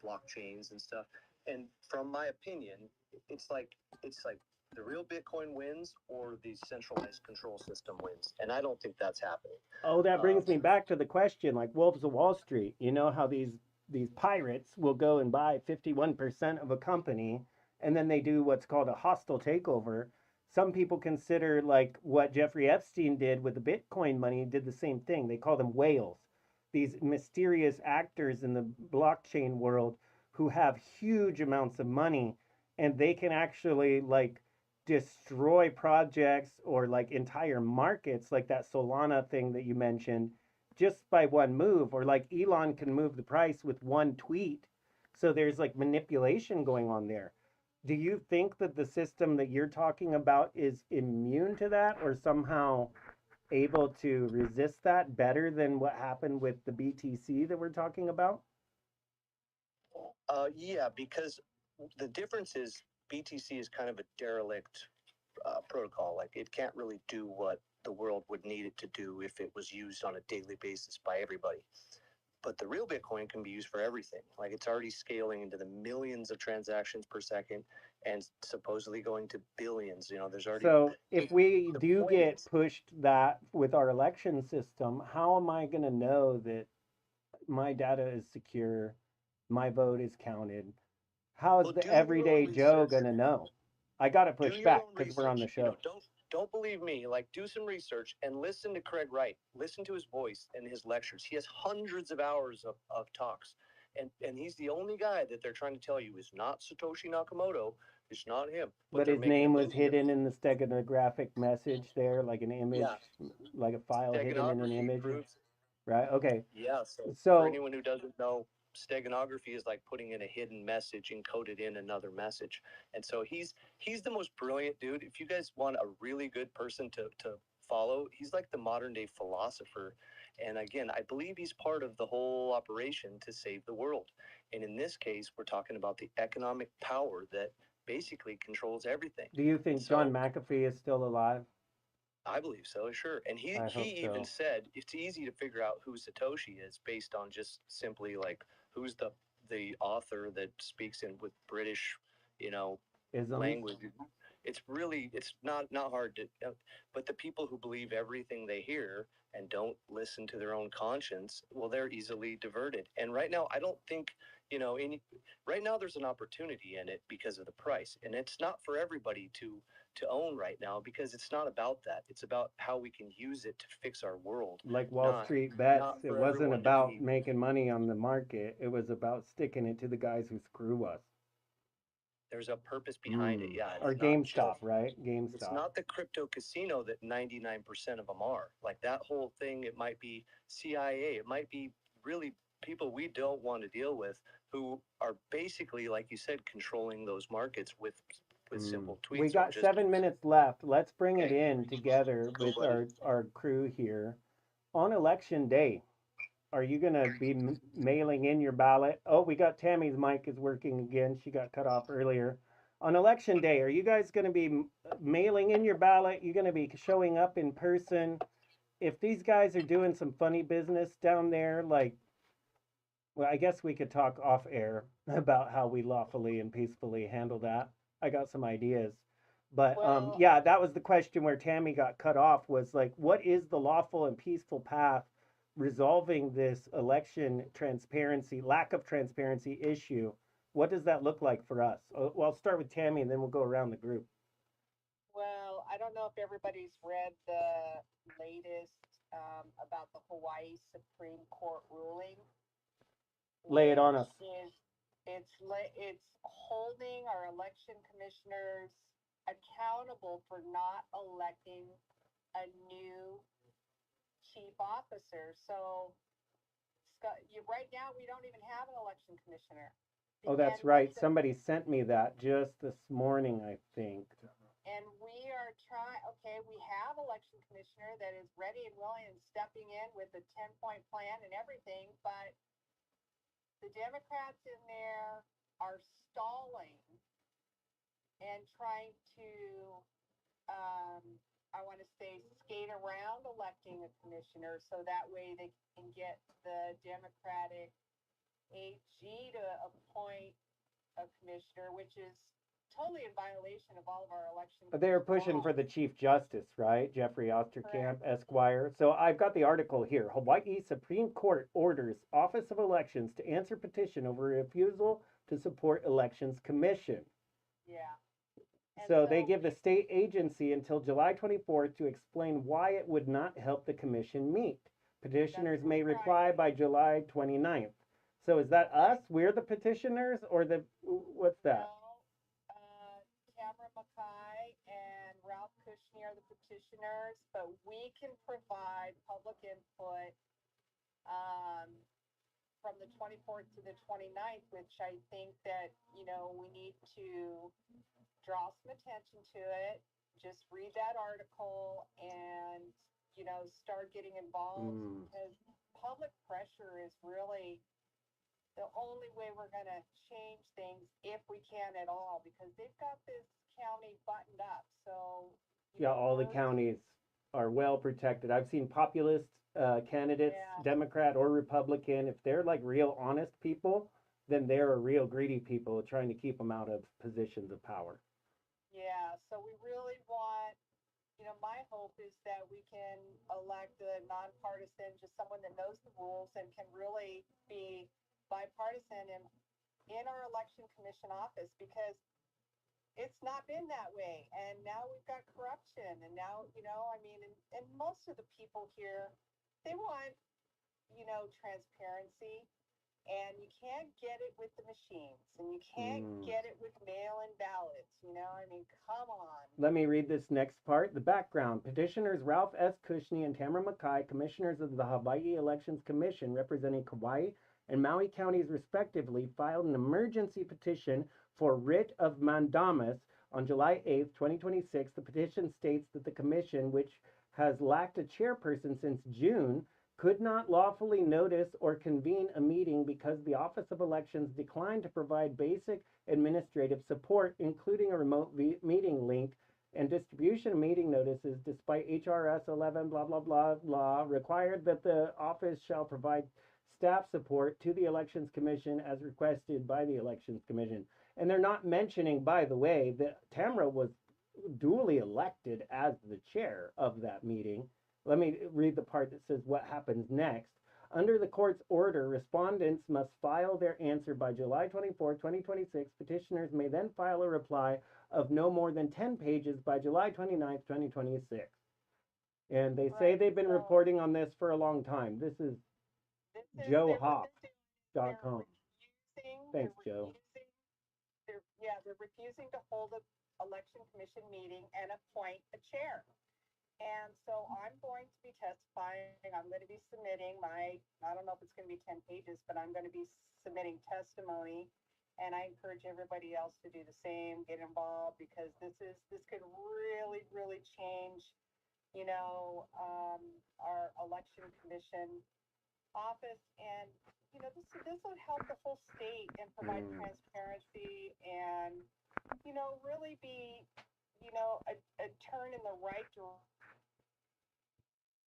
blockchains and stuff. And from my opinion, it's like the real Bitcoin wins or the centralized control system wins, and I don't think that's happening. Oh, that brings me back to the question, like Wolves of Wall Street. You know how these pirates will go and buy 51% of a company and then they do what's called a hostile takeover. Some people consider like what Jeffrey Epstein did with the Bitcoin money did the same thing. They call them whales. These mysterious actors in the blockchain world who have huge amounts of money and they can actually like destroy projects or like entire markets, like that Solana thing that you mentioned, just by one move. Or like Elon can move the price with one tweet. So there's like manipulation going on there. Do you think that the system that you're talking about is immune to that or somehow able to resist that better than what happened with the BTC that we're talking about? Yeah, because the difference is BTC is kind of a derelict protocol. Like it can't really do what the world would need it to do if it was used on a daily basis by everybody. But the real Bitcoin can be used for everything. Like it's already scaling into the millions of transactions per second and supposedly going to billions. You know, there's already. So if we The do point get is, pushed that with our election system, how am I going to know that my data is secure, my vote is counted? How is well, the do your own everyday Joe research. going to know? I got to Do push your back own because we're on the research. You know, show. don't believe me. Like, do some research and listen to Craig Wright. Listen to his voice and his lectures. He has hundreds of hours of talks, and he's the only guy that they're trying to tell you is not Satoshi Nakamoto. It's not him, but But they're his making name him was believe it. hidden in the steganographic message there, like an image, Yeah, like a file hidden in an steganography image, proves. right? Okay. Yeah, so for So anyone who doesn't know, steganography is like putting in a hidden message encoded in another message. And so he's the most brilliant dude. If you guys want a really good person to follow, he's like the modern day philosopher. And again, I believe he's part of the whole operation to save the world. And in this case, we're talking about the economic power that basically controls everything. do you And think John so McAfee is still alive? I believe so, sure. And he I he hope even so. said it's easy to figure out who Satoshi is based on just simply like who's the author that speaks in with British, you know, Isms. language. It's not hard to, but the people who believe everything they hear and don't listen to their own conscience, well, they're easily diverted. And right now, I don't think, right now there's an opportunity in it because of the price, and it's not for everybody to own right now because it's not about that. It's about how we can use it to fix our world. Like Wall Not Street bets, not it for wasn't everyone to about be. making money on the market. It was about sticking it to the guys who screw us. There's a purpose behind it. Yeah, Or it's not GameStop, just. right? It's GameStop. not the crypto casino that 99% of them are. Like that whole thing, it might be CIA, it might be really people we don't want to deal with who are basically, like you said, controlling those markets with simple We tweets or got just 7 minutes left. Let's bring it okay. in together Go, with buddy. our crew here. On election day, are you going to be mailing in your ballot? Oh, we got Tammy's mic is working again. She got cut off earlier. On election day, are you guys going to be mailing in your ballot? You going to be showing up in person? If these guys are doing some funny business down there, like, well, I guess we could talk off air about how we lawfully and peacefully handle that. I got some ideas. But Well, yeah, that was the question where Tammy got cut off was like, what is the lawful and peaceful path resolving this election transparency, lack of transparency issue? What does that look like for us? Well, I'll start with Tammy and then we'll go around the group. well, I don't know if everybody's read the latest about the Hawaii Supreme Court ruling, Lay it on which us. is it's holding our election commissioners accountable for not electing a new chief officer. So, right now we don't even have an election commissioner. Oh, that's And right. Somebody sent me that just this morning, I think. and we are trying, okay, we have election commissioner that is ready and willing and stepping in with a 10-point plan and everything, but the Democrats in there are stalling and trying to, I want to say, skate around electing a commissioner so that way they can get the Democratic AG to appoint a commissioner, which is totally in violation of all of our election. They're pushing for the Chief Justice, right? Jeffrey Osterkamp, Esquire. So I've got the article here. Hawaii Supreme Court orders Office of Elections to answer petition over refusal to support Elections Commission. Yeah. So they give the state agency until July 24th to explain why it would not help the commission meet. Petitioners may reply by July 29th. So is that us? We're the petitioners or what's that? Tamara Mackay and Ralph Cushney are the petitioners, but we can provide public input from the 24th to the 29th, which I think that, we need to draw some attention to it. Just read that article and, start getting involved because public pressure is really the only way we're going to change things if we can at all because they've got this county buttoned up. So, yeah, all the counties are well protected. I've seen populist candidates, Democrat or Republican, if they're like real honest people, then they're real greedy people trying to keep them out of positions of power. Yeah, so we really want, my hope is that we can elect a nonpartisan, just someone that knows the rules and can really be bipartisan in our election commission office because it's not been that way. And now we've got corruption. And now, and most of the people here, they want, transparency. And you can't get it with the machines. And you can't get it with mail-in ballots. Come on. Let me read this next part. The background. Petitioners Ralph S. Cushney and Tamara Mackay, commissioners of the Hawaii Elections Commission representing Kauai and Maui counties respectively, filed an emergency petition for writ of mandamus on July 8, 2026. The petition states that the commission, which has lacked a chairperson since June, could not lawfully notice or convene a meeting because the Office of Elections declined to provide basic administrative support, including a remote meeting link and distribution of meeting notices despite HRS 11 blah blah blah blah required that the office shall provide staff support to the Elections Commission as requested by the Elections Commission. And they're not mentioning, by the way, that Tamra was duly elected as the chair of that meeting. Let me read the part that says what happens next. Under the court's order, respondents must file their answer by July 24, 2026. Petitioners may then file a reply of no more than 10 pages by July 29, 2026. And they say they've been reporting on this for a long time. This is joehoff.com. Thanks, Joe. They're refusing to hold an election commission meeting and appoint a chair. And so I'm going to be testifying. I'm going to be submitting I don't know if it's going to be 10 pages, but I'm going to be submitting testimony. And I encourage everybody else to do the same, get involved, because this could really, really change, our election commission office. And, this would help the whole state and provide transparency and, really be, a turn in the right direction.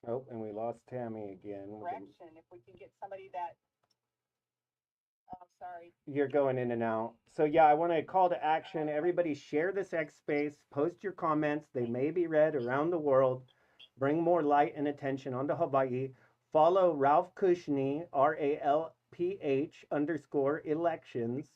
Oh, and we lost Tammy again. If we can get somebody that, sorry. You're going in and out. So yeah, I want to call to action. Everybody share this X space, post your comments. They may be read around the world. Bring more light and attention onto Hawaii. Follow Ralph Kushney, RALPH_elections.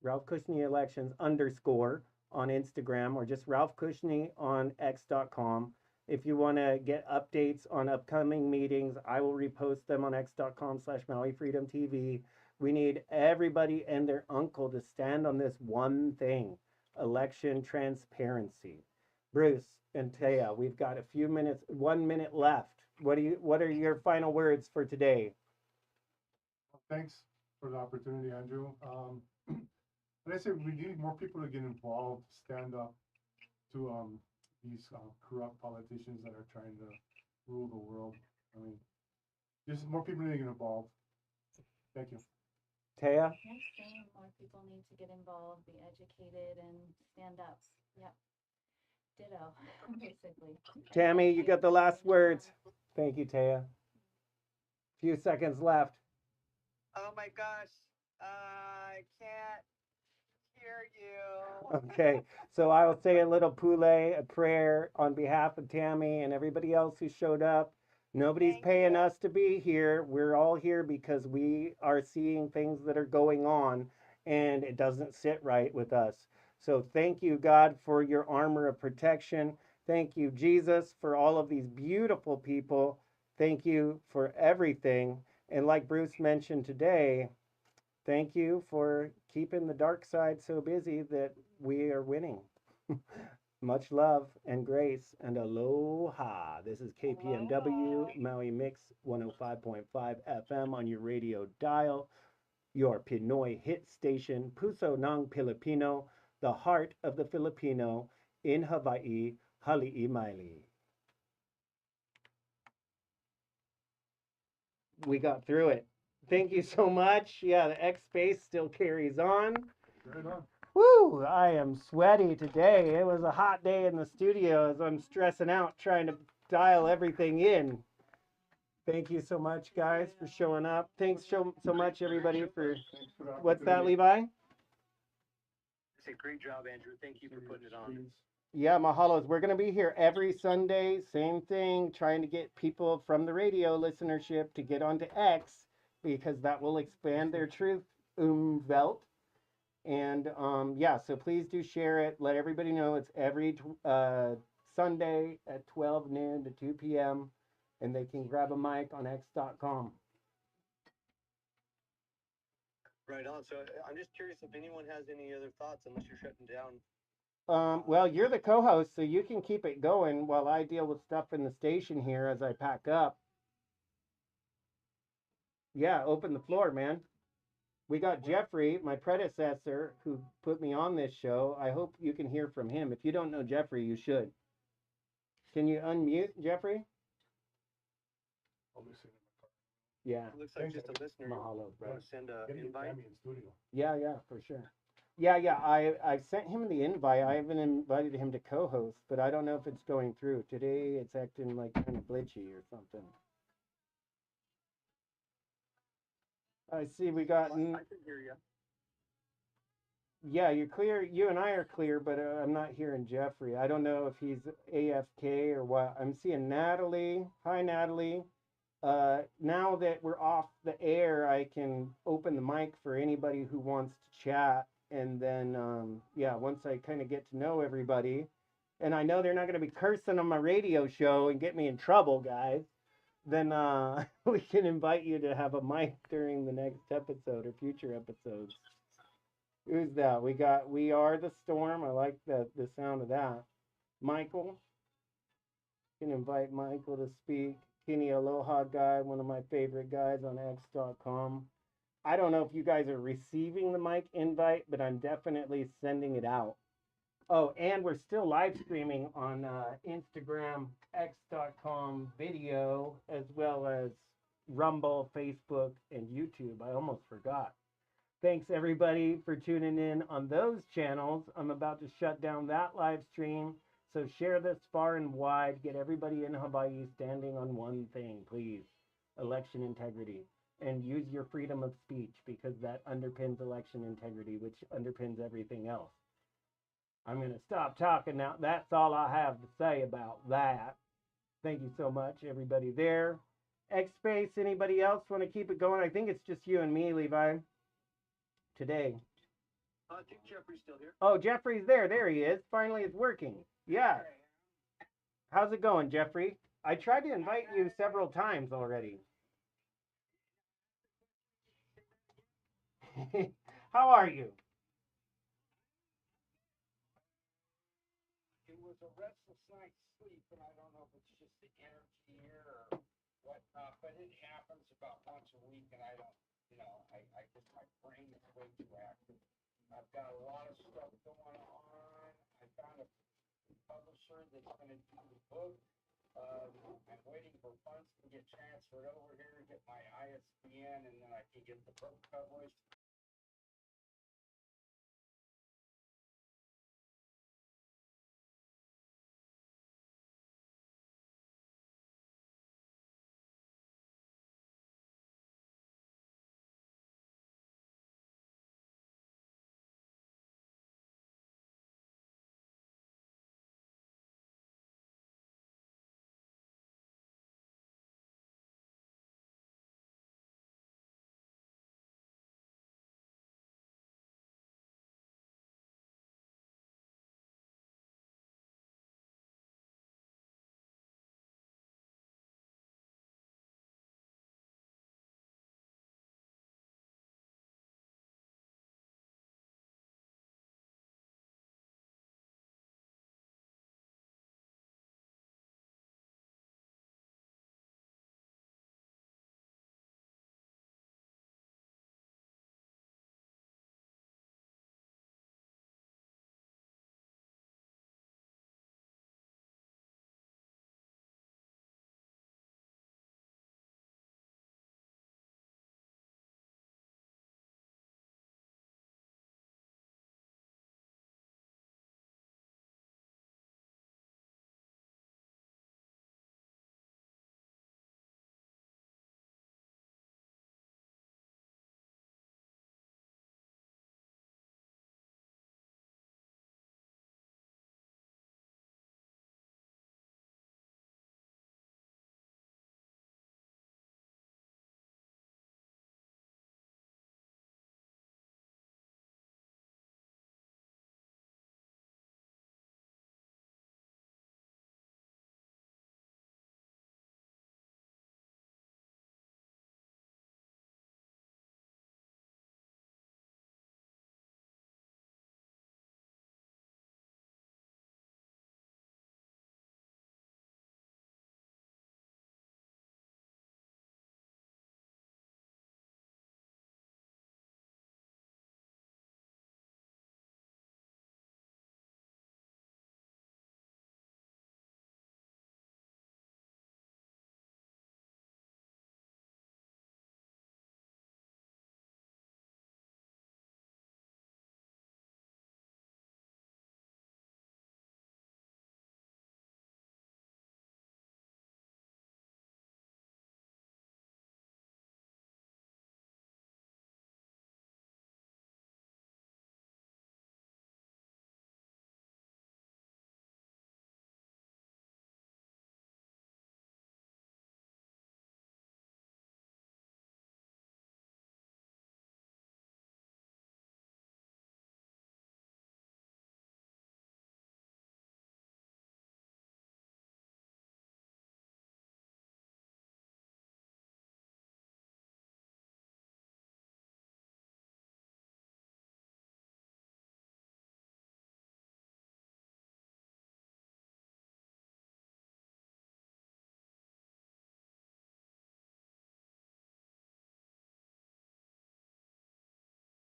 Ralph Kushney elections _ on Instagram, or just Ralph Kushney on x.com. If you want to get updates on upcoming meetings, I will repost them on x.com/Maui Freedom TV. We need everybody and their uncle to stand on this one thing: election transparency. Bruce and Taya, we've got a few minutes, 1 minute left. What are your final words for today? Thanks for the opportunity, Andrew. Like I said, we need more people to get involved, stand up to these corrupt politicians that are trying to rule the world. I mean, just more people need to get involved. Thank you. Taya? More people need to get involved, be educated, and stand up. Yep. Ditto, basically. Tammy, you got the last words. Thank you, Taya. Few seconds left. Oh my gosh, I can't hear you. Okay, so I will say a little pule, a prayer on behalf of Tammy and everybody else who showed up. Nobody's paying us to be here. We're all here because we are seeing things that are going on, and it doesn't sit right with us. So thank you, God, for your armor of protection. Thank you, Jesus, for all of these beautiful people. Thank you for everything. And like Bruce mentioned today, thank you for keeping the dark side so busy that we are winning. Much love and grace and aloha. This is KPMW Maui Mix 105.5 FM on your radio dial. Your Pinoy hit station, Puso ng Pilipino, the heart of the Filipino in Hawaii, Hali'i Maili. We got through it. Thank you so much. Yeah, the X space still carries on. Right on. Woo! I am sweaty today. It was a hot day in the studio as I'm stressing out trying to dial everything in. Thank you so much, guys, for showing up. Thanks so much, everybody, for what's that, Levi? It's a great job, Andrew. Thank you for putting it on. Yeah, mahalos. We're going to be here every Sunday. Same thing, trying to get people from the radio listenership to get onto X because that will expand their truth umvelt. And yeah, so please do share it. Let everybody know it's every Sunday at 12 noon to 2 p.m. And they can grab a mic on x.com. Right on. So I'm just curious if anyone has any other thoughts, unless you're shutting down. Well, you're the co-host, so you can keep it going while I deal with stuff in the station here as I pack up. Yeah, open the floor, man. We got Jeffrey, my predecessor, who put me on this show. I hope you can hear from him. If you don't know Jeffrey, you should. Can you unmute, Jeffrey? Yeah. It looks like just a listener. Mahalo, bro. Want to send an invite? Yeah, for sure. Yeah. I sent him the invite. I haven't invited him to co-host, but I don't know if it's going through. Today it's acting like kind of glitchy or something. I see we got. I can hear you. Yeah, you're clear. You and I are clear, but I'm not hearing Jeffrey. I don't know if he's AFK or what. I'm seeing Natalie. Hi, Natalie. Now that we're off the air, I can open the mic for anybody who wants to chat. And then, yeah, once I kind of get to know everybody, and I know they're not going to be cursing on my radio show and get me in trouble, guys, then we can invite you to have a mic during the next episode or future episodes. Who's that? We are the storm. I like the sound of that. Michael, you can invite Michael to speak. Kenny Aloha guy, one of my favorite guys on X.com. I don't know if you guys are receiving the mic invite, but I'm definitely sending it out. Oh, and we're still live streaming on Instagram, X.com video, as well as Rumble, Facebook, and YouTube. I almost forgot. Thanks everybody for tuning in on those channels. I'm about to shut down that live stream. So share this far and wide. Get everybody in Hawaii standing on one thing, please. Election integrity. And use your freedom of speech because that underpins election integrity, which underpins everything else. I'm going to stop talking now. That's all I have to say about that. Thank you so much, everybody there. X Space, anybody else want to keep it going? I think it's just you and me, Levi, today. I think Jeffrey's still here. Oh, Jeffrey's there. There he is. Finally, it's working. Yeah. How's it going, Jeffrey? I tried to invite you several times already. How are you? It was a restless night's sleep, and I don't know if it's just the energy here or whatnot, but it happens about once a week, and I don't, I guess my brain is way too active. I've got a lot of stuff going on. I found a publisher that's going to do the book. I'm waiting for funds to get transferred over here to get my ISBN, and then I can get the book published.